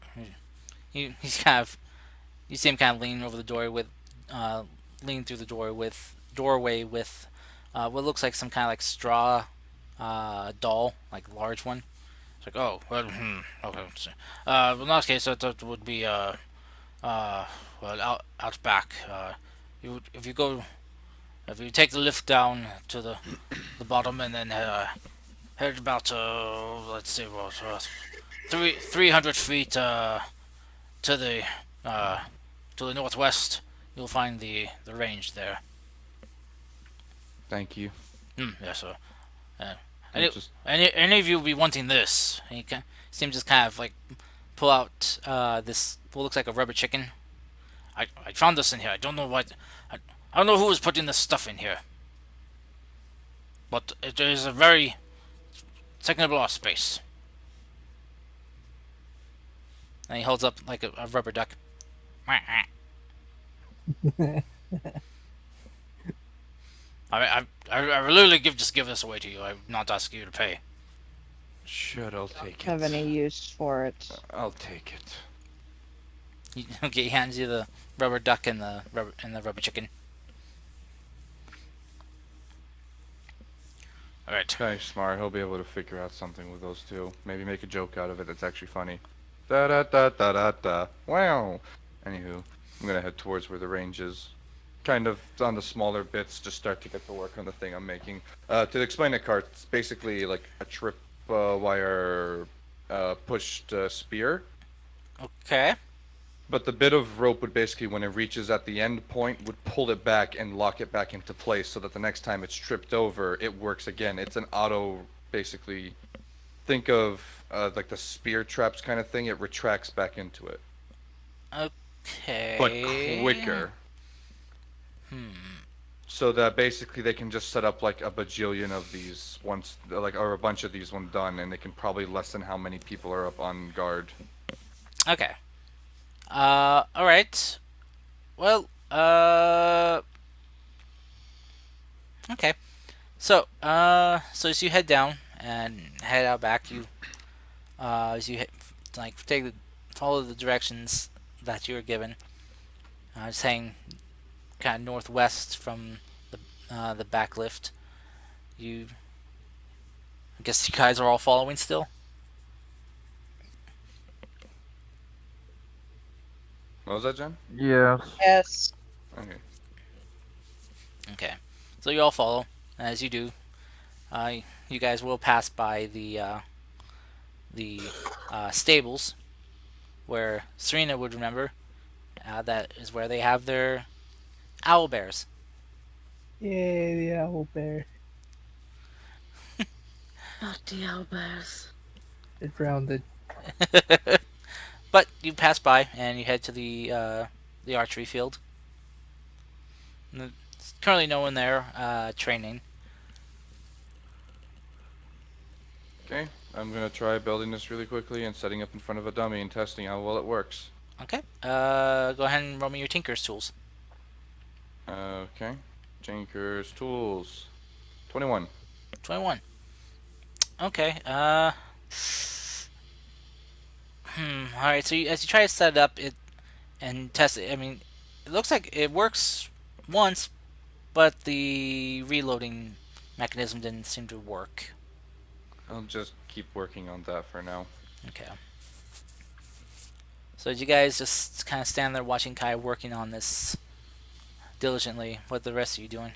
He's kind of. You see him kind of leaning over the doorway leaning through the doorway with, what looks like some kind of like straw, doll, like large one. It's like, oh, well, okay. So, in that case, that would be uh, well, out back. If you go, if you take the lift down to the bottom and then head about, let's see, what, 300 feet to the uh, to the northwest, you'll find the range there. Thank you. Yes, sir. Uh, I'll any, just any of you will be wanting this? And he seems to kind of like pull out this what looks like a rubber chicken. I found this in here. I don't know what. I don't know who was putting this stuff in here, but it is a very second of space. And he holds up like a rubber duck. I literally just give this away to you. I'm not asking you to pay. sure, I'll take Have it. any use for it? I'll take it. Okay, he hands you the rubber duck and the rubber chicken. All right. Kai's smart. He'll be able to figure out something with those two. Maybe make a joke out of it that's actually funny. Da da da da da da. Wow. Anywho, I'm gonna head towards where the range is. Kind of on the smaller bits, just start to get to work on the thing I'm making. To explain it, Cart, it's basically like a trip wire pushed spear. Okay. But the bit of rope would basically, when it reaches at the end point, would pull it back and lock it back into place so that the next time it's tripped over, it works again. It's an auto, basically. Think of like the spear traps kind of thing. It retracts back into it, but Okay. quicker. So that basically they can just set up like a bajillion of these once, like, or a bunch of these when done, and they can probably lessen how many people are up on guard. Okay. All right. Well. Okay. So as you head down and head out back, as you like follow the directions that you were given, just heading kind of northwest from the back lift. You, I guess you guys are all following still. What was that, Jen? Yes. Yes. Okay. Okay. So you all follow. As you do, you guys will pass by the stables where Serena would remember. That is where they have their owl bears. Yay, the owl bear. Not the owlbears. It drowned. But you pass by and you head to the archery field. There's currently no one there training. Okay. I'm gonna try building this really quickly and setting up in front of a dummy and testing how well it works. Okay. Go ahead and roll me your tinker's tools. Okay. Tinker's tools. 21. 21. Okay. All right. So as you try to set it up, it and test it. I mean, it looks like it works once, but the reloading mechanism didn't seem to work. I'll just keep working on that for now. Okay. So you guys just kind of stand there watching Kai working on this diligently. What the rest of you doing?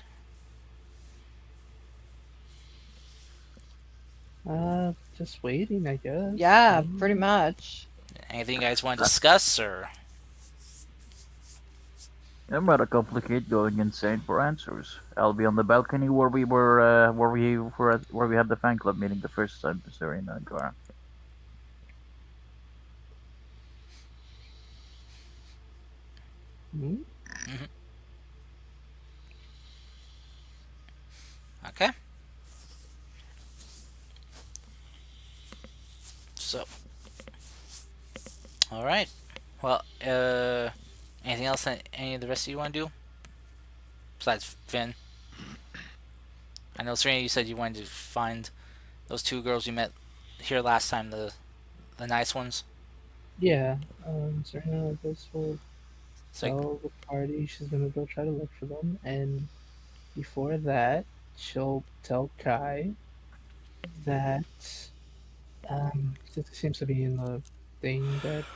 Just waiting, I guess. Yeah, pretty much. Anything you guys want to discuss, or It might complicate going insane for answers. I'll be on the balcony where we were, where we had the fan club meeting the first time, Serena and Clara. Hmm? okay? So, all right. Well, anything else that any of the rest of you want to do besides Finn? I know Serena, you said you wanted to find those two girls you met here last time, the nice ones. Yeah, Serena, I guess will So, tell the party she's gonna go try to look for them, and before that, she'll tell Kai that since it seems to be in the thing that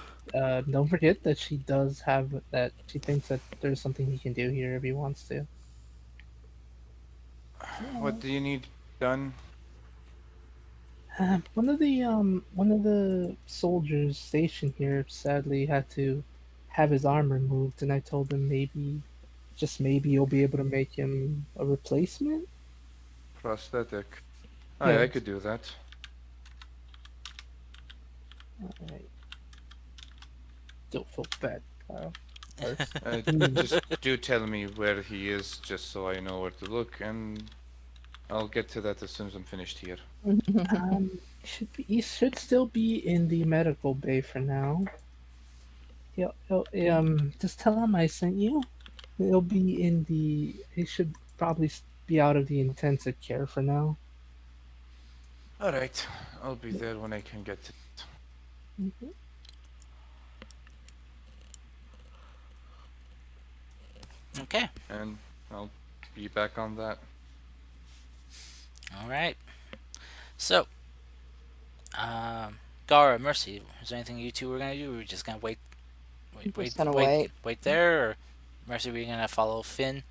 don't forget that she does have that she thinks that there's something he can do here if he wants to. What So, do you need done? one of the soldiers stationed here sadly had to have his arm removed, and I told him maybe, just maybe, you'll be able to make him a replacement. Prosthetic. Oh, yeah, I Yes. could do that. I still feel bad, Kyle. First. Just do tell me where he is, just so I know where to look, and I'll get to that as soon as I'm finished here. He should still be in the medical bay for now. Just tell him I sent you. He'll be in the. He should probably be out of the intensive care for now. Alright, I'll be there when I can get to it. Mhm. okay. And I'll be back on that. All right. So, um, Gara, Mercy, is there anything you two were gonna do? Or we just gonna I'm just gonna wait. wait there, or Mercy, we gonna follow Finn?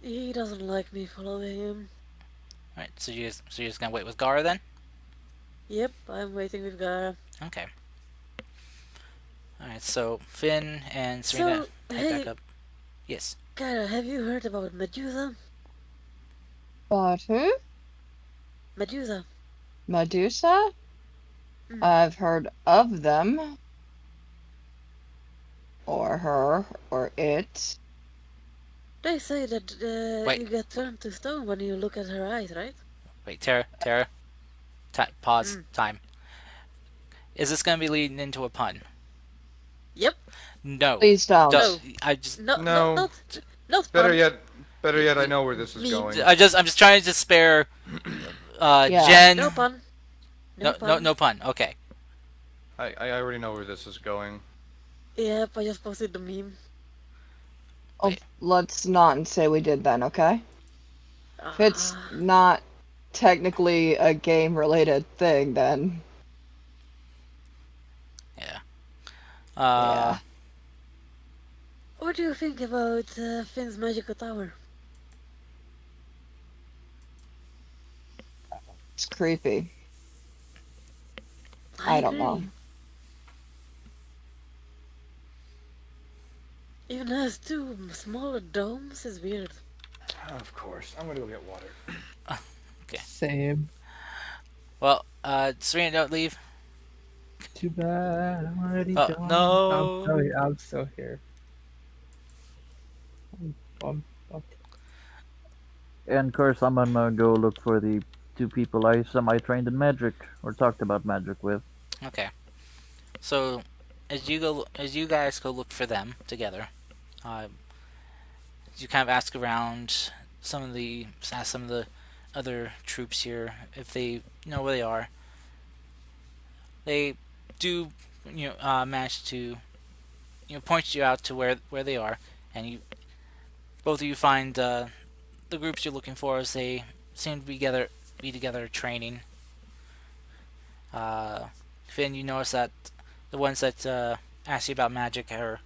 He doesn't like me following him. All right. So you're just gonna wait with Gara then? Yep, I'm waiting with Gara. Okay. All right. So Finn and Serena So, head back hey, up. Yes. Gara, have you heard about Medusa? But who? Medusa. Medusa? Mm. I've heard of them, or her, or it. They say that Wait. you get turned to stone when you look at her eyes, right? Wait. Tara. Pause. Mm. Time. Is this gonna be leading into a pun? Yep. No. Please don't. No. I just No. No, Not better fun. yet, better yet, I know where this is Meme. going. I'm just trying to spare Yeah. Jen. No pun. No pun. No pun. Okay. I already know where this is going. Yep, I just posted the meme. Oh, Wait. let's not say we did then, okay? If it's Ah. not technically a game-related thing, then Yeah. yeah, What do you think about Finn's magical tower? it's creepy. I I don't know. agree. Even has two smaller domes is weird. Of course, I'm gonna go get water. Okay. Same. Well, Serena, don't leave. Too bad I'm already Oh gone. No, I'm still no. here. I'm still here. Um, um, And of course, I'm gonna go look for the two people I semi-trained in magic or talked about magic with. Okay. So, as you guys go look for them together, uh, you kind of ask around ask some of the other troops here if they know where they are. They do, manage to, point you out to where they are, and you both of you find the groups you're looking for as they seem to be together training. Uh, Finn, you notice that the ones that ask you about magic are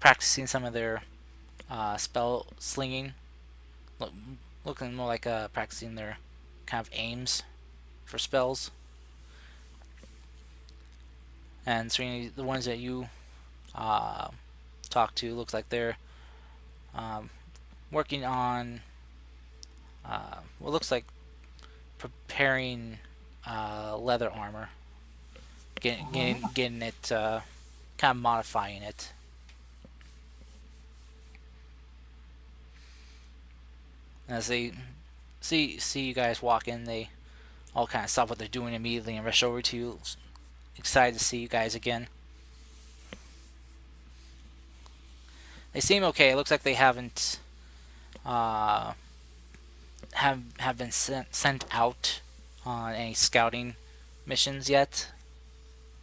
practicing some of their spell slinging, look, looking more like practicing their kind of aims for spells. And Serena, the ones that you uh, talk to, looks like they're um, working on what looks like preparing leather armor, getting it, kind of modifying it. As they see you guys walk in, they all kind of stop what they're doing immediately and rush over to you. Excited to see you guys again. They seem okay. It looks like they haven't uh, have been sent out on any scouting missions yet.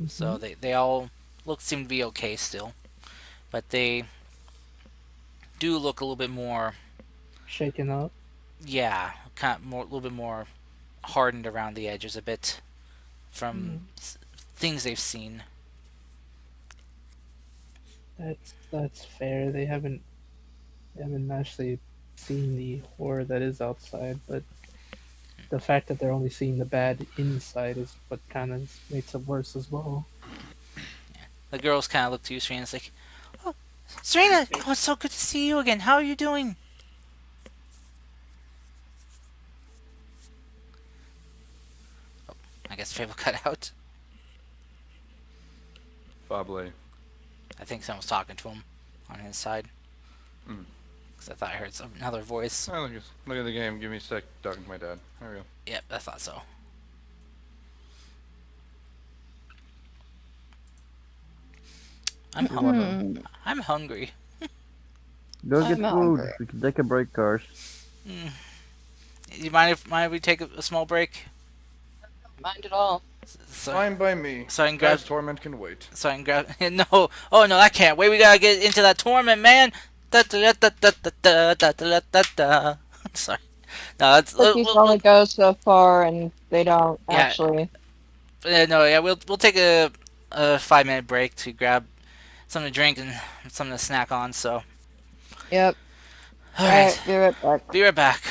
Mm-hmm. So they all seem to be okay still, but they do look a little bit more, Shaken up. yeah, kind of more a little bit more hardened around the edges a bit from Hmm. things they've seen. That's fair. They haven't actually seen the horror that is outside, but the fact that they're only seeing the bad inside is what kind of makes it worse as well. The girls kind of look to you, Serena, and like, "Oh, Serena, oh, it's so good to see you again. How are you doing?" I guess Fable cut out. Fable. I think someone was talking to him on his side Mm. because I thought I heard another voice. Oh, look at the game. Give me a sec. Talking to my dad. There we go. Yep, I thought so. I'm You hu- want to? Hmm. I'm hungry. Go I'm get food. hungry. We can take a break, cars. Mm. You mind if we take a small break? Mind at all. So Fine by me. so I can grab Guy's torment can wait. so I can grab. No, oh no, I can't wait. We gotta get into that tournament, man. Da da da da da da da da da da. Sorry. No, that's Cookies only go so far, and they don't yeah. actually. No, yeah. We'll take a 5 minute break to grab something to drink and something to snack on. So, Yep. all All right, right, be right back. be right back.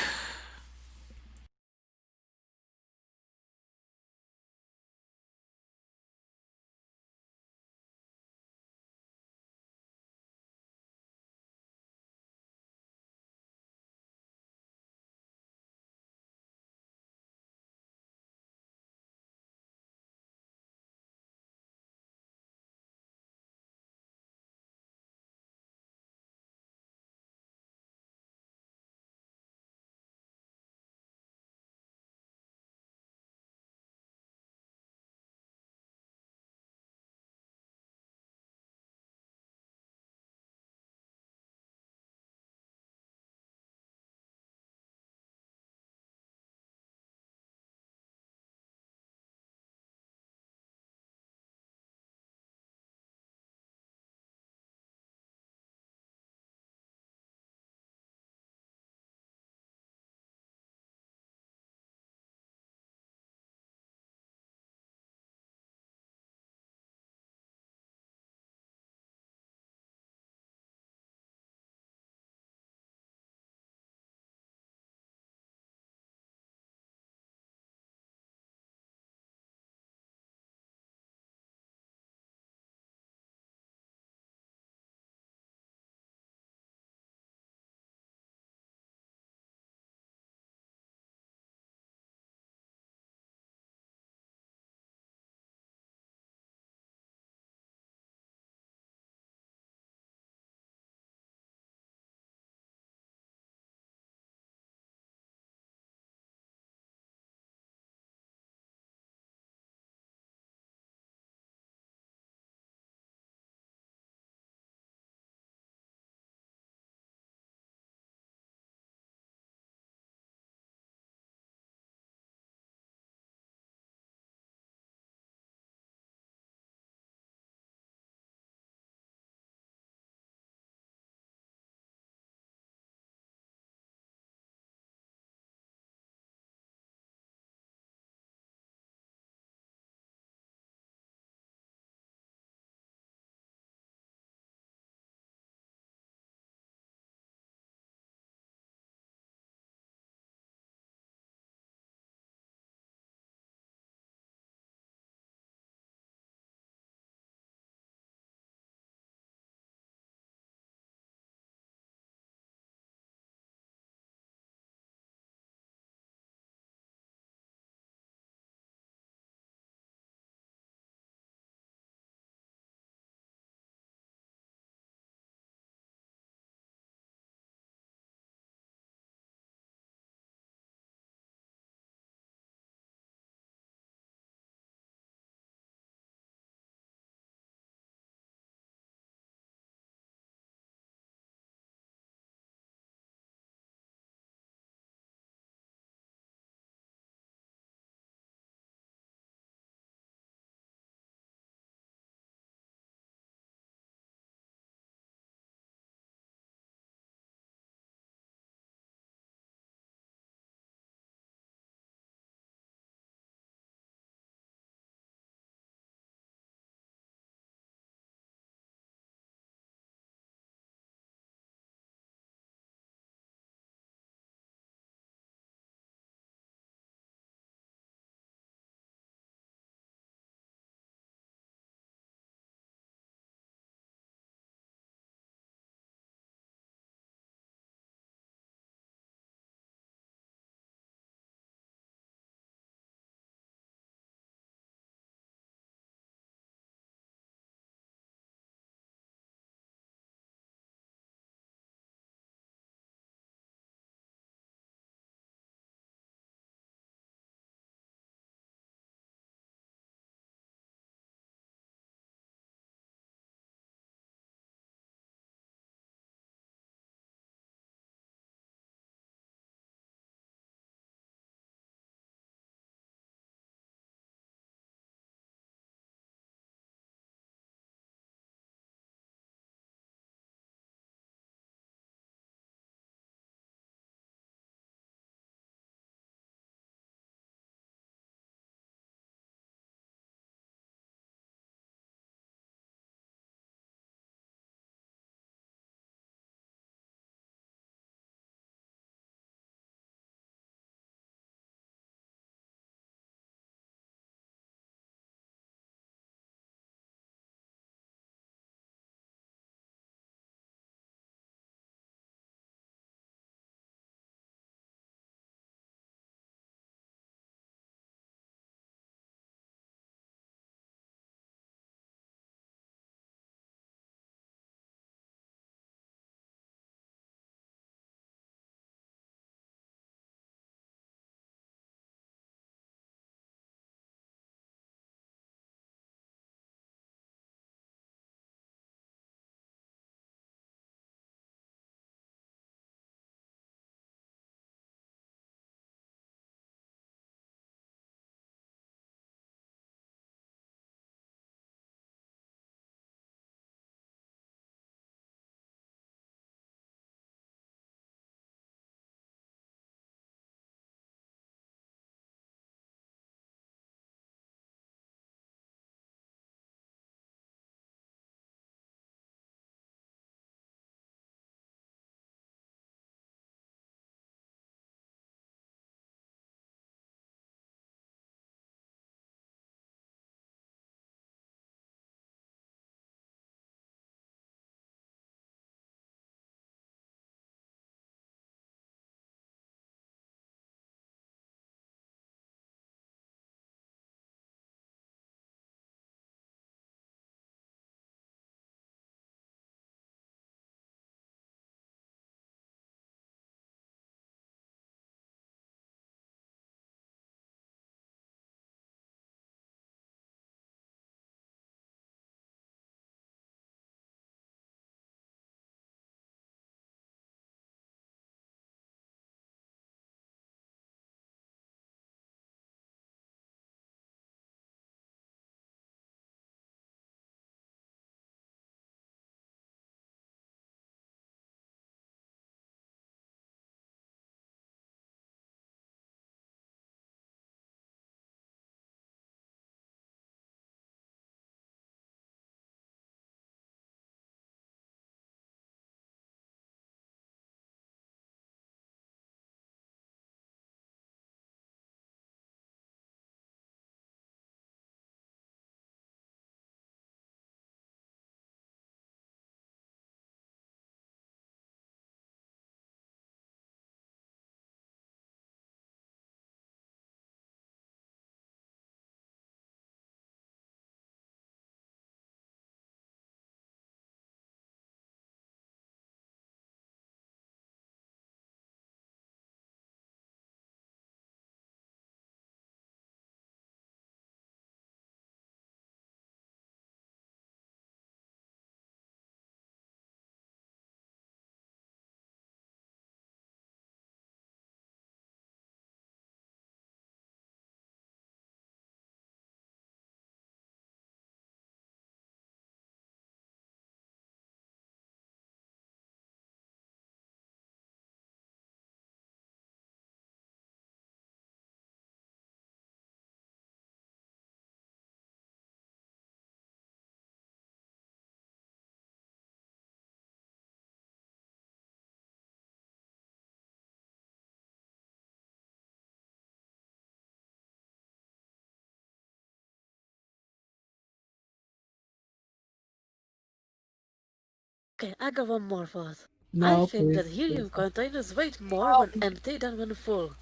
Okay, I got one more thought. I No, think that please, helium please. No. containers weigh more when empty than when full,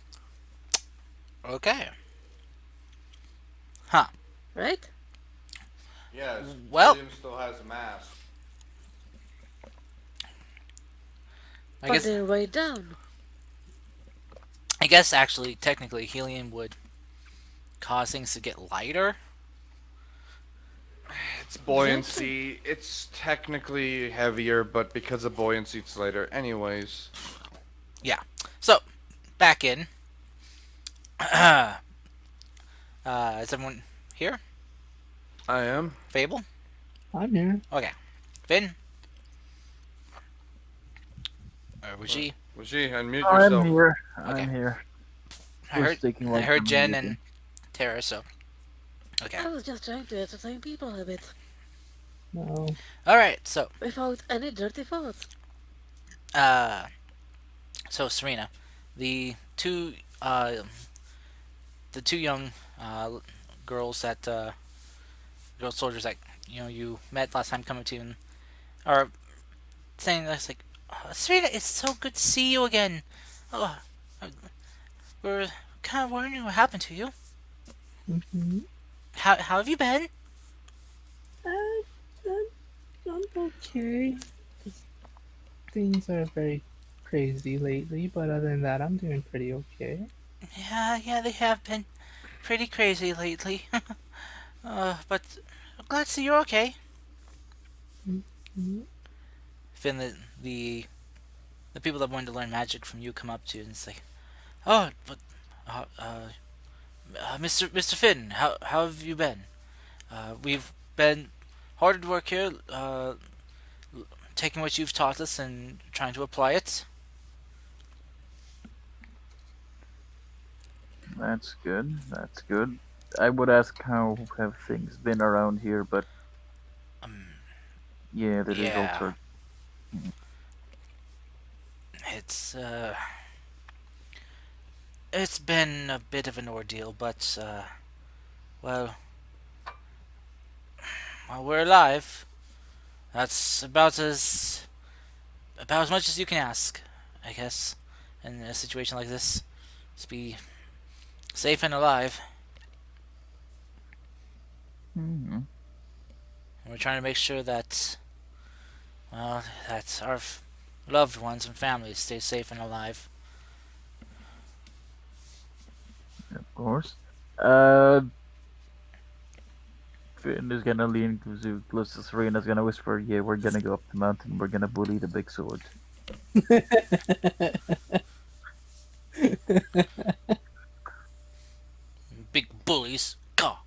Okay. Huh. right? Yes, Well, helium still has mass. I But guess they're way down. I guess actually technically helium would cause things to get lighter. It's Exactly. buoyancy. It's technically heavier, but because of buoyancy, it's lighter. Anyways, Yeah. So, back in. Is everyone here? I am. Fable? I'm here. Okay. Finn? Or was she? Was she? Unmute I'm yourself. here. Okay. I'm here. I heard Was taking I like heard some Jen and muting. Tara, so okay. I was just trying to entertain people a bit, No. Alright, so without any dirty thoughts. uh Serena, the two uh the two young girls that girl soldiers that you met last time coming to you and are saying this like, oh, Serena, it's so good to see you again. Oh, we're kind of wondering what happened to you. Mm-hmm. How have you been? Uh, I'm, I'm okay. Just things are very crazy lately, but other than that, I'm doing pretty okay. Yeah, they have been pretty crazy lately. But I'm glad to see you're okay. Mm-hmm. Finn, the people that wanted to learn magic from you come up to you and say, "Oh, but uh, uh, Mr. Finn, how have you been? We've been hard at work here, taking what you've taught us and trying to apply it." That's good. That's good. I would ask how have things been around here, but Um, yeah, the results yeah, are. Mm, it's it's been a bit of an ordeal, but well, while we're alive, that's about as much as you can ask, I guess, in a situation like this. Just be safe and alive. mm, And we're trying to make sure that, well, that our loved ones and families stay safe and alive. of course. Uh, Finn is gonna lean close to Serena's gonna whisper, "Yeah, we're gonna go up the mountain. We're gonna bully the big sword." Big bullies. Gah.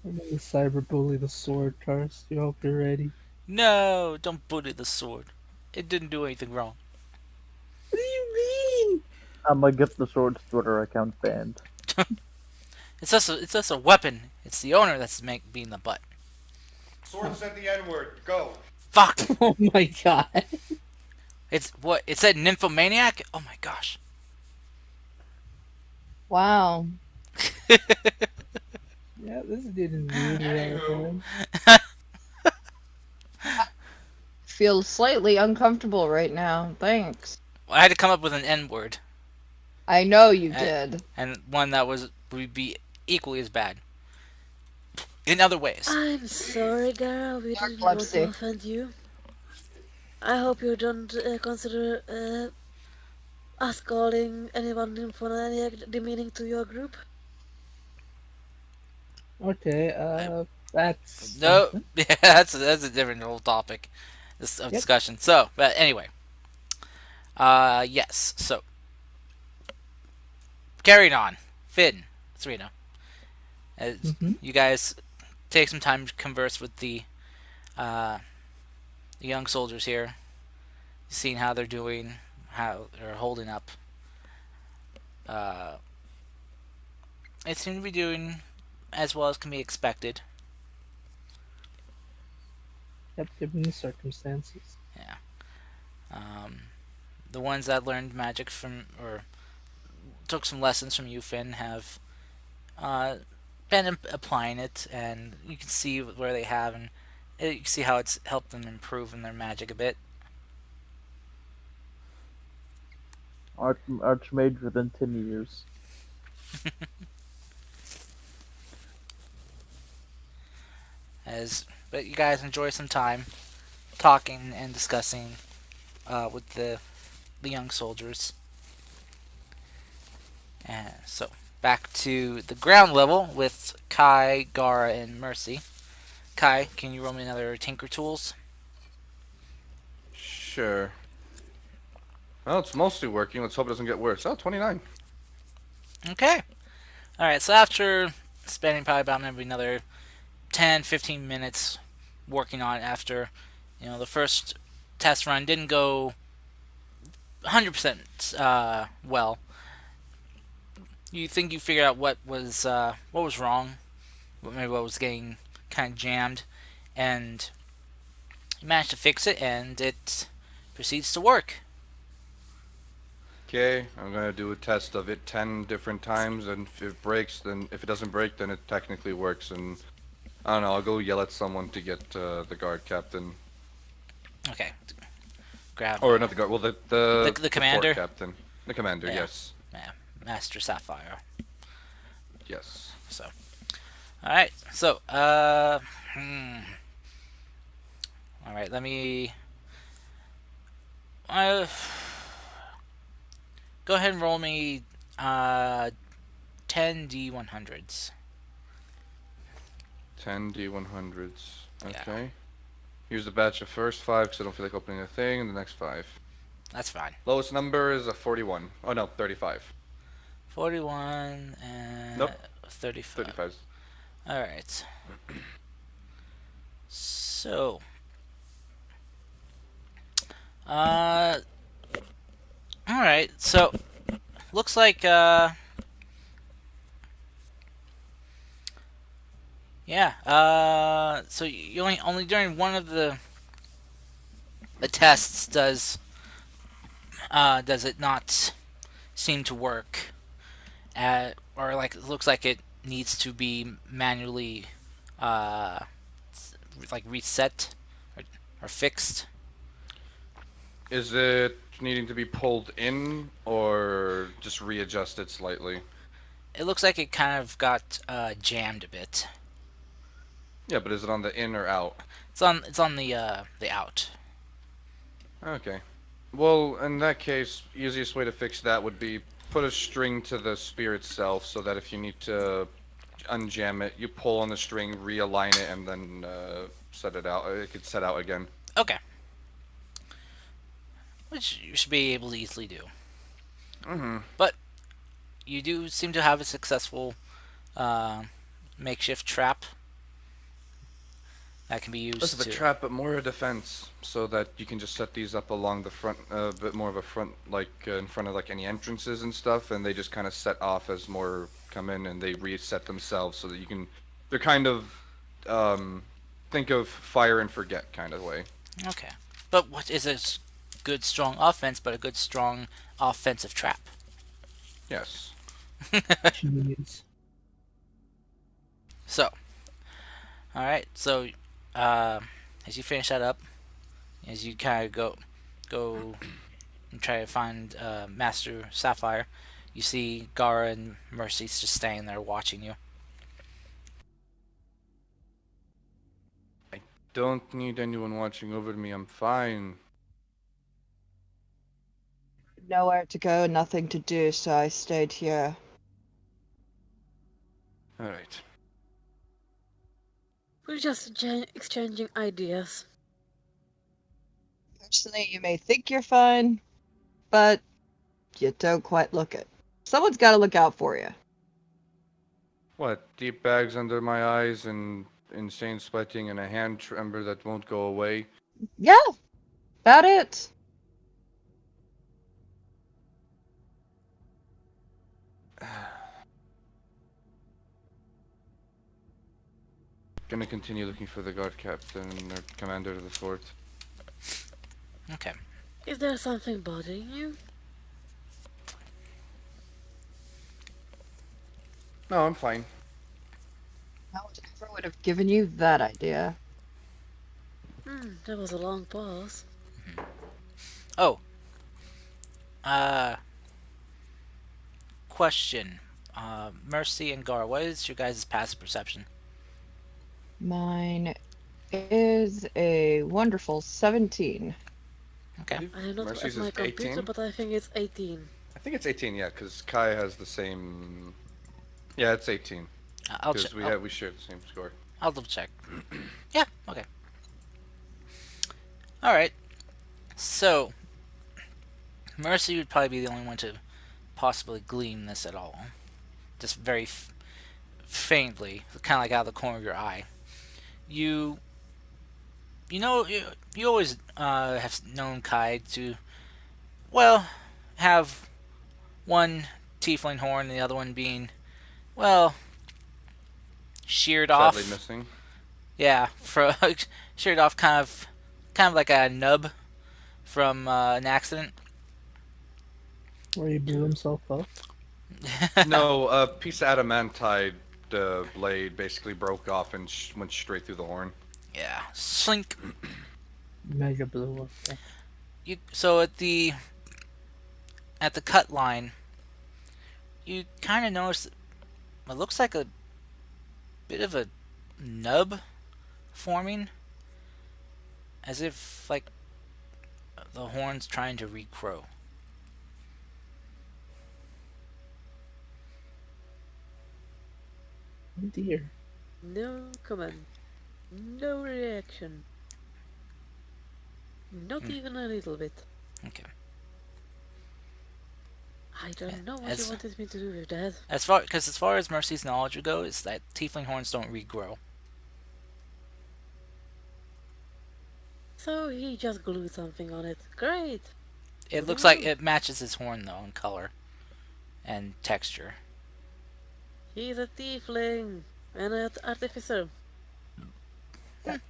I'm gonna cyberbully the sword first. You hope you're ready. No, don't bully the sword. It didn't do anything wrong. What do you mean? I'm gonna get the sword's Twitter account banned. It's just a weapon. It's the owner that's being the butt. Sword said the N word. Go. Fuck. Oh my god. It's what it said. Nymphomaniac. Oh my gosh. Wow. Yeah, this is getting weird without Anywho, him. Feel slightly uncomfortable right now. Thanks. I had to come up with an N word, I know you and, did. and one that would be equally as bad in other ways. I'm sorry, Gara, we didn't want to Narcolepsy. offend you. I hope you don't consider us calling anyone nymphomaniac demeaning to your group. Okay, I, that's no, something. yeah, that's a different whole topic, this of Yep. discussion. So, but anyway, yes. So carrying on, Finn, Serena, as Mm-hmm. you guys take some time to converse with uh, the young soldiers here, seeing how they're doing, how they're holding up. Uh, they seem to be doing as well as can be expected. Yep, given the circumstances. Yeah. Um, the ones that learned magic from or took some lessons from you, Finn, have uh, been applying it, and you can see where they have, and You can see how it's helped them improve in their magic a bit. Archmage within 10 years. As but you guys enjoy some time talking and discussing with the young soldiers. And so back to the ground level with Kai, Gara, and Mercy. Kai, can you roll me another Tinker Tools? Sure. Well, it's mostly working. Let's hope it doesn't get worse. Oh, 29. Okay. All right. So after spending probably about maybe another 10, 15 minutes working on it, after the first test run didn't go 100% well, you think you figured out what was wrong, maybe what was getting kind of jammed, and you managed to fix it, and it proceeds to work. Okay, I'm gonna do a test of it 10 different times, and if it breaks, then if it doesn't break, then it technically works, and I don't know, I'll go yell at someone to get the guard captain. Okay, grab Or not the guard, well, the the fort commander. captain. The commander, Yeah, yes. yeah, Master Sapphire. Yes. So, all right. So, all right. Let me uh, go ahead and roll me 10 D100s. 10 D100s. Yeah, Okay. Here's the batch of first 5, because I don't feel like opening a thing, and the next 5. that's fine. Lowest number is a 41. Oh no, 35. 41 and Nope, 35. 35. All right. So, uh, all right. So, looks like yeah. So you only during one of the tests does it not seem to work, or like it looks like it needs to be manually uh like reset or, or fixed. Is it needing to be pulled in, or just readjusted slightly? It looks like it kind of got jammed a bit. Yeah, but is it on the in or out? It's on the out. Okay. Well, in that case, easiest way to fix that would be put a string to the spear itself so that if you need to unjam it, you pull on the string, realign it, and then set it out. It could set out again. Okay, which you should be able to easily do. Mm-hmm. But you do seem to have a successful uh, makeshift trap that can be Less of used a to. trap, but more a defense, so that you can just set these up along the front, a bit more of a front, like in front of like any entrances and stuff, and they just kind of set off as more come in, and they reset themselves, so that you can. They're kind of, um, think of fire and forget kind of way. Okay, but what is a good strong offense, but a good strong offensive trap? Yes. Jeez. So, all right. So, uh, as you finish that up, as you kind of go and try to find Master Sapphire, you see Gara and Mercy's just standing there watching you. I don't need anyone watching over me. I'm fine. Nowhere to go, nothing to do, so I stayed here. All right. We're just exchanging ideas. Personally, you may think you're fine, but you don't quite look it. Someone's got to look out for you. What? Deep bags under my eyes and insane sweating and a hand tremor that won't go away. Yeah, about it. Gonna continue looking for the guard captain or commander of the fort. Okay. Is there something bothering you? No, I'm fine. I would ever would have given you that idea. That was a long pause. Oh, uh, question. Mercy and Gar, what is your guys' passive perception? Mine is a wonderful 17. I Okay. believe I am not at Mercy's my is computer, 18. but I think it's 18. I think it's 18, yeah, because Kai has the same. Yeah, it's 18 I'll check. because we share the same score. I'll double check. Yeah. Okay. All right. So Mercy would probably be the only one to possibly glean this at all, just very faintly, kind of like out of the corner of your eye. You you always have known Kai to, well, have one tiefling horn and the other one being, well, sheared Sadly off. missing. Yeah, from sheared off, kind of like a nub from an accident. Where he blew himself up. No, a piece of adamantite blade basically broke off and went straight through the horn. Yeah, slink. Mega blew up. Gotcha. You so at the cut line, you kind of notice it looks like a bit of a nub forming, as if like the horn's trying to regrow. Oh dear. No comment. No reaction. Not even a little bit. Okay. I don't know what As you wanted me to do with that. as far as Mercy's knowledge would go, is that tiefling horns don't regrow. So he just glued something on it. Great! It looks like it matches his horn though in color and texture. He's a tiefling and an artificer.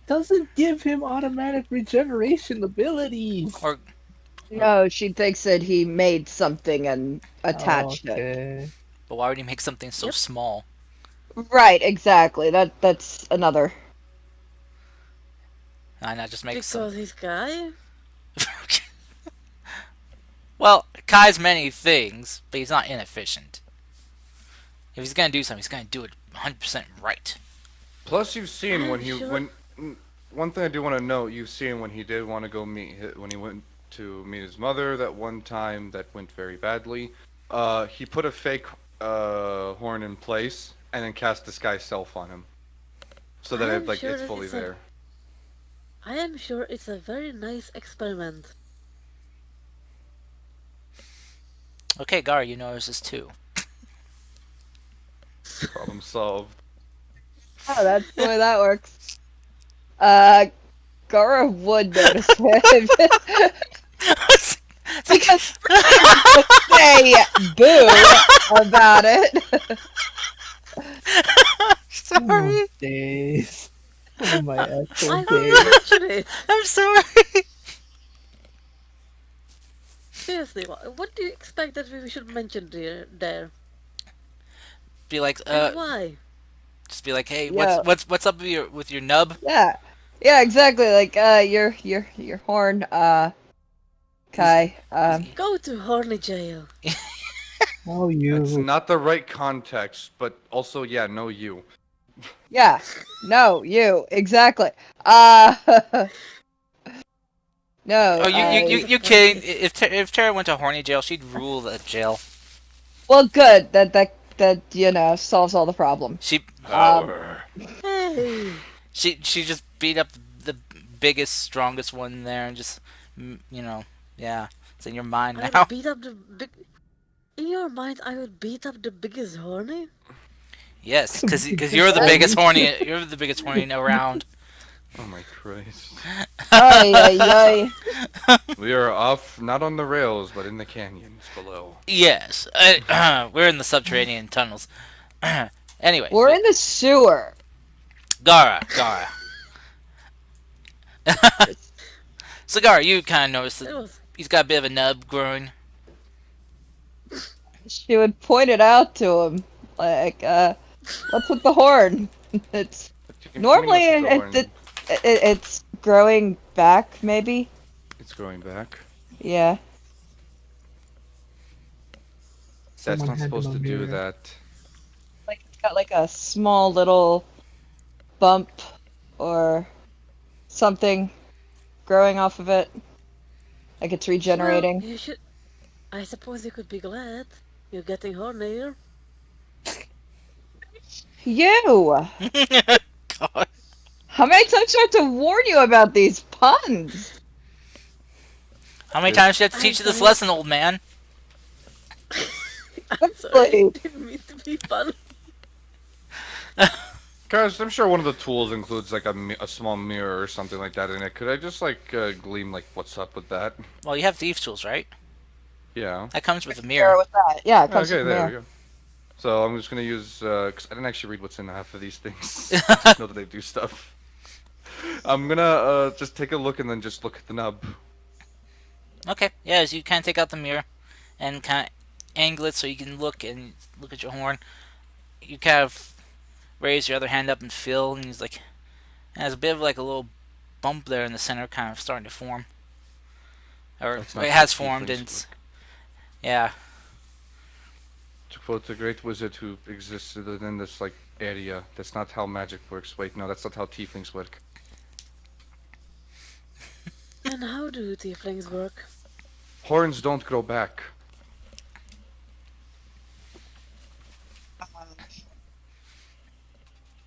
Doesn't give him automatic regeneration abilities. Or No, she thinks that he made something and attached it. Okay. but why would he make something so Yep. small? Right, exactly. That's another. Why not just make Because some? he's guy? Well, Kai's many things, but he's not inefficient. If he's gonna do something, he's gonna do it 100% right. Plus, you've seen when I'm he sure- when. One thing I do want to note, you've seen when he did want to go when he went to meet his mother that one time that went very badly. He put a fake horn in place and then cast disguise self on him, so that I'm sure it's that fully it's a- there. I am sure it's a very nice experiment. Okay, Gar, you notice this too. Problem solved. Oh, that's the way that works. Gara would notice it. Because say boo about it. Sorry, Oh, days. Oh my actual I days. will mention it. I'm sorry. Seriously, what do you expect that we should mention there? Be like, And why? just be like, hey, Yeah. what's up with your nub? Yeah. Yeah, exactly. Like your horn, Kai. Go to horny jail. Oh, It's you. not the right context, but also yeah, no you. Yeah. No, you. Exactly. No. Oh, you disappointed. kidding? If Tara went to horny jail, she'd rule the jail. Well, good. That solves all the problems. She Hey! she just beat up the biggest, strongest one there, and just yeah, it's in your mind I now. would beat up the big. In your mind, I would beat up the biggest horny? Yes, because you're the biggest horny around. Oh my Christ. Ay, ay, ay. We are off, not on the rails, but in the canyons below. Yes, we're in the subterranean tunnels. Anyway, We're in the sewer. Gara. So Gara, you kind of noticed It that was. he's got a bit of a nub growing. She would point it out to him, like, what's with the horn? It's But you can normally point us with the horn. it's growing back, maybe? It's growing back. Yeah. That's Someone not hand him supposed a to do mirror. that. Like it's got like a small little bump or something growing off of it. Like it's Well, regenerating. you should. I suppose you could be glad. You're getting hornier. You! God. How many times do I have to warn you about these puns? How many times It's do you have to I'm teach you this sorry. lesson, old man? I'm sorry. Exactly. Didn't mean to be funny. Guys, I'm sure one of the tools includes like a small mirror or something like that in it. Could I just like gleam like what's up with that? Well, you have thieves' tools, right? Yeah. That comes with a Mirror mirror. with that. Yeah, it comes with Okay, the there we mirror. go. So I'm just gonna use because I didn't actually read what's in half of these things. I just know that they do stuff. I'm gonna just take a look and then just look at the nub. Okay, yeah, as you kind of take out the mirror and kind of angle it so you can look at your horn. You kind of raise your other hand up and feel, and he's like, has a bit of like a little bump there in the center, kind of starting to form, or That's it not how has formed, and tieflings it's, work. yeah. To quote the great wizard who existed within this like area, that's not how magic works. Wait, no, that's not how tieflings work. And how do tieflings work? Horns don't grow back.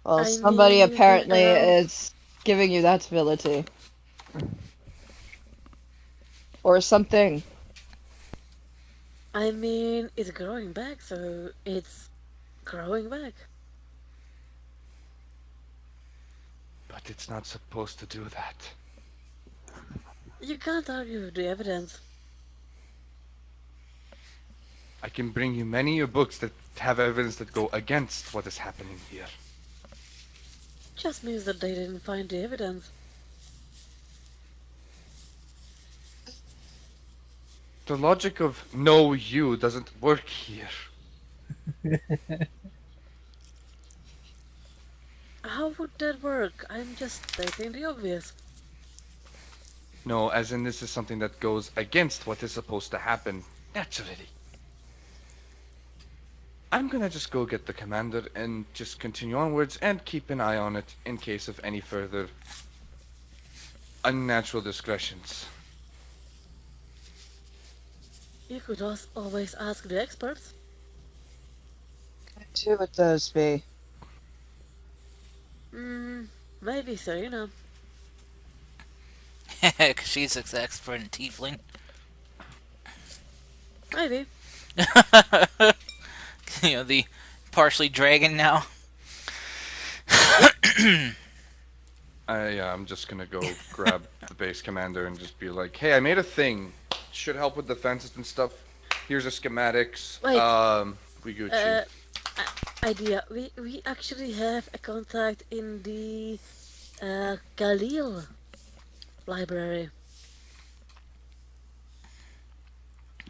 Well, I somebody mean, you've been apparently around. is giving you that ability. Or something. I mean, it's growing back, so it's growing back. But it's not supposed to do that. You can't argue with the evidence. I can bring you many books that have evidence that go against what is happening here. Just means that they didn't find the evidence. The logic of no you doesn't work here. How would that work? I'm just stating the obvious. No, as in this is something that goes against what is supposed to happen naturally. I'm gonna just go get the commander and just continue onwards and keep an eye on it in case of any further unnatural discretions. You could always ask the experts. Who would those be? Hmm, maybe so, you know. Because she's an expert in tiefling. Maybe. The partially dragon now. I'm just gonna go grab the base commander and just be like, hey, I made a thing. Should help with defenses and stuff. Here's the schematics. Wait, We Gucci. uh, idea. We actually have a contact in the Khalil library.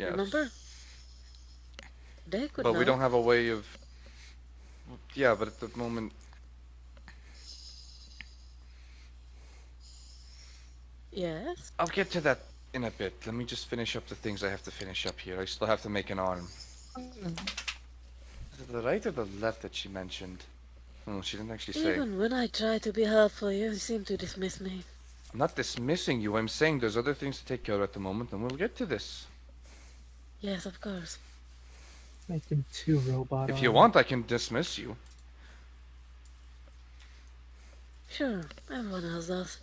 Remember? Yes. They could But we know. don't have a way of. Yeah, but at the moment. Yes. I'll get to that in a bit. Let me just finish up the things I have to finish up here. I still have to make an arm. Is it the right or the left that she mentioned? Oh, she didn't actually say. Even when I try to be helpful, you seem to dismiss me. I'm not dismissing you. I'm saying there's other things to take care of at the moment, and we'll get to this. Yes, of course. Make him two robot If you arms. want, I can dismiss you. Sure, everyone else does.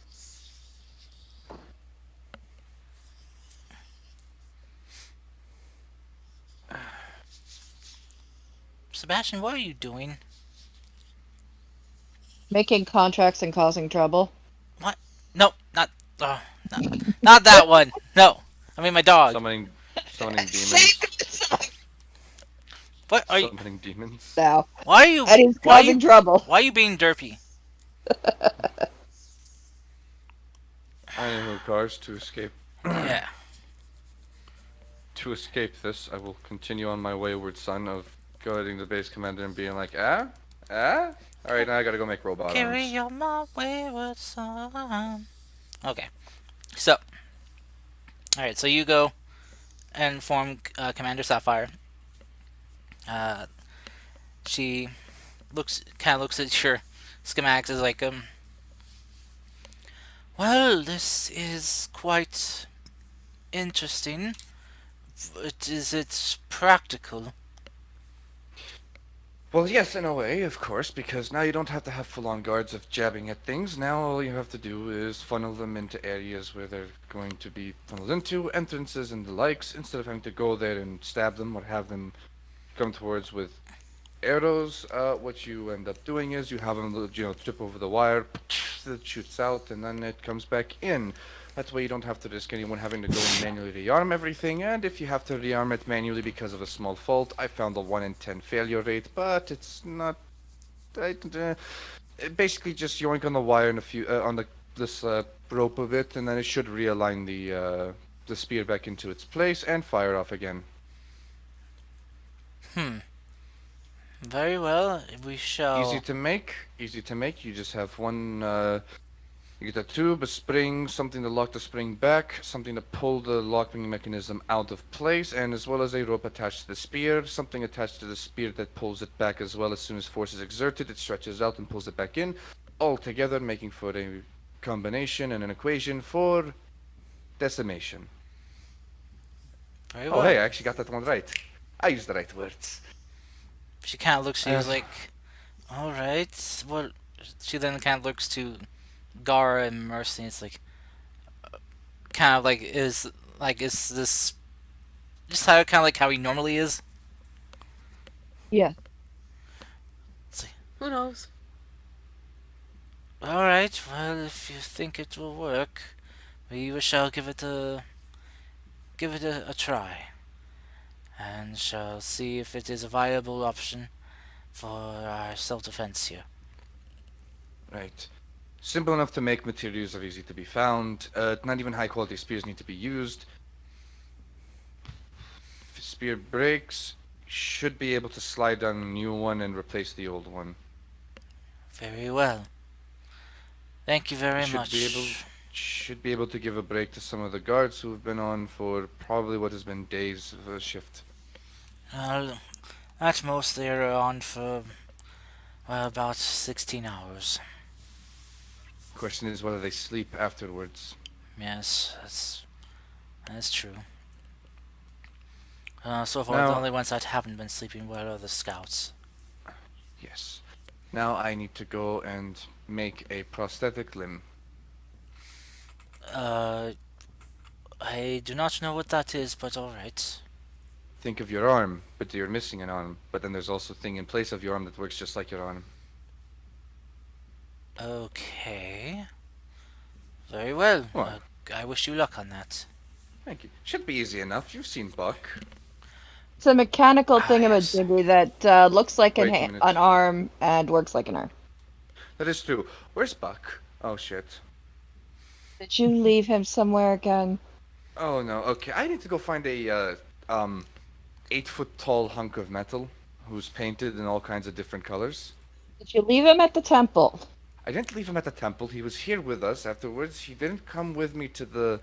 Sebastian, what are you doing? Making contracts and causing trouble. What? No, not. Oh, not, not that one. No, I mean my dog. Summoning Save demons. this What are you? Summoning demons. now. Why are you? And he's Why are you? causing trouble. Why are you being derpy? Anywho, cars to escape. Yeah. To escape this, I will continue on my wayward son of going to the base commander and being like, ah? Alright, now I gotta go make robot Carry arms. on my wayward son. Okay. So, all right. So you go and inform Commander Sapphire. Uh, she kind of looks at your schematics as like, well, this is quite interesting. But is it practical? Well, yes, in a way, of course, because now you don't have to have full-on guards of jabbing at things. Now all you have to do is funnel them into areas where they're going to be funneled into, entrances and the likes, instead of having to go there and stab them or have them come towards with arrows. What you end up doing is you have them, trip over the wire, it shoots out, and then it comes back in. That way you don't have to risk anyone having to go and manually rearm everything, and if you have to rearm it manually because of a small fault, I found a 1 in 10 failure rate, but it's not. Basically, just yoink on the wire and a few on this rope a bit, and then it should realign the spear back into its place and fire off again. Hmm. Very well. We Easy shall. to make, easy to make. You just have one. You get a tube, a spring, something to lock the spring back, something to pull the locking mechanism out of place, and as well as a rope attached to the spear, something attached to the spear that pulls it back as well. As soon as force is exerted, it stretches out and pulls it back in, all together making for a combination and an equation for decimation. Very Oh, hey, well. I actually got that one right. I used the right words. She kind of looks at you Uh, like, all right. Well, she then kind of looks to Gara and Mercy. And it's kind of like is this just how kind of like how he normally is? Yeah. It's like, Who knows? all right. Well, if you think it will work, we shall give it a try, and shall see if it is a viable option for our self-defense here. right. Simple enough to make, materials are easy to be found. Not even high quality spears need to be used. If a spear breaks, should be able to slide down a new one and replace the old one. Very well. Thank you very Should be able much. should be able to give a break to some of the guards who have been on for probably what has been days of a shift. Well, at most they are on for about 16 hours. Question is whether they sleep afterwards. Yes, that's true. So far, the Now, only ones that haven't been sleeping well are the scouts. yes. Now I need to go and make a prosthetic limb. Uh, I do not know what that is, but alright. Think of your arm, but you're missing an arm. But then there's also a thing in place of your arm that works just like your arm. Okay. Very well. What? I wish you luck on that. Thank you. Should be easy enough. You've seen Buck. It's a mechanical Ah, yes. thingamajiggy that looks like Wait a minute. an arm and works like an arm. That is true. Where's Buck? Oh shit. Did you leave him somewhere again? Oh no. Okay, I need to go find a 8 foot tall hunk of metal who's painted in all kinds of different colors. Did you leave him at the temple? I didn't leave him at the temple. He was here with us afterwards. He didn't come with me to the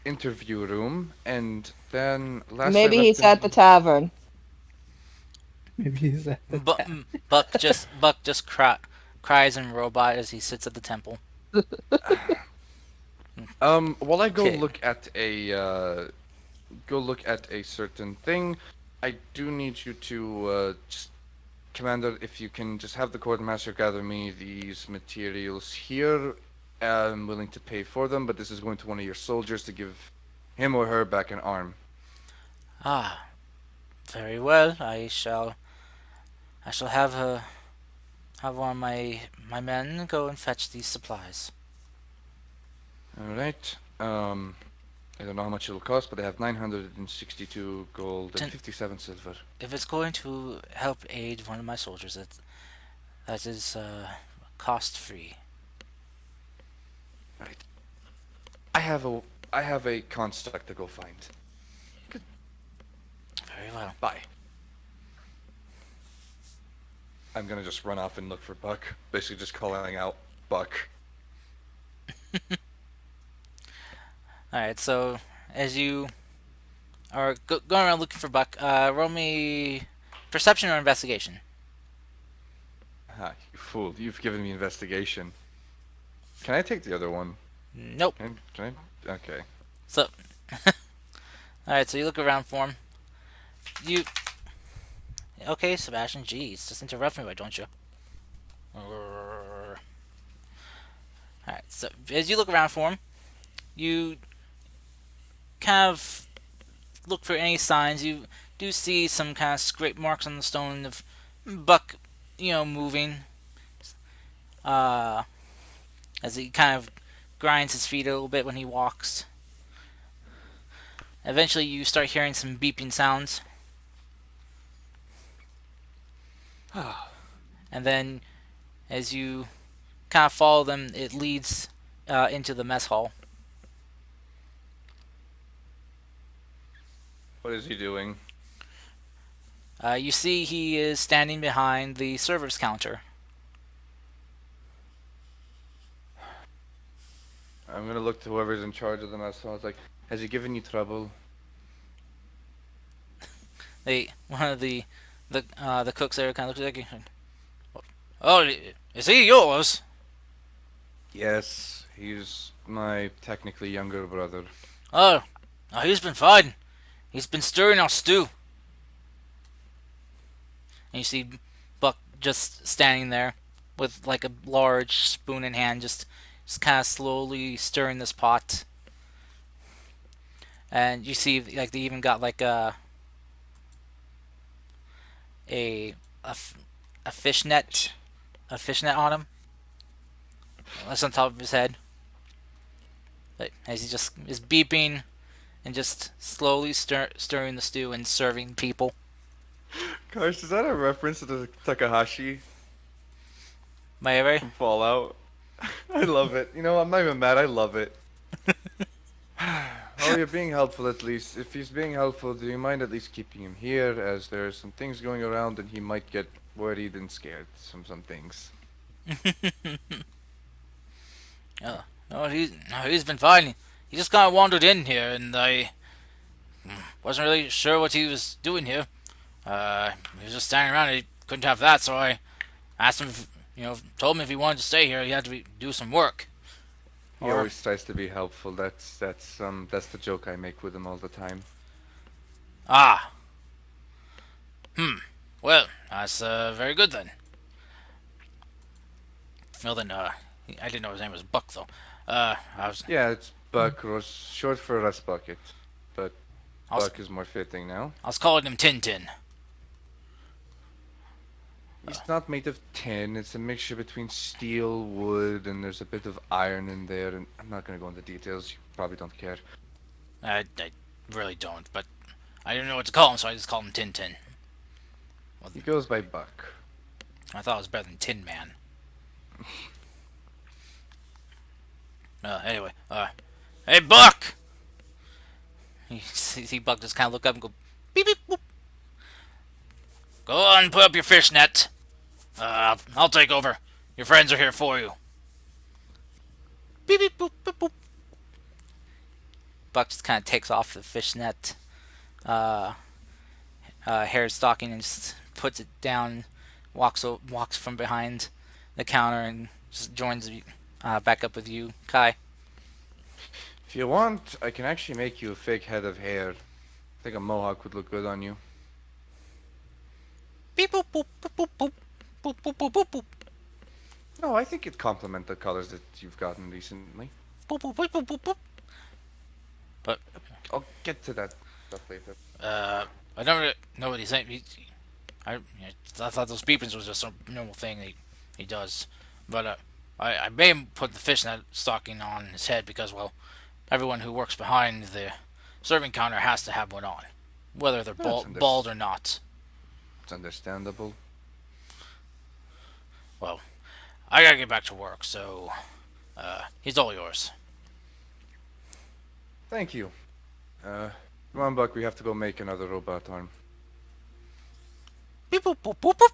interview room, and then last I Maybe left he's at the him. tavern. Maybe he's at the But tap. Buck just cries in robot as he sits at the temple. While I Okay. go look at a certain thing, I do need you to just, Commander, if you can just have the quartermaster gather me these materials here. I'm willing to pay for them, but this is going to one of your soldiers to give him or her back an arm. Ah, very well. I shall have one of my men go and fetch these supplies. All right. I don't know how much it'll cost, but I have 962 gold and Ten, 57 silver. if it's going to help aid one of my soldiers, that is cost free. Right. I have a I have a construct to go find. Very well. Bye. I'm gonna just run off and look for Buck. Basically, just calling out Buck. All right. So as you are going around looking for Buck, roll me perception or investigation. Ah, you fool! You've given me investigation. Can I take the other one? Nope. Can I? Okay. So all right. So you look around for him. You okay, Sebastian? Jeez, just interrupt me, why don't you? All right. So as you look around for him, you kind of look for any signs. You do see some kind of scrape marks on the stone of Buck, moving. Uh, as he kind of grinds his feet a little bit when he walks. Eventually, you start hearing some beeping sounds, and then as you kind of follow them, it leads into the mess hall. What is he doing? You see he is standing behind the server's counter. I'm gonna look to whoever's in charge of the mess hall. It's like, has he given you trouble? One of the cooks there kind of looks like, oh, is he yours? Yes, he's my technically younger brother. Oh, he's been fine. He's been stirring our stew. And you see Buck just standing there with like a large spoon in hand, just kind of slowly stirring this pot. And you see like they even got like a a, a fishnet on him. That's on top of his head. But as he just is beeping and just slowly stirring the stew and serving people. Gosh, is that a reference to the Takahashi My ever. from Fallout? I love it. You know, I'm not even mad. I love it. Oh, you're being helpful at least. If he's being helpful, do you mind at least keeping him here, as there are some things going around and he might get worried and scared from some things. Oh, no, he's been fine. He just kind of wandered in here, and I wasn't really sure what he was doing here. He was just standing around. He couldn't have that, so I asked him, told him if he wanted to stay here, he had to do some work. He Or always tries to be helpful. That's the joke I make with him all the time. ah, well, that's very good then. Well then, I didn't know his name was Buck though. I was, Yeah, it's Buck, or short for Rust Bucket, but I was, Buck is more fitting now. I was calling him Tintin. He's not made of tin. It's a mixture between steel, wood, and there's a bit of iron in there. And I'm not gonna go into details. You probably don't care. I really don't, but I didn't know what to call him, so I just called him Tintin. Well, He goes by Buck. I thought it was better than Tin Man. Anyway, hey Buck! You see Buck just kind of look up and go beep beep boop. Go on, put up your fishnet. I'll take over. Your friends are here for you. Beep beep boop boop boop. Buck just kind of takes off the fishnet uh, hair stocking and just puts it down. Walks from behind the counter and just joins back up with you, Kai. If you want, I can actually make you a fake head of hair. I think a mohawk would look good on you. Beep boop boop boop boop boop boop boop boop boop No, I think it'd complement the colors that you've gotten recently. boop boop boop boop boop boop. But I'll get to that stuff later. uh, I don't really know what he's saying. I thought those beepings was just a normal thing he does, but I made him put the fishnet stocking on his head because well, everyone who works behind the serving counter has to have one on, whether they're bald or not. It's understandable. Well, I gotta get back to work, so he's all yours. Thank you. Come on, Buck. We have to go make another robot arm. Beep boop boop boop boop.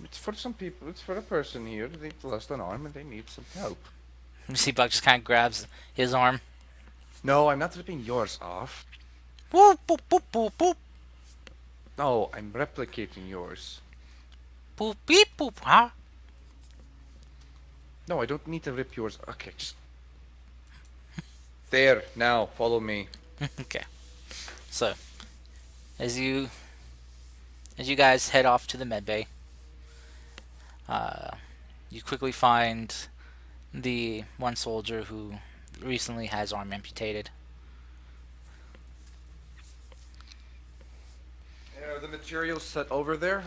It's for some people. It's for a person here. They lost an arm and they need some help. You see, Buck just kind of grabs his arm. No, I'm not ripping yours off. Whoop, boop, boop, boop, boop, No, I'm replicating yours. boop, beep, boop, huh? No, I don't need to rip yours. Okay, just there. Now, follow me. Okay. So, as you as you guys head off to the medbay, uh, you quickly find the one soldier who recently has arm amputated. Are the materials set over there?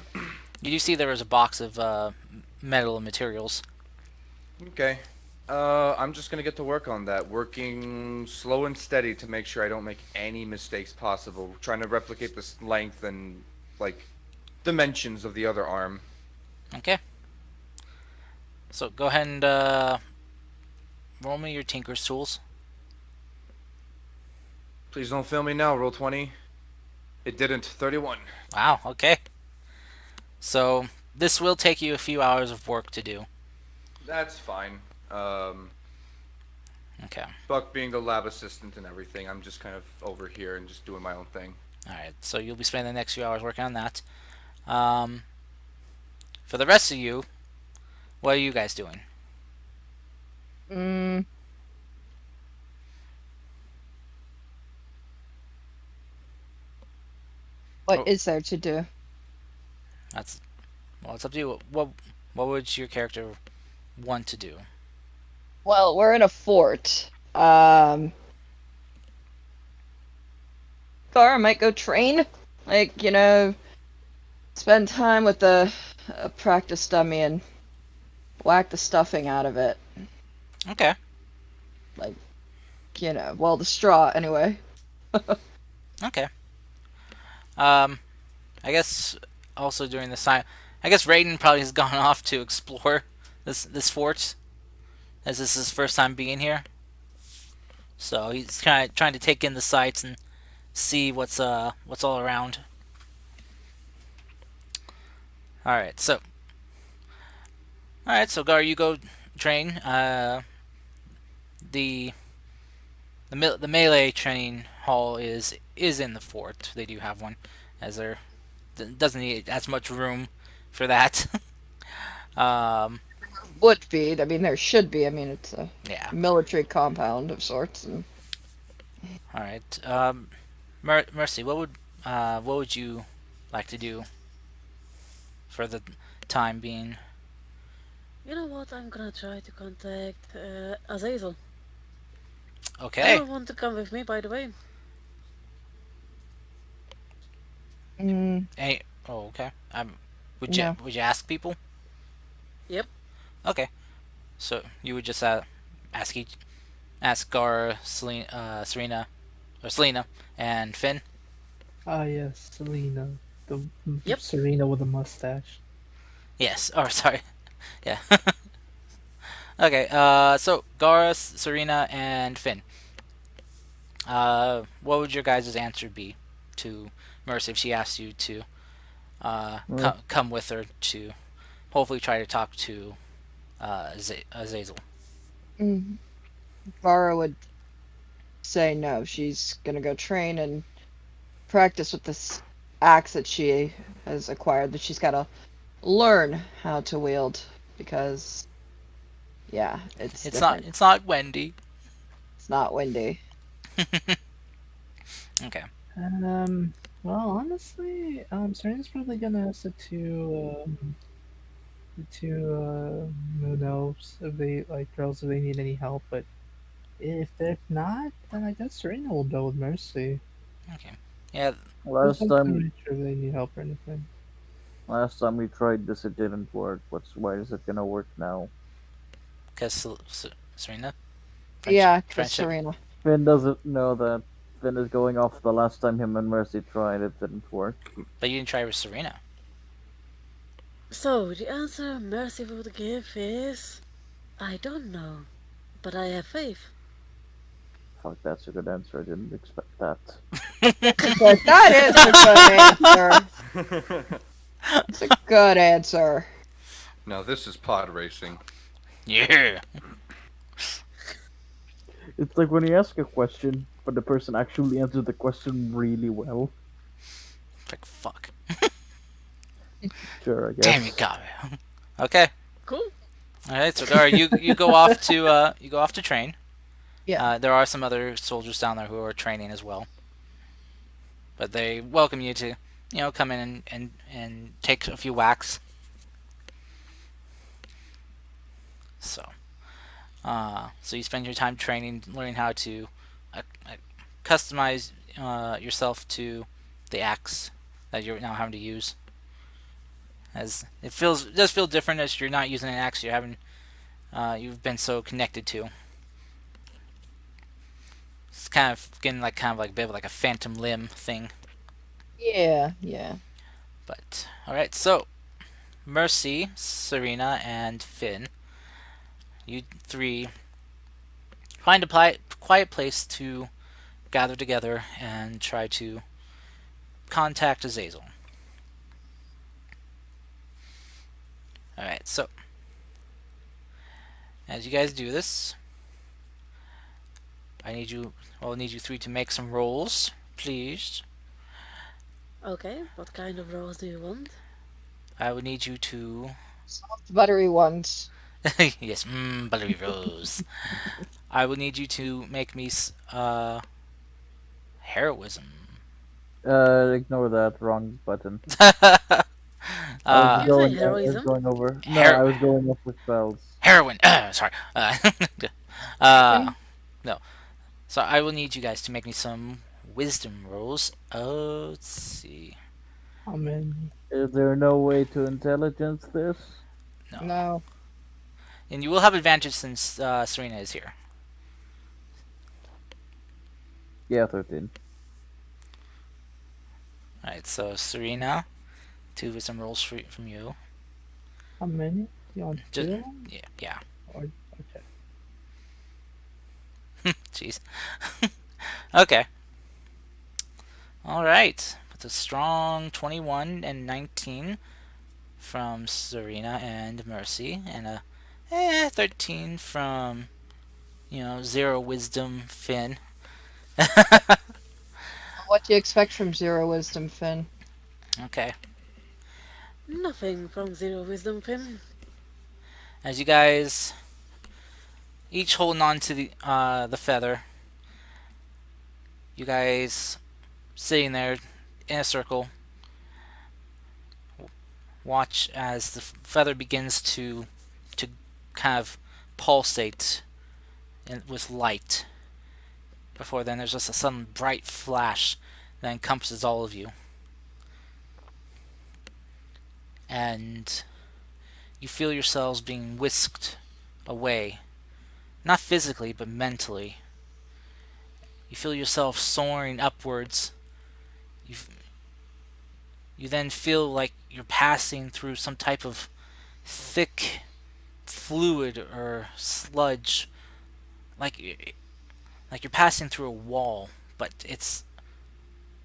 You do see there was a box of metal materials. Okay. I'm just gonna get to work on that. Working slow and steady to make sure I don't make any mistakes possible. Trying to replicate this length and like dimensions of the other arm. Okay. So go ahead and roll me your tinker's tools. Please don't fail me now. Roll 20. It didn't. 31. Wow. Okay. So this will take you a few hours of work to do. That's fine. Um, Okay. Buck being the lab assistant and everything, I'm just kind of over here and just doing my own thing. All right. So you'll be spending the next few hours working on that. Um, for the rest of you, what are you guys doing? Mm, what Oh, is there to do? That's well, it's up to you. What would your character want to do? Well, we're in a fort. Gar might go train. Like, spend time with a practice dummy and whack the stuffing out of it. Okay. Like, well, the straw, anyway. Okay. Um, I guess also during this time, I guess Raiden probably has gone off to explore this fort, as this is his first time being here. So he's kind of trying to take in the sights and see what's all around. All right. So Gar, you go train. The the melee training hall is in the fort. They do have one, as there doesn't need as much room for that. um, Would be. I mean, there should be. I mean, it's a yeah. military compound of sorts. And All right. Mercy, what would you like to do for the time being? You know what? I'm gonna try to contact Azazel. Okay. Anyone want to come with me, by the way? mm, Hey. Oh, okay. no. Would you ask people? Yep. Okay. So you would just ask Gar, Serena, or Selena, and Finn. Ah, yes, Selena. The Yep. Serena with a mustache. Yes. Oh, sorry. Yeah. Okay. So Gar, Serena, and Finn. What would your guys' answer be to Mercy if she asked you to Well, come with her to hopefully try to talk to Azazel? Mm, Vara would say no. She's gonna go train and practice with this axe that she has acquired that she's got to learn how to wield because, yeah, it's different. It's not Wendy. It's not windy. Okay. Um, well, honestly, Serena's probably gonna ask the two, moon elves if they, like, girls, if they need any help, but if they're not, then I guess Serena will go with Mercy. Okay. Yeah. Just last not time, really sure if they need help or anything. last time we tried this, it didn't work. Why is it gonna work now? Because Serena, Yeah, because friendship. Serena. Finn doesn't know that. Finn is going off the last time him and Mercy tried, it didn't work. But you didn't try with Serena. So, the answer Mercy would give is I don't know, but I have faith. Fuck, that's a good answer. I didn't expect that. That is a good answer. It's a good answer. Now this is pod racing. Yeah. It's like when you ask a question, but the person actually answered the question really well. Like fuck. Sure, I Damn, you guess. got me. Okay. Cool. All right. So Gar, you go off to train. Yeah. There are some other soldiers down there who are training as well, but they welcome you to come in and take a few whacks. So so you spend your time training, learning how to customize yourself to the axe that you're now having to use. As it does feel different as you're not using an axe you've been so connected to. It's kind of getting like a bit of like a phantom limb thing. Yeah, yeah. But all right, so Mercy, Serena, and Finn, you three find a quiet place to gather together and try to contact Azazel. All right, so as you guys do this, I'll need you three to make some rolls, please. Okay, what kind of rolls do you want? I would need you to Soft, buttery ones. yes, buttery rolls. I will need you to make me heroism. Ignore that. Wrong button. uh, You say I was heroism? going over. No, her- I was going up with spells. heroin. Sorry. Uh, Okay. no. So I will need you guys to make me some wisdom rolls. Let's see. How many? Is there no way to intelligence this? No. No. And you will have advantage since Serena is here. Yeah, 13. Alright, so Serena, two wisdom rolls from you. How many? You want Just, two? yeah. Or okay. Jeez. Okay. Alright. With a strong 21 and 19 from Serena and Mercy, and a 13 from, zero wisdom Finn. What do you expect from Zero Wisdom, Finn? Okay. Nothing from Zero Wisdom, Finn. As you guys each holding on to the feather, you guys sitting there in a circle, watch as the feather begins to kind of pulsate with light. Before then, there's just a sudden bright flash that encompasses all of you, and you feel yourselves being whisked away, not physically but mentally. You feel yourself soaring upwards. You you then feel like you're passing through some type of thick fluid or sludge, like you're passing through a wall, but it's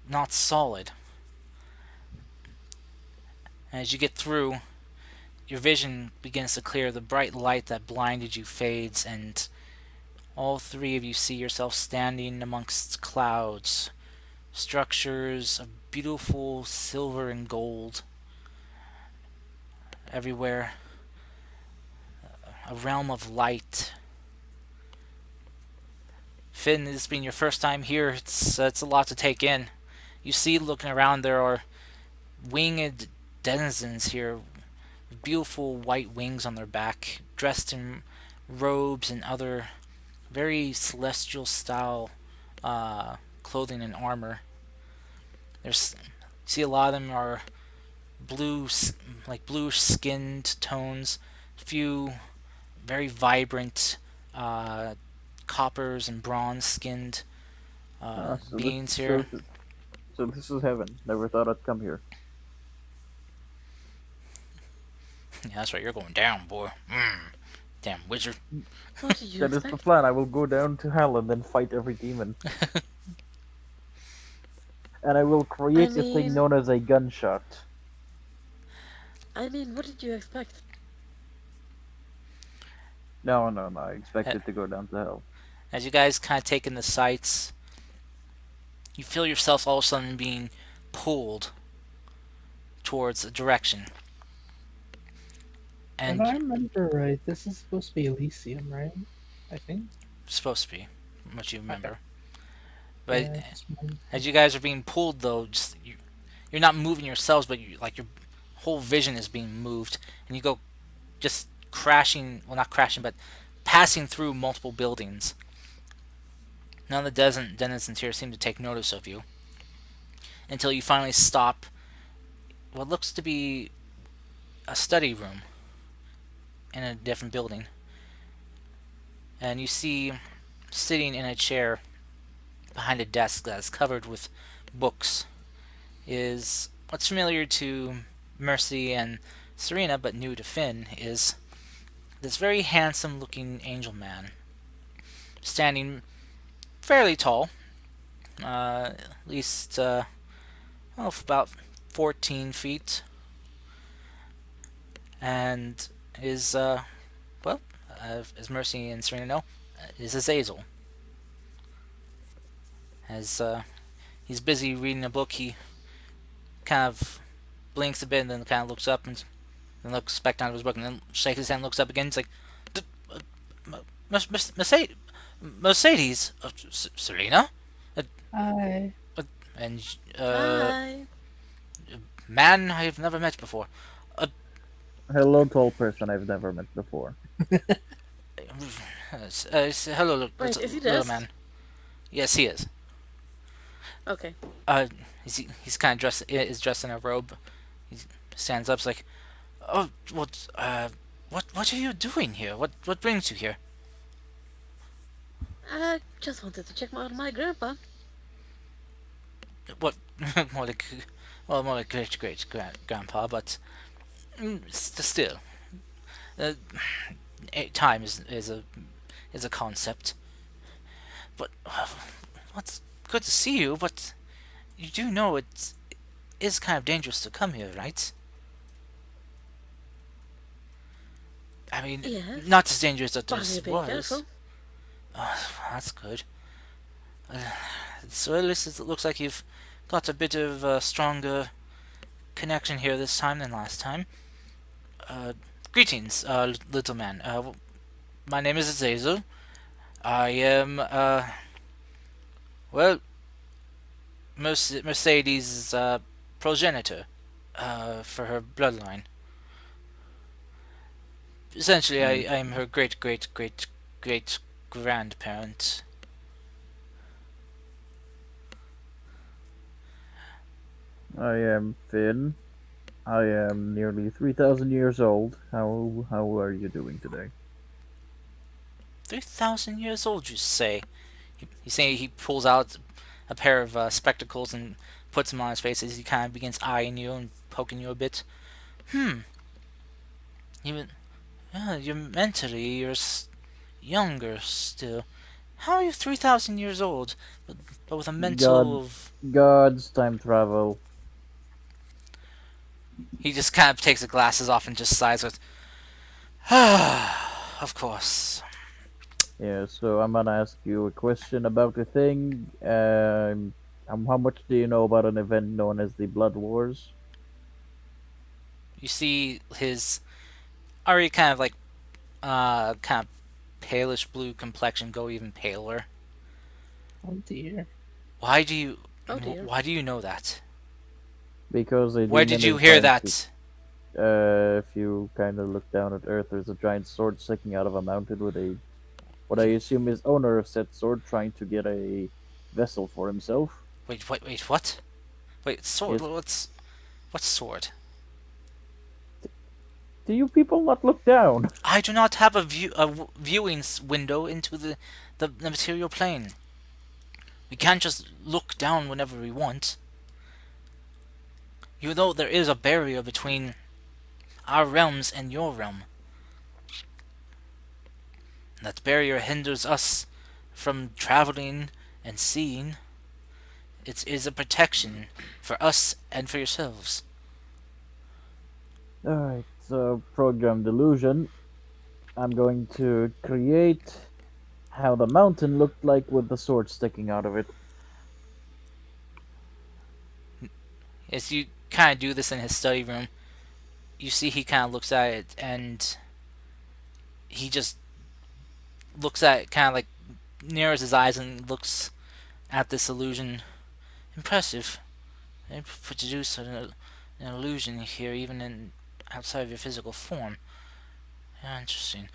not solid. And as you get through, your vision begins to clear. The bright light that blinded you fades, and all three of you see yourself standing amongst clouds, structures of beautiful silver and gold everywhere, a realm of light. Finn, this being your first time here, it's a lot to take in. You see, looking around, there are winged denizens here, with beautiful white wings on their back, dressed in robes and other very celestial style clothing and armor. There's see a lot of them are blue, like bluish skinned tones. A few very vibrant coppers and bronze skinned Ah, so this, beings so, here. th- so this is heaven. Never thought I'd come here. Yeah, that's right. You're going down, boy. Damn wizard. What did you That is the expect? plan. I will go down to hell and then fight every demon. And I will I create a thing mean, known as a gunshot. I mean, what did you expect? No, no, no. I Uh, expect it to go down to hell. As you guys kind of take in the sights, you feel yourself all of a sudden being pulled towards a direction, If and I remember right, this is supposed to be Elysium, right? I think. supposed to be what you Okay. remember. But Yeah, just wanted as you guys are being pulled, though, you're not moving yourselves, but like your whole vision is being moved, and you go just crashing. Well, not crashing, but passing through multiple buildings. None of the denizens here seem to take notice of you until you finally stop what looks to be a study room in a different building, and you see sitting in a chair behind a desk that's covered with books is what's familiar to Mercy and Serena but new to Finn is this very handsome looking angel man standing fairly tall, at least about 14 feet, and is well, as Mercy and Serena know, is Azazel. As he's busy reading a book, he kind of blinks a bit and then kind of looks up and then looks back down to his book and then shakes his hand, looks up again. It's like, Mercedes, Serena, uh, Hi. uh, and Hi. man I've never met before. Uh, Hello, tall person I've never met before. Hello, Wait, is he little dressed? man. Yes, he is. Okay. Uh, he's kind of dressed is dressed in a robe. He stands up, like, oh, what are you doing here? What brings you here? I just wanted to check out my grandpa. What more like more like great grandpa, but still, uh, time is a concept. But what's good to see you, but you do know it is kind of dangerous to come here, right? I mean, Yes. not as dangerous as But this we're being was. careful. That's good. So at least it looks like you've got a bit of a stronger connection here this time than last time. Uh, Greetings, little man. My name is Azazel. I am, well, Mercedes' progenitor for her bloodline. Essentially, Mm, I am her great grandparent. I am Finn. I am nearly 3,000 years old. How are you doing today? 3,000 years old, you say? He's saying he pulls out a pair of spectacles and puts them on his face as he kind of begins eyeing you and poking you a bit. Hmm, you, you're mentally, younger still. How are you 3,000 years old, but with a mental God, of... God's time travel. He just kind of takes the glasses off and just sighs with, of course. Yeah, so I'm gonna ask you a question about the thing. How much do you know about an event known as the Blood Wars? You see his already kind of like, kind of palish blue complexion go even paler. Oh dear. Why do you, Oh dear. why do you know that? Because a Where did demon you is hear trying to. that? If you kind of look down at Earth, there's a giant sword sticking out of a mountain with a what I assume is owner of said sword trying to get a vessel for himself. Wait, what? Wait, sword? Yes. What's sword? Do you people not look down? I do not have a viewing window into the material plane. We can't just look down whenever we want. You know there is a barrier between our realms and your realm. That barrier hinders us from traveling and seeing. It is a protection for us and for yourselves. Alright, so program delusion. I'm going to create how the mountain looked like with the sword sticking out of it. As you kind of do this in his study room, you see he kind of looks at it and he just looks at it, kind of like narrows his eyes and looks at this illusion. Impressive. They produce an illusion here, even in outside of your physical form. Yeah, interesting.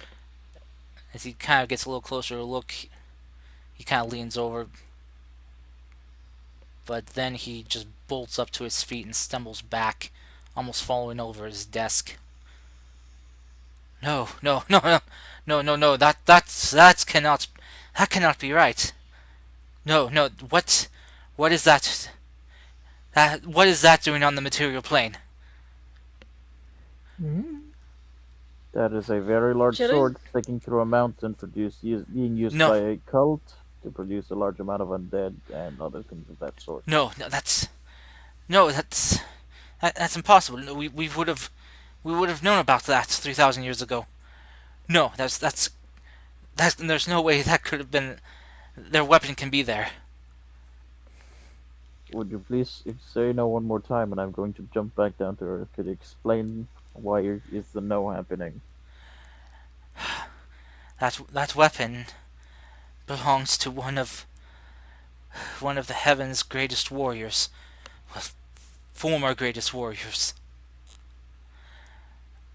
As he kind of gets a little closer to look, he kind of leans over, but then he just bolts up to his feet and stumbles back, almost falling over his desk. No, no, no, no, no, no, no. That cannot be right. No, no. What is that? What is that doing on the material plane? Hmm. That is a very large Chilling? sword sticking through a mountain, being used No, by a cult to produce a large amount of undead and other things of that sort. no, no. No, that's impossible. No, we would have known about that 3,000 years ago. No, that's there's no way that could have been their weapon can be there. Would you please if say no one more time, and I'm going to jump back down to earth? Could you explain why is the no happening? That weapon belongs to one of the heaven's greatest warriors, well, former greatest warriors,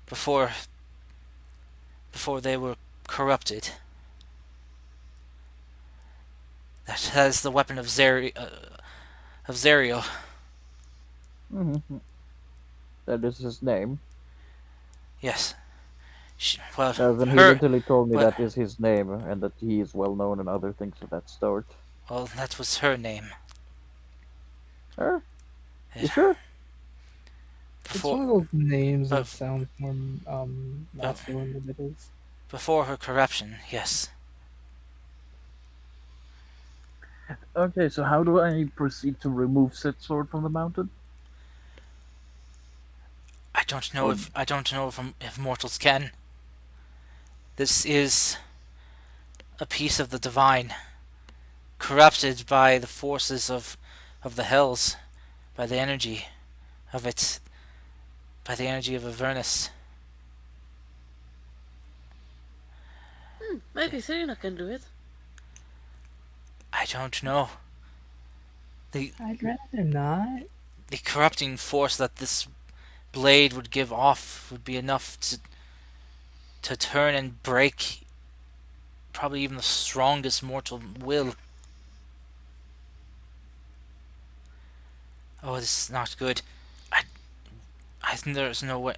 before before they were corrupted. That is the weapon of Zerial. Hmm. That is his name. Yes. Well, Now, then he her. literally told me Well, that is his name and that he is well known and other things of that sort. well, that was her name. Huh? You It, sure? It's before, one of those names that but, sounds more but masculine than it is. before her corruption, yes. Okay, so how do I proceed to remove said sword from the mountain? Or I don't know if mortals can. This is a piece of the divine, corrupted by the forces of the hells, by the energy of it, by the energy of Avernus. Maybe Serena can do it. I don't know. The I'd rather not. the corrupting force that this blade would give off would be enough to turn and break probably even the strongest mortal will. Oh, this is not good. I I think there's no way.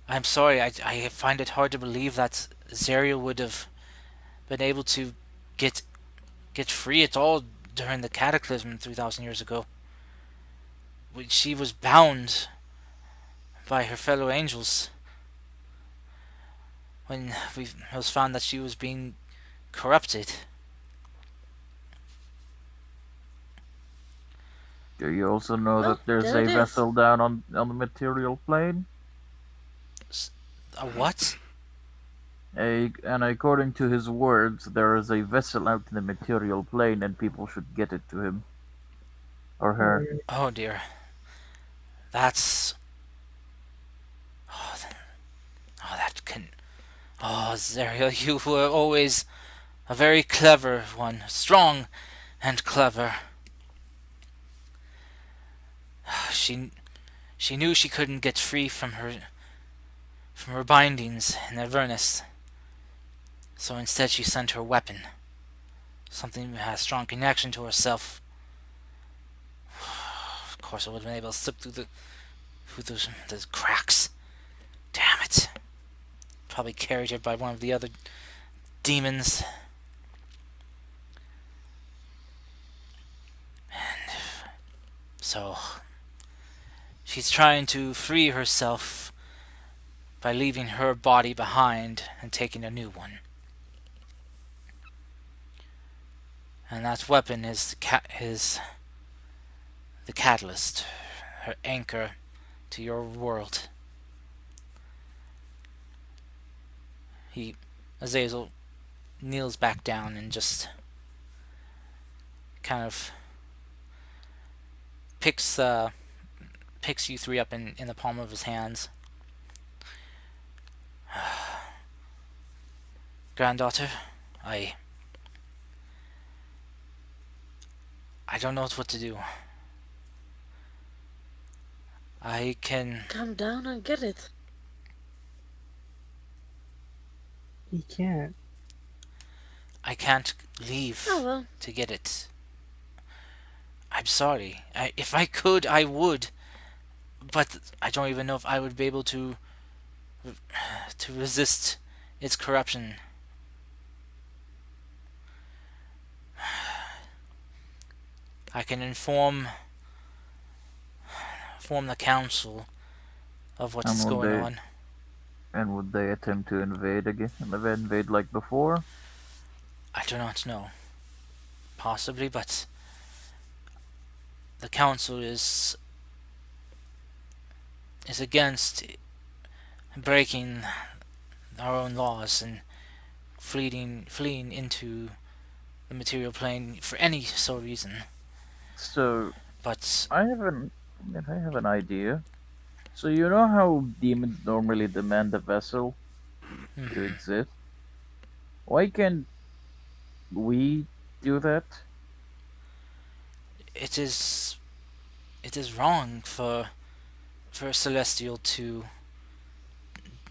I'm sorry. I find it hard to believe that Zerial would have been able to get get free at all during the cataclysm 3,000 years ago. She was bound by her fellow angels when it was found that she was being corrupted. do you also know Well, that there's there a it is. vessel down on the material plane? A what? And according to his words, there is a vessel out in the material plane, and people should get it to him or her. Or Oh dear. That's. Oh, oh that can. Oh, Zerial, you were always a very clever one. Strong and clever. She she knew she couldn't get free from her bindings in Avernus, so instead she sent her weapon, something that has a strong connection to herself. Of course, I would have been able to slip through those cracks. Damn it! Probably carried her by one of the other demons. So she's trying to free herself by leaving her body behind and taking a new one. And that weapon is the catalyst, her anchor to your world. He, Azazel, kneels back down and just kind of picks picks you three up in the palm of his hands. Granddaughter, I I don't know what to do. I can Come down and get it. He can't. I can't Oh leave well. to get it. I'm sorry. If I could, I would, but I don't even know if I would be able to resist its corruption. I can inform the council of what And is would going they on. attempt to invade again? Invade like before? I do not know. Possibly, but the council is against breaking our own laws and fleeing into the material plane for any sort of reason. So But I have an idea. So you know how demons normally demand a vessel to mhm, exist? Why can't we do that? it is wrong for a celestial to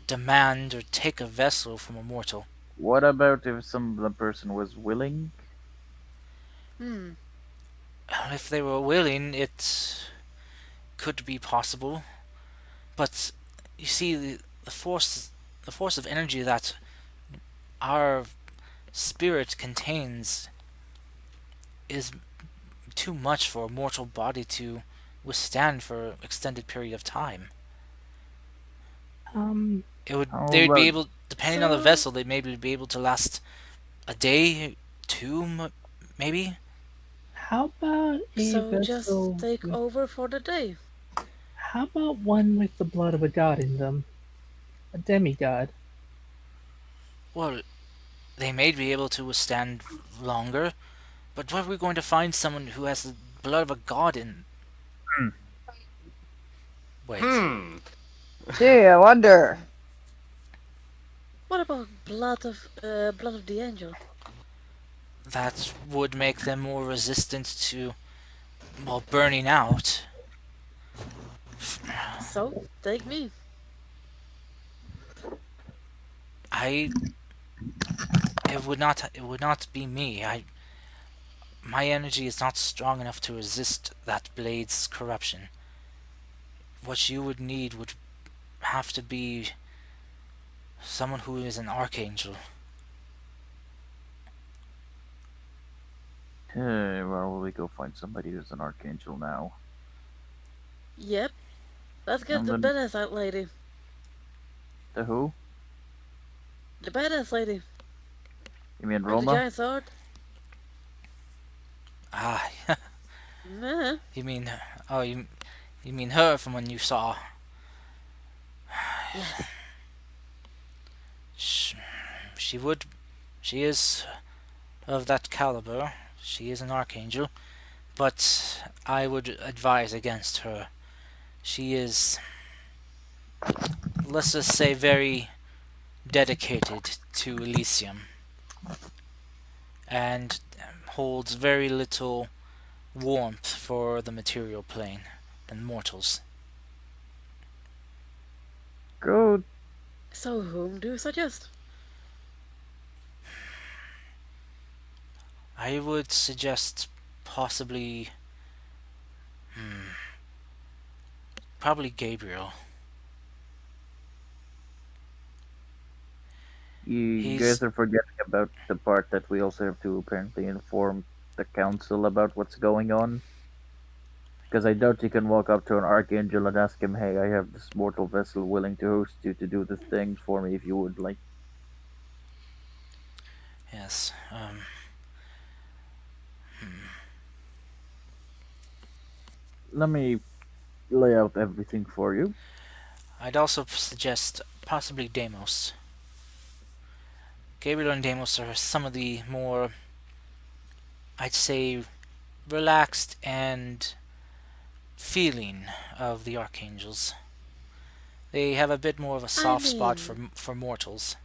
demand or take a vessel from a mortal. What about if some the person was willing? Hmm. If they were willing, it could be possible. But you see, the force of energy that our spirit contains is too much for a mortal body to withstand for an extended period of time. Um, How They would be about able, depending on the So vessel, they maybe be able to last a day, two, maybe. how about a so just vessel take with over for the day. how about one with the blood of a god in them? A demigod. Well, they may be able to withstand longer, but where are we going to find someone who has the blood of a god in? Wait, Hmm. Gee, I wonder. What about blood of the angel? that would make them more resistant to, well, burning out. So take me. I it would not be me. My energy is not strong enough to resist that blade's corruption. What you would need would have to be someone who is an archangel. where will we go find somebody who's an archangel now? Yep. Let's get And the then badass out lady. the who? The badass lady. You mean With the Roma? giant sword. Ah, Meh. you mean you mean her from when you saw? Yes. Sh- She would. She is of that caliber. She is an archangel, but I would advise against her. She is, let's just say, very dedicated to Elysium and holds very little warmth for the material plane and mortals. Go. So whom do you suggest? I would suggest possibly, probably Gabriel. You He's guys are forgetting about the part that we also have to apparently inform the council about what's going on. Because I doubt you can walk up to an archangel and ask him, "Hey, I have this mortal vessel willing to host you to do this thing for me if you would like." yes. Let me lay out everything for you. I'd also suggest possibly Deimos. Gabriel and Deimos are some of the more, I'd say, relaxed and feeling of the archangels. They have a bit more of a I soft spot mean, for mortals.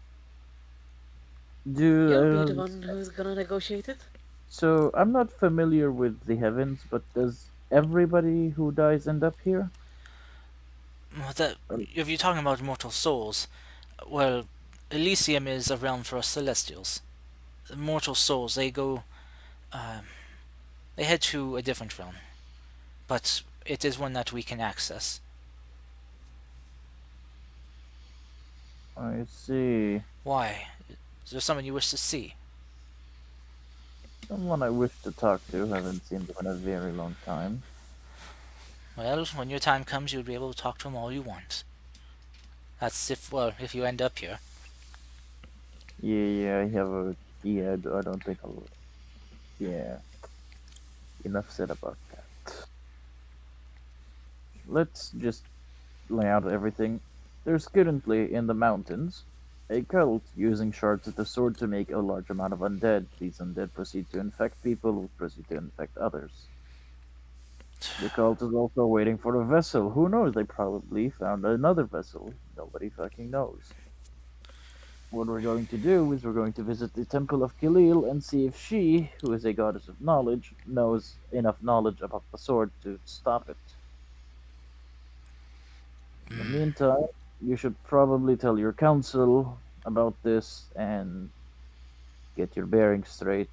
you'll be the Do one who's gonna negotiate it. so I'm not familiar with the heavens, but does everybody who dies end up here? That, Or- if you're talking about mortal souls, well, Elysium is a realm for us celestials. Mortal souls, uh, they head to a different realm, but it is one that we can access. I see. Why? Is there someone you wish to see? Someone I wish to talk to. Haven't seen them in a very long time. Well, when your time comes, you'll be able to talk to them all you want. That's if, well, if you end up here. Yeah, I have a. Yeah, I don't think I'll. Yeah, enough said about that. Let's just lay out everything. There's currently in the mountains a cult using shards of the sword to make a large amount of undead. These undead proceed to infect people, who proceed to infect others. The cult is also waiting for a vessel. Who knows? They probably found another vessel. Nobody fucking knows. What we're going to do is we're going to visit the Temple of Khalil and see if she, who is a goddess of knowledge, knows enough knowledge about the sword to stop it. In the meantime, you should probably tell your council about this and get your bearings straight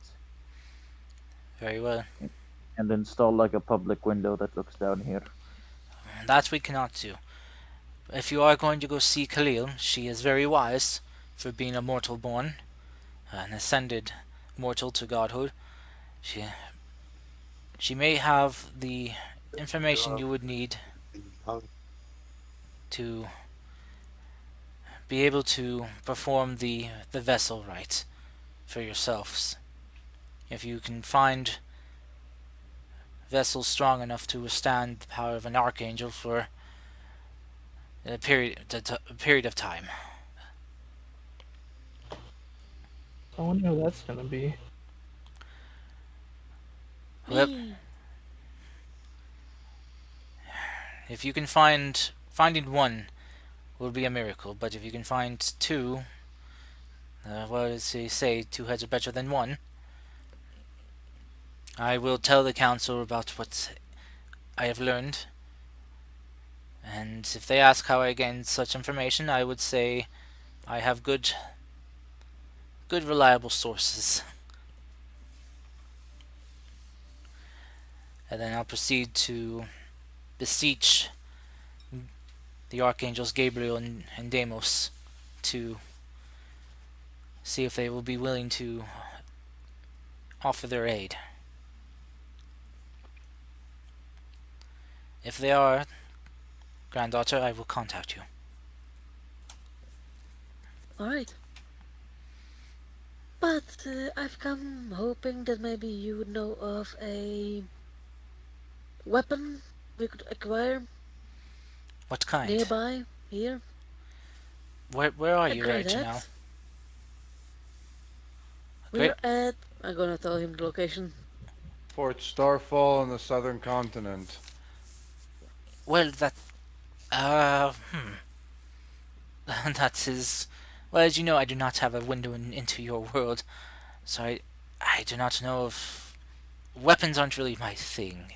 Very well. and install like a public window that looks down here. That we cannot do. If you are going to go see Khalil, she is very wise for being a mortal born, an ascended mortal to godhood. She she may have the information you would need to be able to perform the vessel right for yourselves. If you can find vessels strong enough to withstand the power of an archangel for a period of time. I wonder who that's gonna be. Whoever, Me. if you can finding one will be a miracle, but if you can find two, what does he say? Two heads are better than one. I will tell the council about what I have learned, and if they ask how I gained such information, I would say I have good reliable sources. And then I'll proceed to beseech the archangels Gabriel and Deimos to see if they will be willing to offer their aid. If they are, granddaughter, I will contact you. Alright. But I've come hoping that maybe you would know of a weapon we could acquire What kind? nearby here. Where are A you great right now? axe. Great. We're at. I'm gonna tell him the location. Fort Starfall on the southern continent. Well, that hmm, that is. Well, as you know, I do not have a window into your world, so I do not know if weapons aren't really my thing.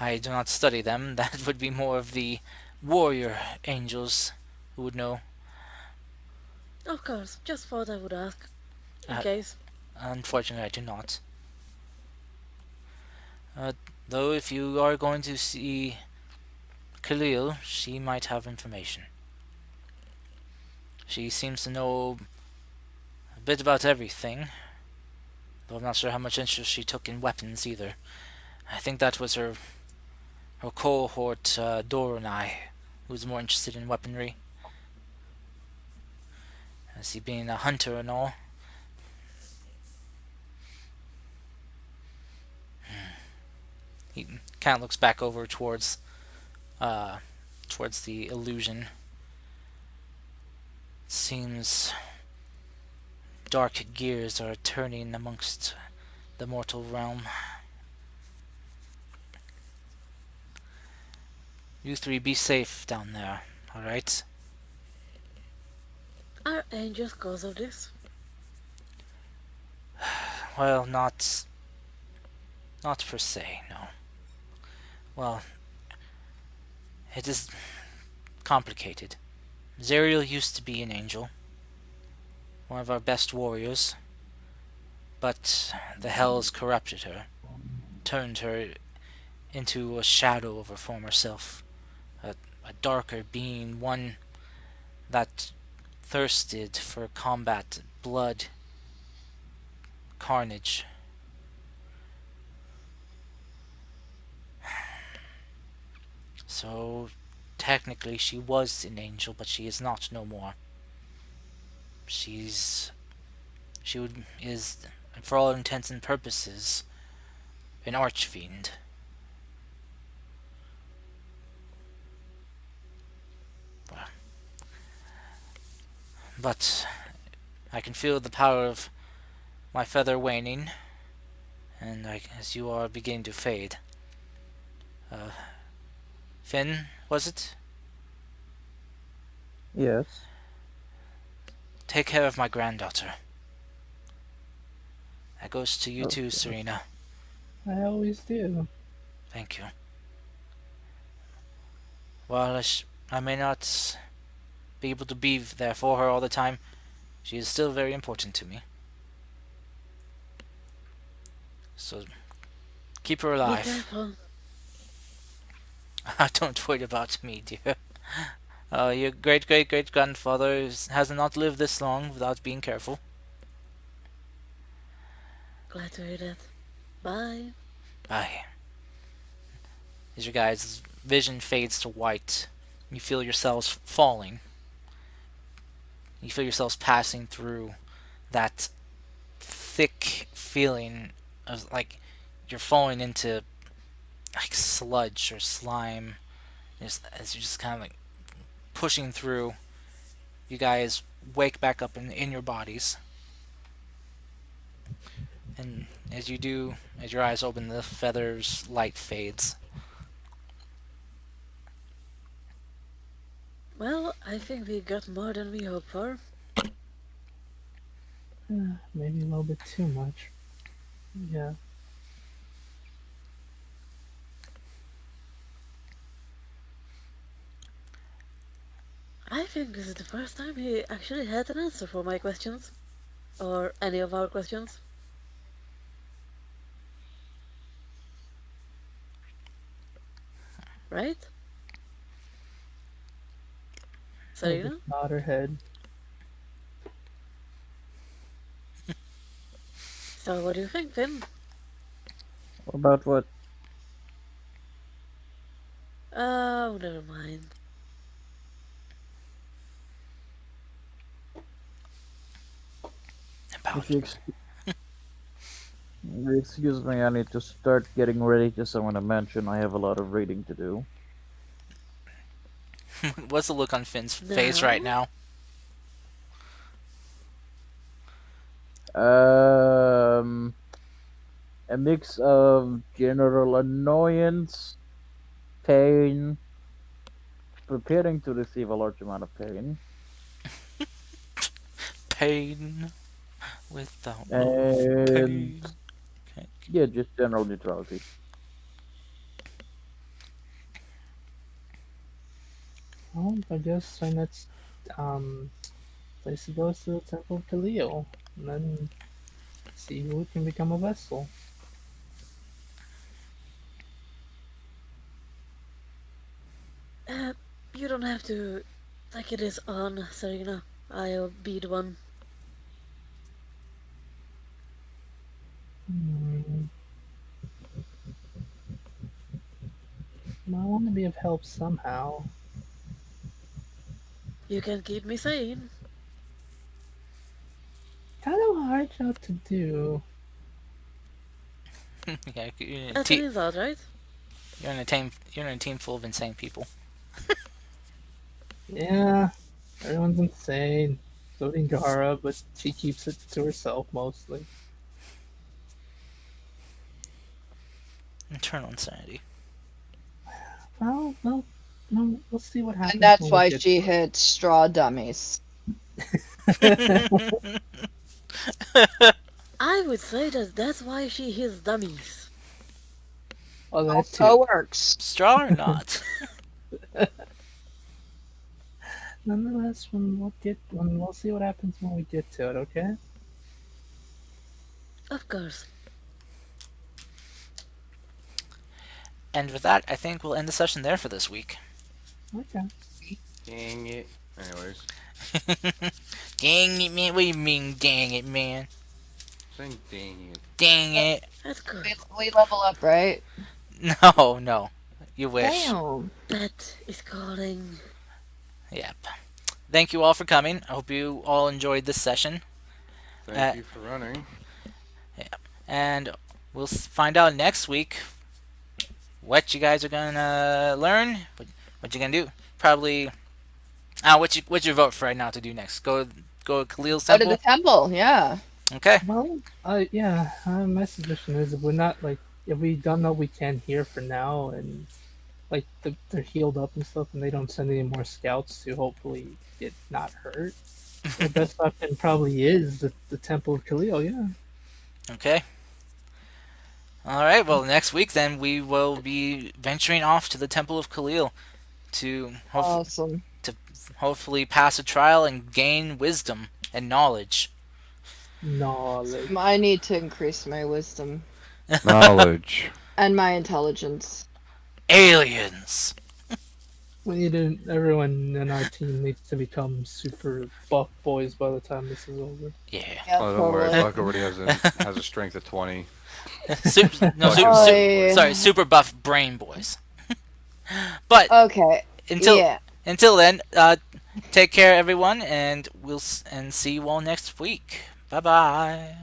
I do not study them. That would be more of the warrior angels who would know. Of course, just thought I would ask. In Uh, case. Unfortunately, I do not. Uh, though, if you are going to see Khalil, she might have information. She seems to know a bit about everything, though I'm not sure how much interest she took in weapons either. I think that was her cohort, Dora and I, who was more interested in weaponry, as he being a hunter and all. He kind of looks back over uh, towards the illusion. Seems dark gears are turning amongst the mortal realm. You three be safe down there, alright? Are angels cause of this? Well, not per se, no. Well, it is complicated. Zerial used to be an angel, one of our best warriors, but the hells corrupted her, turned her into a shadow of her former self, a, a darker being, one that thirsted for combat, blood, carnage. So, technically, she was an angel, but she is not no more. She's is, for all intents and purposes, an archfiend. But I can feel the power of my feather waning, and as you are beginning to fade. Uh, Finn, was it? Yes. Take care of my granddaughter. That goes to you Of too, course. Serena. I always do. Thank you. While I may not be able to be there for her all the time, she is still very important to me. So keep her Be alive. careful. Don't worry about me, dear. Your great great great grandfather has not lived this long without being careful. Glad to hear that. Bye. Bye. As your guys' vision fades to white, you feel yourselves falling. You feel yourselves passing through that thick feeling of like you're falling into like sludge or slime. As you're just kind of like pushing through, you guys wake back up in your bodies. And as you do, as your eyes open, the feather's light fades. Well, I think we got more than we hoped for. Maybe a little bit too much. Yeah. I think this is the first time he actually had an answer for my questions. Or any of our questions. Right? I'll just Serena? nod her head. So what do you think, Finn? About what? Oh, never mind. If About you excuse me, I need to start getting ready. Just I want to mention I have a lot of reading to do. what's the look on Finn's face right Now? now? Um, a mix of general annoyance, pain, preparing to receive a large amount of pain, Pain without no and pain. Okay. yeah, just general neutrality. Well, I guess our next place to go is to the Temple of Kaleo, and then see who can become a vessel. Uh, you don't have to take it as on, Serena. I'll be the one. Hmm. I want to be of help somehow. You can keep me sane. Kind of a hard job to do. yeah, That's an insult, right? you're in a team. You're in a team full of insane people. Yeah, everyone's insane. including Gara, but she keeps it to herself mostly. Internal insanity. Well, we'll see what And happens that's when we why get she to hit straw dummies. it. I would say that that's why she hits dummies. Oh, that too. Also works. Straw or not? Nonetheless, when we'll see what happens when we get to it. Okay. Of course. And with that, I think we'll end the session there for this week. Okay. Dang it. Anyways, Dang it, man. What do you mean, dang it, man? saying dang it. Dang it. That's good. We level up, right? No, no. You wish. Damn. Pet is calling. Yep. Thank you all for coming. I hope you all enjoyed this session. Thank Uh, you for running. and we'll find out next week what you guys are gonna learn. What you gonna do? Probably. What's your vote for right now to do next? Go to Khalil's Go to the temple. temple, yeah. Okay. Well, yeah. My suggestion is if we're not like if we don't know we can here for now, and like they're healed up and stuff, and they don't send any more scouts to hopefully get not hurt. The best option probably is the Temple of Khalil. Yeah. Okay. All right. Well, next week then we will be venturing off to the Temple of Khalil to Awesome. hopefully pass a trial and gain wisdom and knowledge. Knowledge. I need to increase my wisdom Knowledge. and my intelligence. Aliens. Everyone in our team needs to become super buff boys by the time this is over. Yeah. Yeah, Oh, don't worry. totally. Buck already has a strength of 20. No, Buck is Oh, super- sorry, super buff brain boys. But Okay. until Yeah. until then, take care, everyone, and and see you all next week. Bye bye.